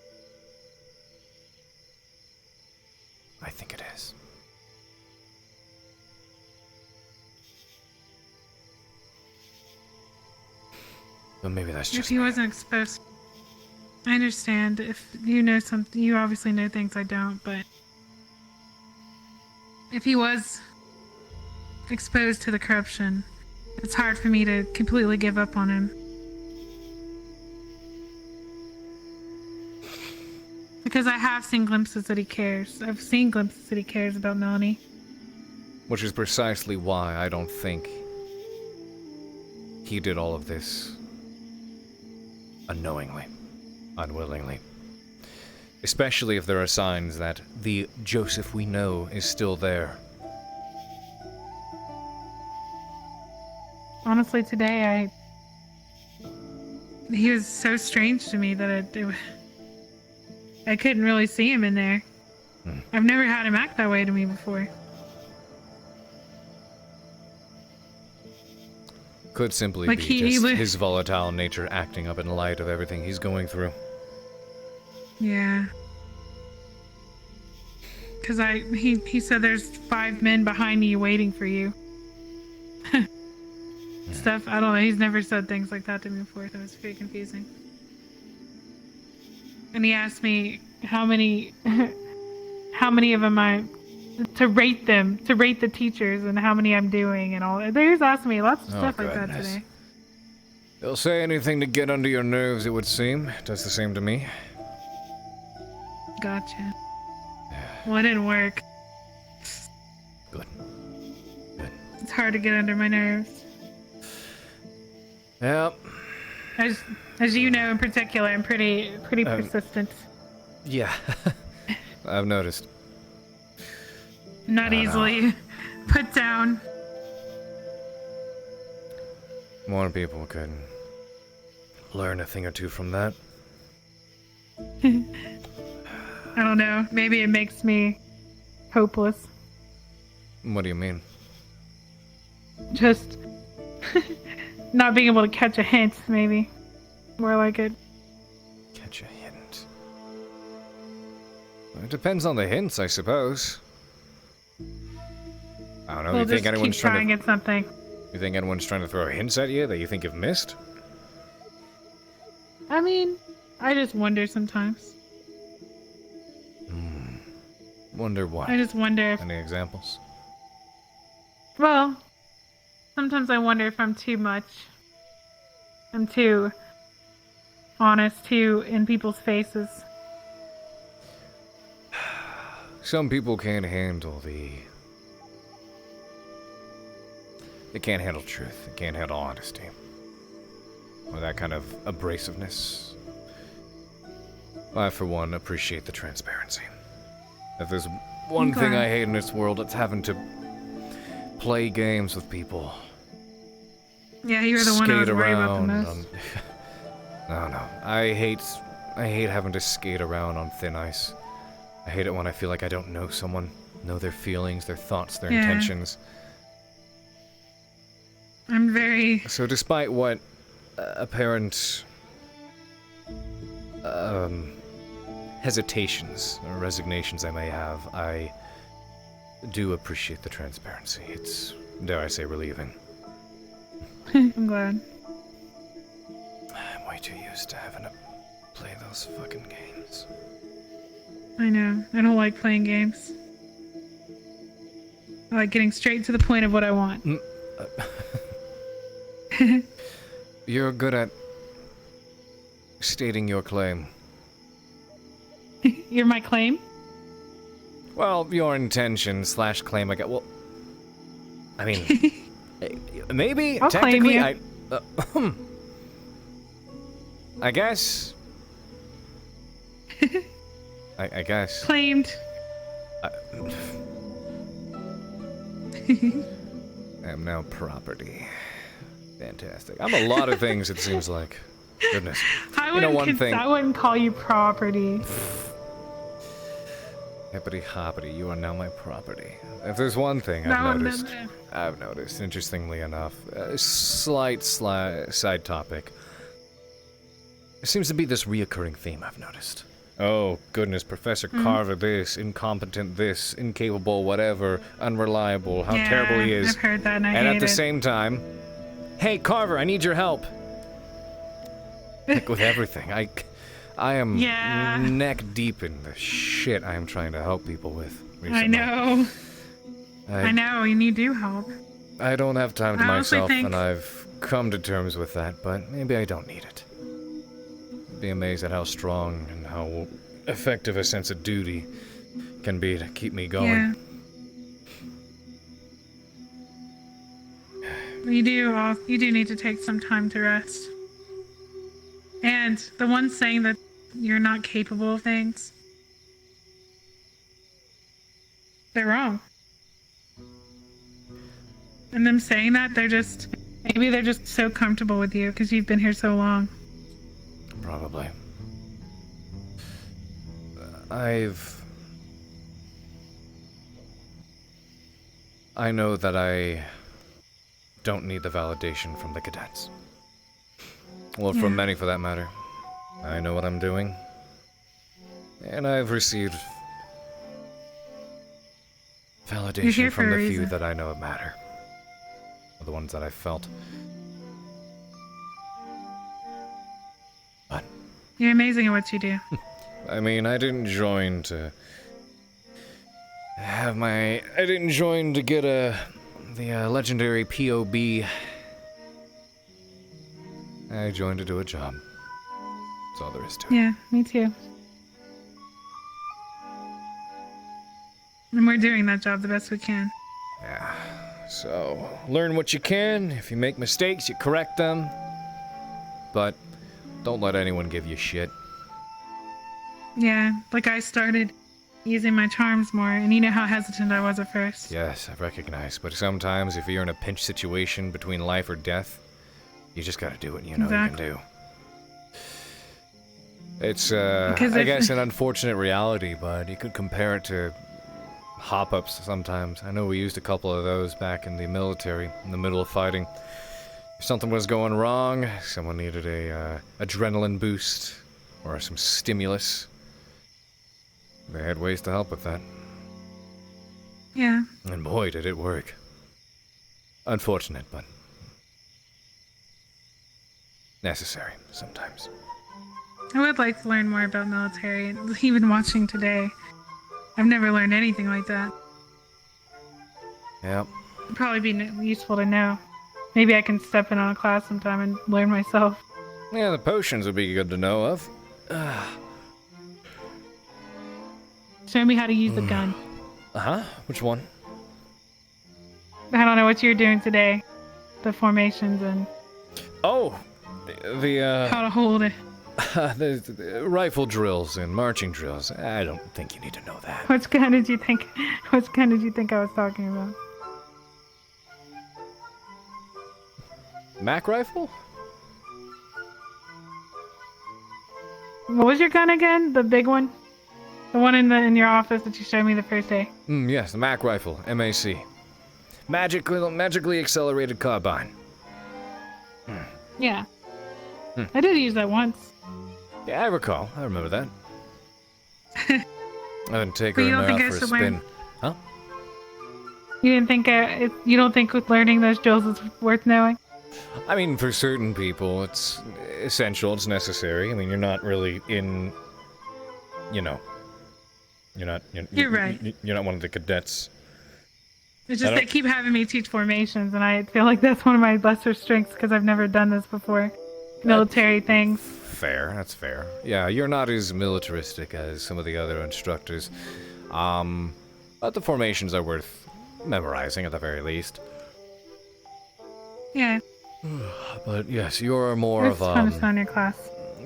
I think it is. But maybe that's If just he wasn't exposed, I understand. If you know something, you obviously know things I don't. But if he was exposed to the corruption, it's hard for me to completely give up on him. Because I have seen glimpses that he cares. I've seen glimpses that he cares about Melanie. Which is precisely why I don't think he did all of this unknowingly, unwillingly. Especially if there are signs that the Joseph we know is still there. Honestly, today he was so strange to me that I couldn't really see him in there. I've never had him act that way to me before. Could simply Like be just his volatile nature acting up in light of everything he's going through. Yeah. Because he said there's 5 men behind you waiting for you. Stuff, I don't know, he's never said things like that to me before. That was pretty confusing. And he asked me how many of them to rate the teachers and how many I'm doing and all. He was asking me lots of stuff like that today. They'll say anything to get under your nerves, it would seem. Does the same to me. Gotcha. Well, it didn't work. Good. It's hard to get under my nerves. Yep. As you know in particular, I'm pretty persistent. Yeah. I've noticed. Not easily put down. More people could learn a thing or two from that. I don't know. Maybe it makes me hopeless. What do you mean? Just not being able to catch a hint, maybe. More like it. Catch a hint. Well, it depends on the hints, I suppose. I don't know. We'll You think just anyone's keep trying trying at something. You think anyone's trying to throw hints at you that you think you've missed? I mean, I just wonder sometimes. Wonder what? I just wonder if... Any examples? Well, sometimes I wonder if I'm too much. I'm too honest, too in people's faces. Some people can't handle They can't handle truth. They can't handle honesty. Or that kind of abrasiveness. I, for one, appreciate the transparency. If there's one thing I hate in this world, it's having to play games with people. Yeah, you were the one I was worried about the most. No. I hate having to skate around on thin ice. I hate it when I feel like I don't know someone, know their feelings, their thoughts, their intentions. I'm very... So despite what apparent hesitations or resignations I may have, I do appreciate the transparency. It's, dare I say, relieving. I'm glad. I'm way too used to having to play those fucking games. I know. I don't like playing games. I like getting straight to the point of what I want. You're good at stating your claim. You're my claim? Well, your intention / claim, I get. Well, I mean, Maybe, I'll claim technically, you. I guess. I guess. Claimed. I am now property. Fantastic. I'm a lot of things, it seems like. Goodness. I You know, wouldn't, one thing. I wouldn't call you property. Hippity hoppity, you are now my property. If there's one thing I've noticed, interestingly enough, a slight side topic. There seems to be this reoccurring theme I've noticed. Oh, goodness, Professor Carver this, incompetent this, incapable whatever, unreliable, how terrible he is. I've heard that and I And hate at the it. same time, hey, Carver, I need your help. Like with everything, I am neck deep in the shit I am trying to help people with recently. I know. I know, you need to help. I don't have time to I honestly myself, think- and I've come to terms with that, but maybe I don't need it. I'd be amazed at how strong and how effective a sense of duty can be to keep me going. Yeah. You do need to take some time to rest. And the ones saying that you're not capable of things, they're wrong. And them saying that, maybe they're just so comfortable with you because you've been here so long. Probably. I know that I don't need the validation from the cadets. Well, from many for that matter. I know what I'm doing. And I've received validation from the few that I know matter. Or the ones that I felt. But You're amazing at what you do. I mean, I didn't join to get the legendary POB. I joined to do a job. That's all there is to it. Yeah, me too. And we're doing that job the best we can. Yeah. So, learn what you can. If you make mistakes, you correct them. But don't let anyone give you shit. Yeah, like I started using my charms more, and you know how hesitant I was at first. Yes, I recognize. But sometimes, if you're in a pinch situation between life or death, you just gotta do what you know you can do. It's, I guess, an unfortunate reality, but you could compare it to hop-ups sometimes. I know we used a couple of those back in the military, in the middle of fighting. If something was going wrong, someone needed a adrenaline boost, or some stimulus, they had ways to help with that. Yeah. And boy, did it work. Unfortunate, but necessary sometimes. I would like to learn more about military, and even watching today. I've never learned anything like that. Yep. It'd probably be useful to know. Maybe I can step in on a class sometime and learn myself. Yeah, the potions would be good to know of. Show me how to use the gun. Uh-huh. Which one? I don't know what you're doing today. The formations and... Oh! The how to hold it. the rifle drills and marching drills. I don't think you need to know that. Which gun did you think I was talking about? Mac rifle? What was your gun again? The big one? The one in your office that you showed me the first day? Yes, the Mac rifle, MAC. Magically accelerated carbine. Yeah. I did use that once. Yeah, I recall. I remember that. I didn't take her But in you don't there think out I for a should learn? spin. Huh? You don't think learning those drills is worth knowing? I mean, for certain people, it's essential, it's necessary. I mean, you're not really in, you're right. You're not one of the cadets. It's just they keep having me teach formations, and I feel like that's one of my lesser strengths because I've never done this before. Military things. Fair, that's fair. Yeah, you're not as militaristic as some of the other instructors. But the formations are worth memorizing at the very least. Yeah. But yes, you're more It's of fun to in your class.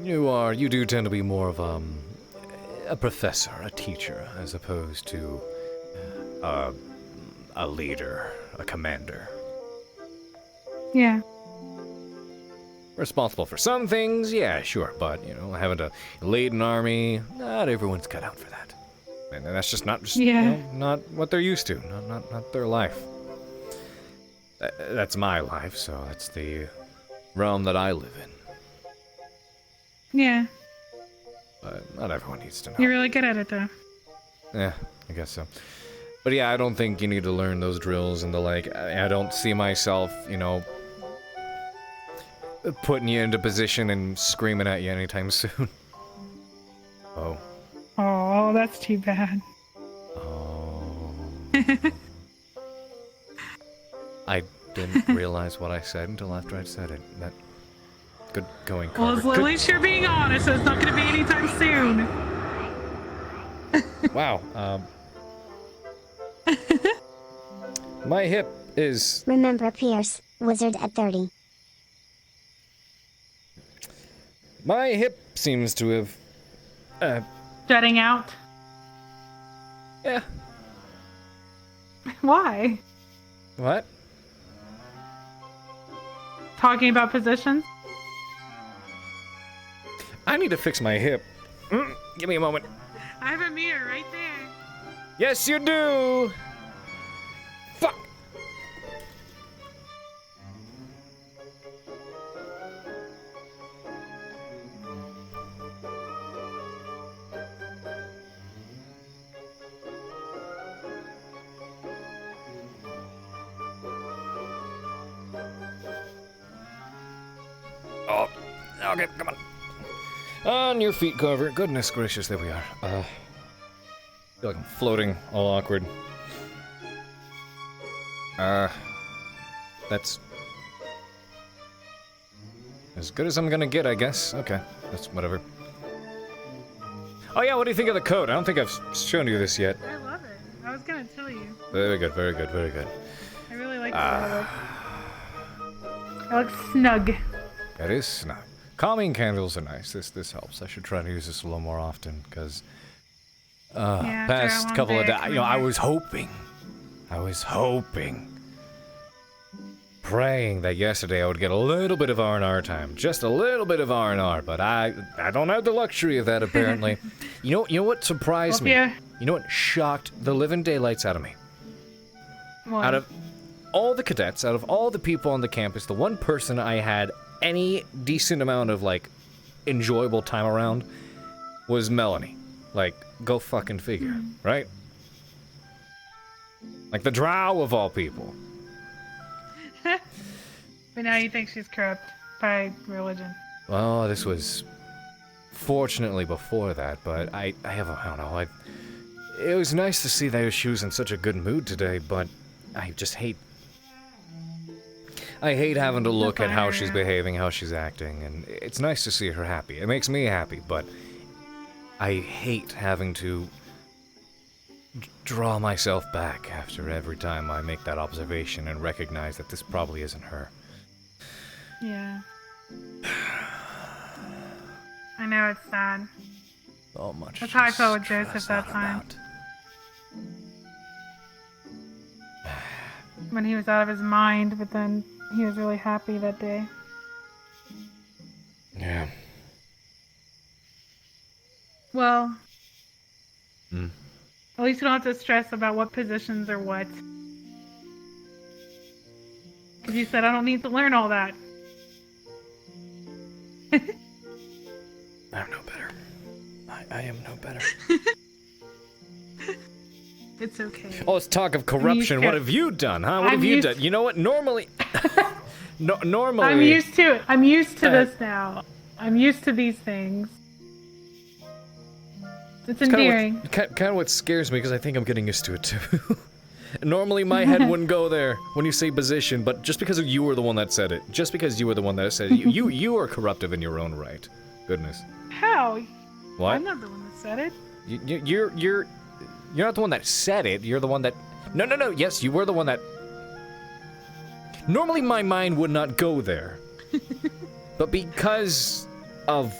You do tend to be more of a professor, a teacher, as opposed to a leader, a commander. Yeah. Responsible for some things, yeah, sure, but having to lead an army, not everyone's cut out for that, and that's just not not what they're used to, not their life. That's my life, so that's the realm that I live in. Yeah. But not everyone needs to know. You're really good at it, though. Yeah, I guess so. But yeah, I don't think you need to learn those drills and the like. I don't see myself, putting you into position and screaming at you anytime soon. Oh. Oh, that's too bad. Oh. I didn't realize what I said until after I said it. That good going, Carver. Well, at least you're being honest, so it's not going to be anytime soon. Wow. My hip is... Remember Pierce, wizard at 30. My hip seems to have... Jutting out? Yeah. Why? What? Talking about positions? I need to fix my hip. Give me a moment. I have a mirror right there. Yes, you do! Fuck! Oh, okay, come on. On your feet, Carver. Goodness gracious, there we are. I feel like I'm floating, all awkward. That's as good as I'm gonna get, I guess. Okay, that's whatever. Oh yeah, what do you think of the coat? I don't think I've shown you this yet. I love it. I was going to tell you. Very good, very good, very good. I really like it. It looks snug. That is snug. Calming candles are nice. This helps. I should try to use this a little more often, because past couple of days, I was hoping, praying that yesterday I would get a little bit of R&R time, just a little bit of R&R, but I don't have the luxury of that apparently. You know what surprised me? Yeah. You know what shocked the living daylights out of me? What? Out of all the cadets, out of all the people on the campus, the one person I had any decent amount of, enjoyable time around was Melanie. Go fucking figure, right? The drow of all people. But now you think she's corrupt by religion. Well, this was fortunately before that, but I don't know, it was nice to see that she was in such a good mood today, but I just hate having to look at how she's behaving, how she's acting, and it's nice to see her happy. It makes me happy, but I hate having to draw myself back after every time I make that observation and recognize that this probably isn't her. Yeah. I know it's sad. So much. That's how I felt with Joseph that time. When he was out of his mind, but then he was really happy that day. Yeah. Well, at least you don't have to stress about what positions are what. Because you said, I don't need to learn all that. I'm no better. I am no better. It's okay. Oh, let's talk of corruption. What have you done, huh? What have you done? You know what? Normally... normally... I'm used to it. I'm used to this now. I'm used to these things. It's endearing. Kind of what scares me, because I think I'm getting used to it, too. Normally, my head wouldn't go there when you say position, but just because you were the one that said it. Just because you were the one that said it. You are corruptive in your own right. Goodness. How? What? I'm not the one that said it. You're not the one that said it. You're the one that... No. Yes, you were the one that... Normally my mind would not go there. But because of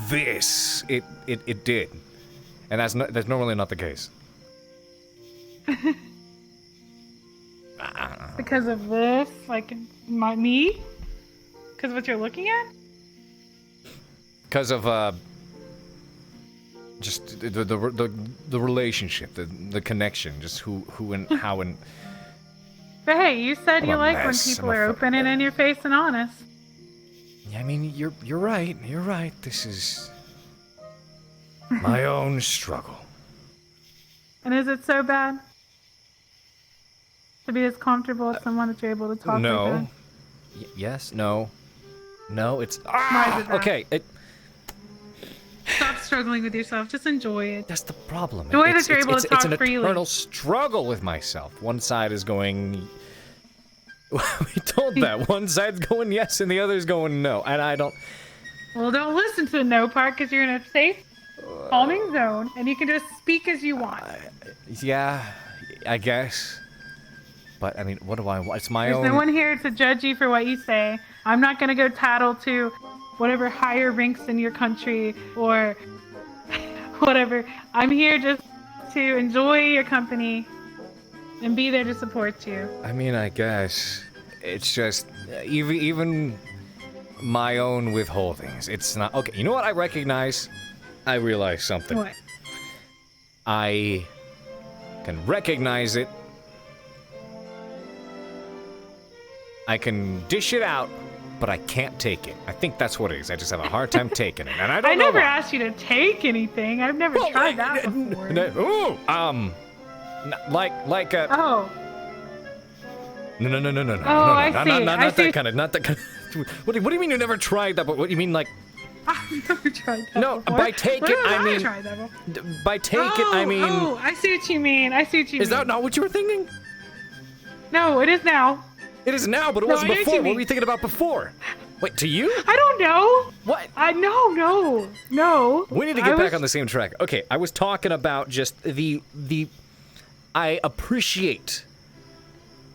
this, it did. And that's normally not the case. Because of this, like me? Because of what you're looking at? Because of just the relationship, the connection, just who and how and. But hey, you said I'm you a like when mess. people I'm a are open and in your face and honest. Yeah, I mean, you're right. You're right. This is my own struggle. And is it so bad to be as comfortable as someone that you're able to talk No. with? Yes. No. No. It's Why is it bad? okay. Stop struggling with yourself. Just enjoy it. That's the problem. Enjoy that you're able to talk it's an freely. eternal struggle with myself. One side is going. We told that. One side's going yes, and the other's going no, and I don't. Well, don't listen to the no part because you're in a safe, calming zone, and you can just speak as you want. Yeah, I guess. But I mean, what do I want? It's my There's own. no one here to judge you for what you say. I'm not gonna go tattle to whatever higher ranks in your country or whatever. I'm here just to enjoy your company and be there to support you. I mean, I guess it's just even my own withholdings. It's not okay. You know what? I recognize. I realize something. What? I can recognize it. I can dish it out, but I can't take it. I think that's what it is. I just have a hard time taking it, and I don't know never why. asked you to take anything. I've never tried that before. Like a. Oh. No. Oh, I see. Not that kind of. Not that kind of. What do you mean you never tried that? But what do you mean like? I've never tried that No, before. by take it, I mean. Tried that before? By take it, I mean. Oh, I see what you mean. Is that not what you were thinking? No, it is now. It is now, but it No, wasn't I know what before. you What mean. were you thinking about before? Wait, to you? I don't know. What? No. We need to get back on the same track. Okay, I was talking about just the. I appreciate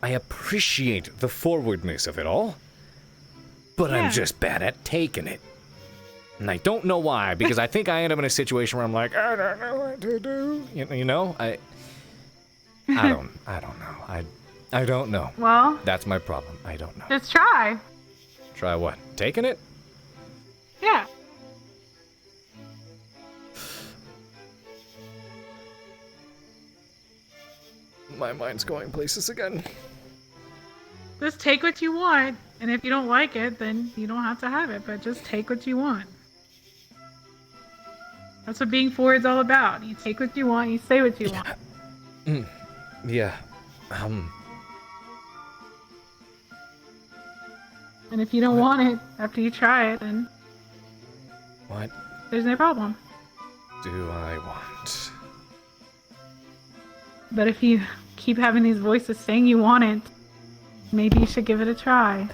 the forwardness of it all, but I'm Yeah. just bad at taking it. And I don't know why, because I think I end up in a situation where I'm like, I don't know what to do. You know? I don't know. I don't know. Well, That's my problem. I don't know. just try. Try what? Taking it? Yeah. My mind's going places again. Just take what you want, and if you don't like it, then you don't have to have it, but just take what you want. That's what being forward's all about. You take what you want, you say what you want. Yeah. And if you don't want it after you try it, then What there's no problem. do I want? But if you keep having these voices saying you want it, maybe you should give it a try.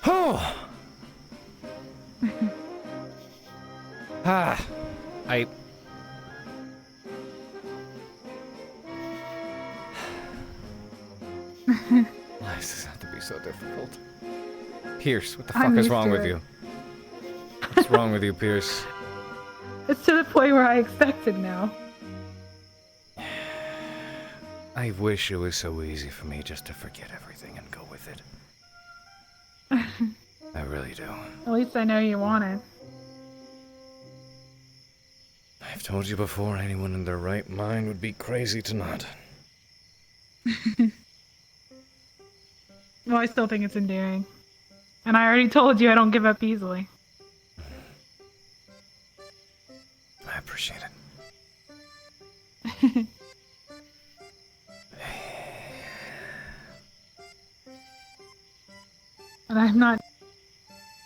Oh. Why does this have to be so difficult? Pierce, what the fuck I'm is used wrong to with it. you? What's wrong with you, Pierce? It's to the point where I expect it now. I wish it was so easy for me just to forget everything and go with it. I really do. At least I know you want it. I've told you before, anyone in their right mind would be crazy to not. Well, I still think it's endearing. And I already told you I don't give up easily. I appreciate it. And I'm not...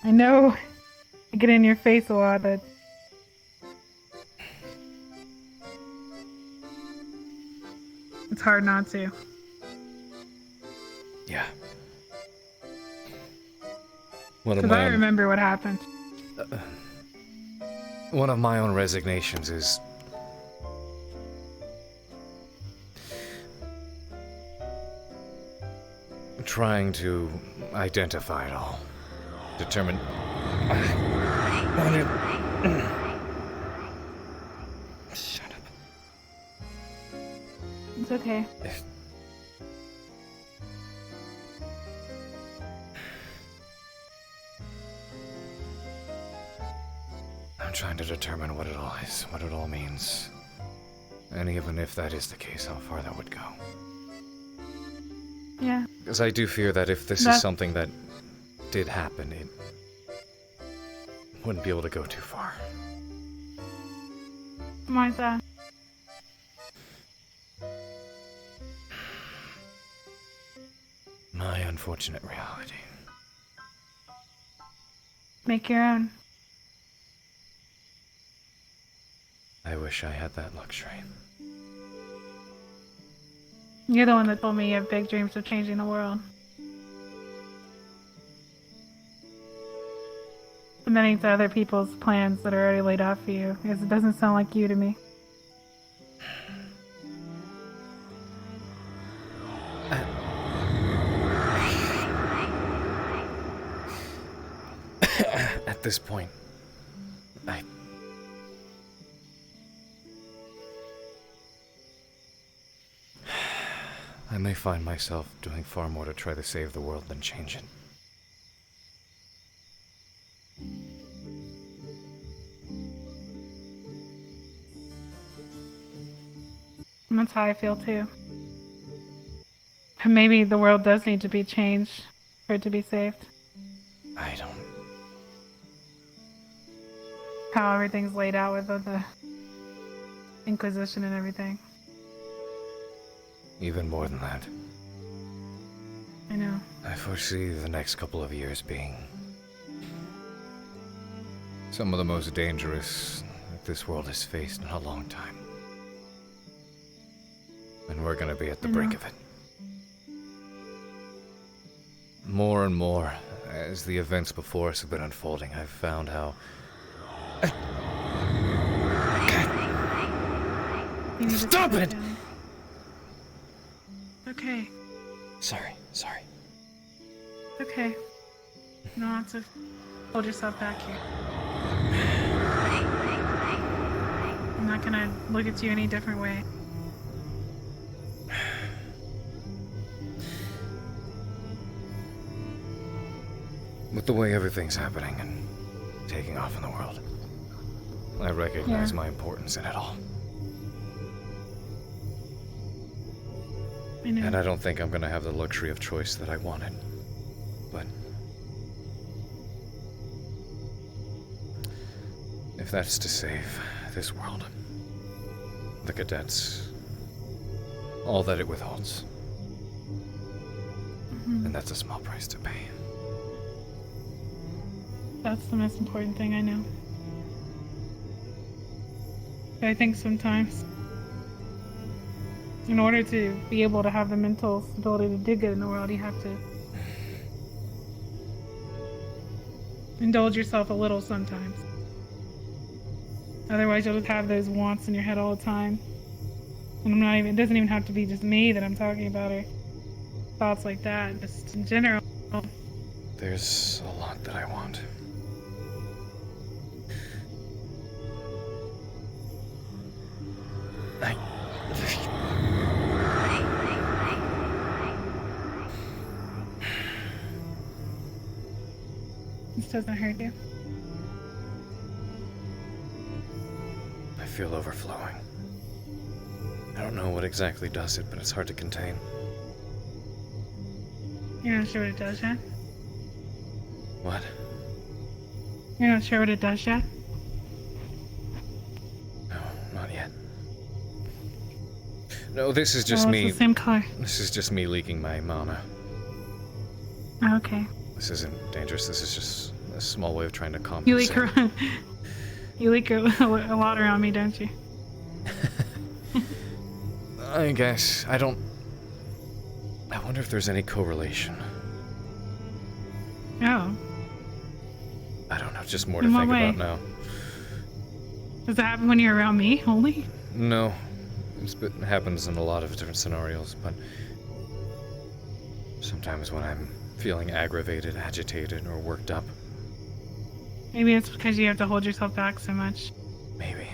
I know I get in your face a lot, but... It's hard not to. Yeah. Because I remember what happened. One of my own resignations is trying to identify it all. Determine... Shut up. It's okay. I'm trying to determine what it all is, what it all means. And even if that is the case, how far that would go. Yeah. Because I do fear that if this is something that did happen, it wouldn't be able to go too far. Why is that? My unfortunate reality. Make your own. I wish I had that luxury. You're the one that told me you have big dreams of changing the world. Submitting to other people's plans that are already laid out for you, because it doesn't sound like you to me. At this point, I may find myself doing far more to try to save the world than change it. And that's how I feel too. And maybe the world does need to be changed for it to be saved. I don't... How everything's laid out with the Inquisition and everything. Even more than that. I know. I foresee the next couple of years being some of the most dangerous that this world has faced in a long time. And we're gonna be at the brink of it. More and more, as the events before us have been unfolding, I've found how... Stop it! Okay. Sorry. Okay. You don't have to hold yourself back here. I'm not gonna look at you any different way. With the way everything's happening and taking off in the world, I recognize my importance in it all. I know. And I don't think I'm gonna have the luxury of choice that I wanted. But if that's to save this world, the cadets, all that it withholds, and that's a small price to pay. That's the most important thing I know. But I think sometimes, in order to be able to have the mental stability to do good in the world, you have to indulge yourself a little sometimes. Otherwise, you'll just have those wants in your head all the time. And it doesn't even have to be just me that I'm talking about, or thoughts like that, just in general. There's a lot that I want. This doesn't hurt you. I feel overflowing. I don't know what exactly does it, but it's hard to contain. You're not sure what it does yet? What? You're not sure what it does yet? No, not yet. No, this is just me. It's the same color. This is just me leaking my mana. Okay. This isn't dangerous. This is just a small way of trying to compensate. You leak around. You leak a lot around me, don't you? I guess. I wonder if there's any correlation. Oh. I don't know, just more to In what think way? about now. Does that happen when you're around me only? No, it happens in a lot of different scenarios, but sometimes when I'm feeling aggravated, agitated, or worked up. Maybe it's because you have to hold yourself back so much. Maybe.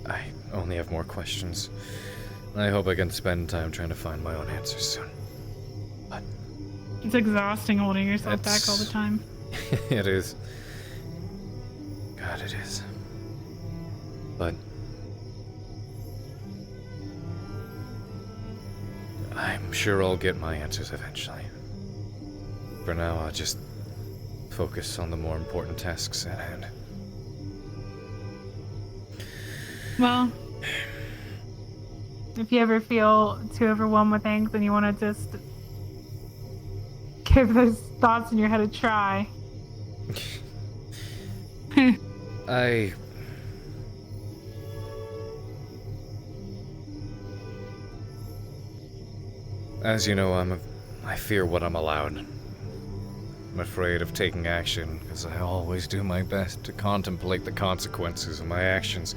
I only have more questions. I hope I can spend time trying to find my own answers soon. But It's exhausting holding yourself back all the time. it is. God, it is. But I'm sure I'll get my answers eventually. For now, I'll just focus on the more important tasks at hand. Well, if you ever feel too overwhelmed with things and you want to just give those thoughts in your head a try. As you know, I fear what I'm allowed. I'm afraid of taking action, because I always do my best to contemplate the consequences of my actions.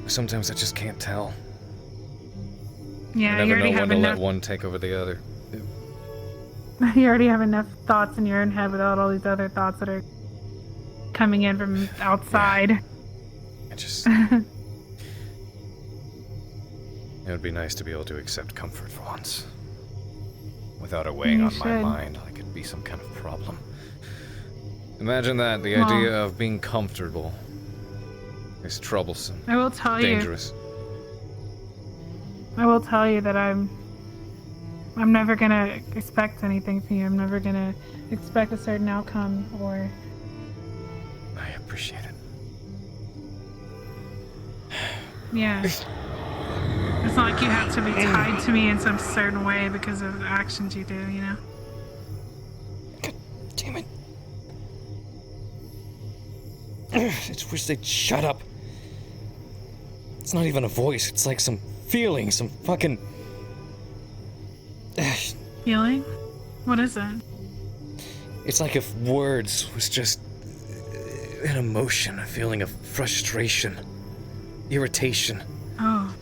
Sometimes I just can't tell. Yeah, I never you already know have when to enough. let one take over the other. You already have enough thoughts in your own head without all these other thoughts that are coming in from outside. I just... It would be nice to be able to accept comfort for once. Without it weighing You on my should. mind like it'd be some kind of problem. Imagine that, the Well- idea of being comfortable is troublesome. I will tell you. Dangerous. I will tell you that I'm never gonna expect anything from you. I'm never gonna expect a certain outcome or... I appreciate it. Yeah. It's not like you have to be tied to me in some certain way because of the actions you do, you know? Damn it. I just wish they'd shut up. It's not even a voice, it's like some feeling, some fucking... Feeling? What is it? It's like if words was just an emotion, a feeling of frustration, irritation. Oh.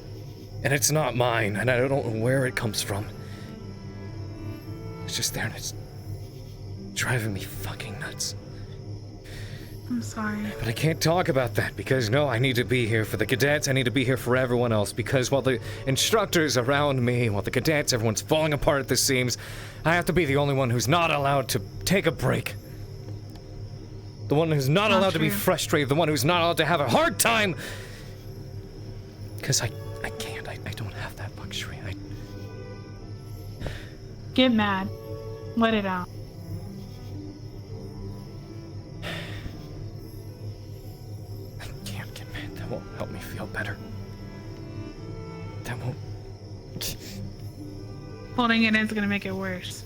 And it's not mine, and I don't know where it comes from. It's just there, and it's driving me fucking nuts. I'm sorry. But I can't talk about that, because no, I need to be here for the cadets, I need to be here for everyone else, because while the instructors around me, while the cadets, everyone's falling apart at the seams, I have to be the only one who's not allowed to take a break. The one who's not allowed to be frustrated, the one who's not allowed to have a hard time. Because I can't, I don't have that luxury. Get mad. Let it out. I can't get mad, that won't help me feel better. That won't... Holding it in is gonna make it worse.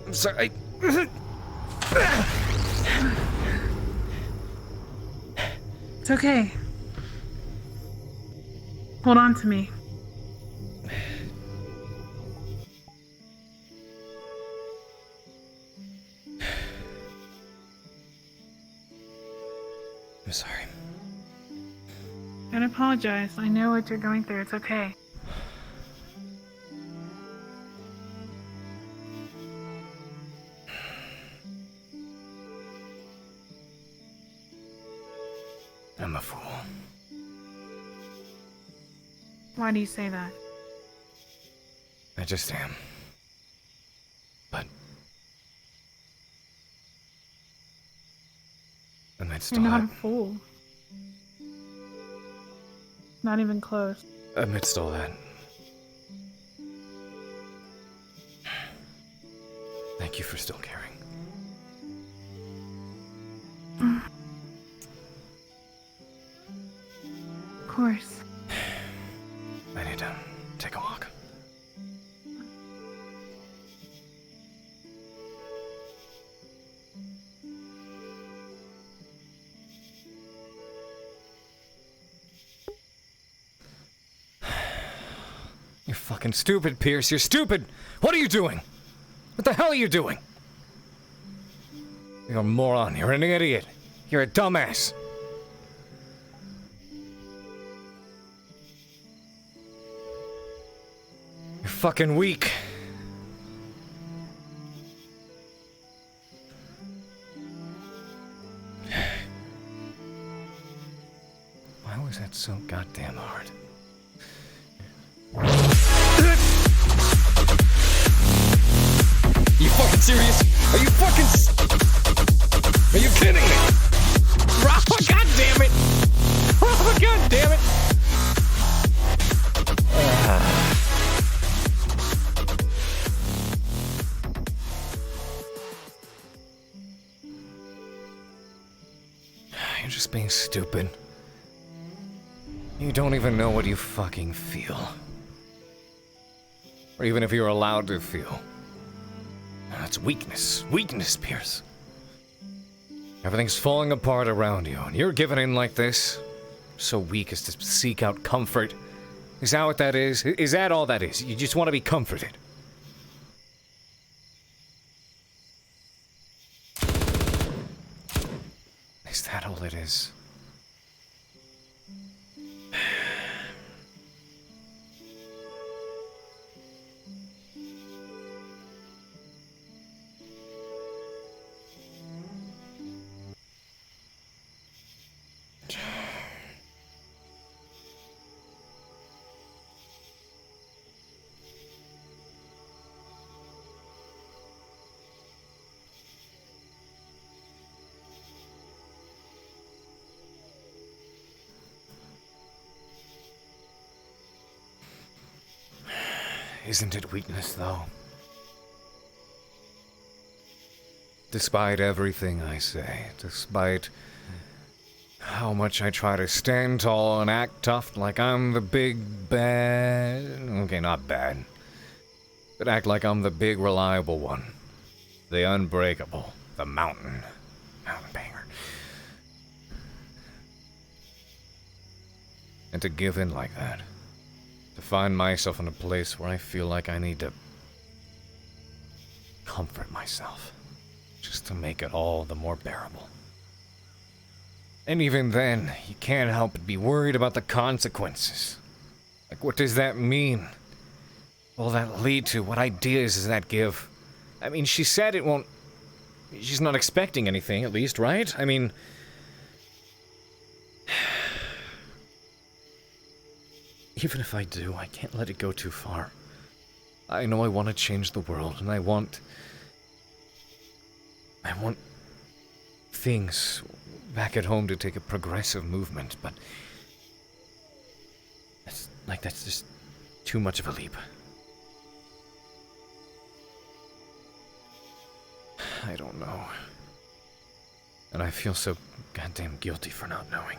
I'm sorry. It's okay. Hold on to me. I'm sorry. Don't apologize. I know what you're going through. It's okay. I'm a fool. Why do you say that? I just am. But... amidst You're all not that... a fool. Not even close. Amidst all that... Thank you for still caring. Of course. I need to take a walk. You're fucking stupid, Pierce. You're stupid! What are you doing? What the hell are you doing? You're a moron. You're an idiot. You're a dumbass. You're fucking weak. Why was that so goddamn hard? Are you fucking serious? Are you fucking... Are you kidding me? Oh, god damn it! Oh, god damn it! You're just being stupid. You don't even know what you fucking feel. Or even if you're allowed to feel. That's weakness. Weakness, Pierce. Everything's falling apart around you, and you're giving in like this? So weak as to seek out comfort. Is that what that is? Is that all that is? You just want to be comforted? Is that all it is? Isn't it weakness, though? Despite everything I say, despite how much I try to stand tall and act tough like I'm the big bad... Okay, not bad. But act like I'm the big reliable one. The unbreakable. The mountain banger. And to give in like that. To find myself in a place where I feel like I need to comfort myself, just to make it all the more bearable. And even then, you can't help but be worried about the consequences. Like, what does that mean? What will that lead to? What ideas does that give? I mean, she said it won't... She's not expecting anything, at least, right? I mean... Even if I do, I can't let it go too far. I know I want to change the world, and I want things back at home to take a progressive movement, but that's just too much of a leap. I don't know. And I feel so goddamn guilty for not knowing.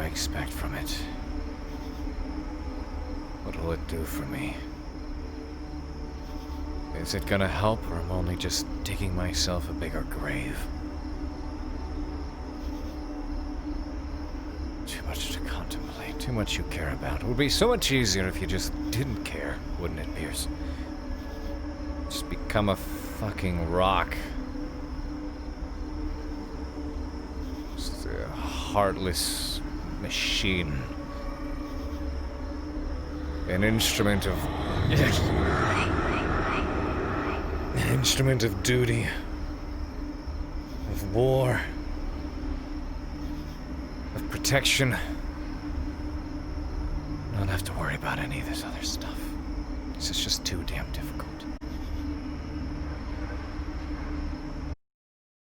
Expect from it? What will it do for me? Is it gonna help, or am I only just digging myself a bigger grave? Too much to contemplate, too much you care about. It would be so much easier if you just didn't care, wouldn't it, Pierce? Just become a fucking rock. Just a heartless machine. An instrument of... An instrument of duty. Of war. Of protection. I don't have to worry about any of this other stuff. This is just too damn difficult.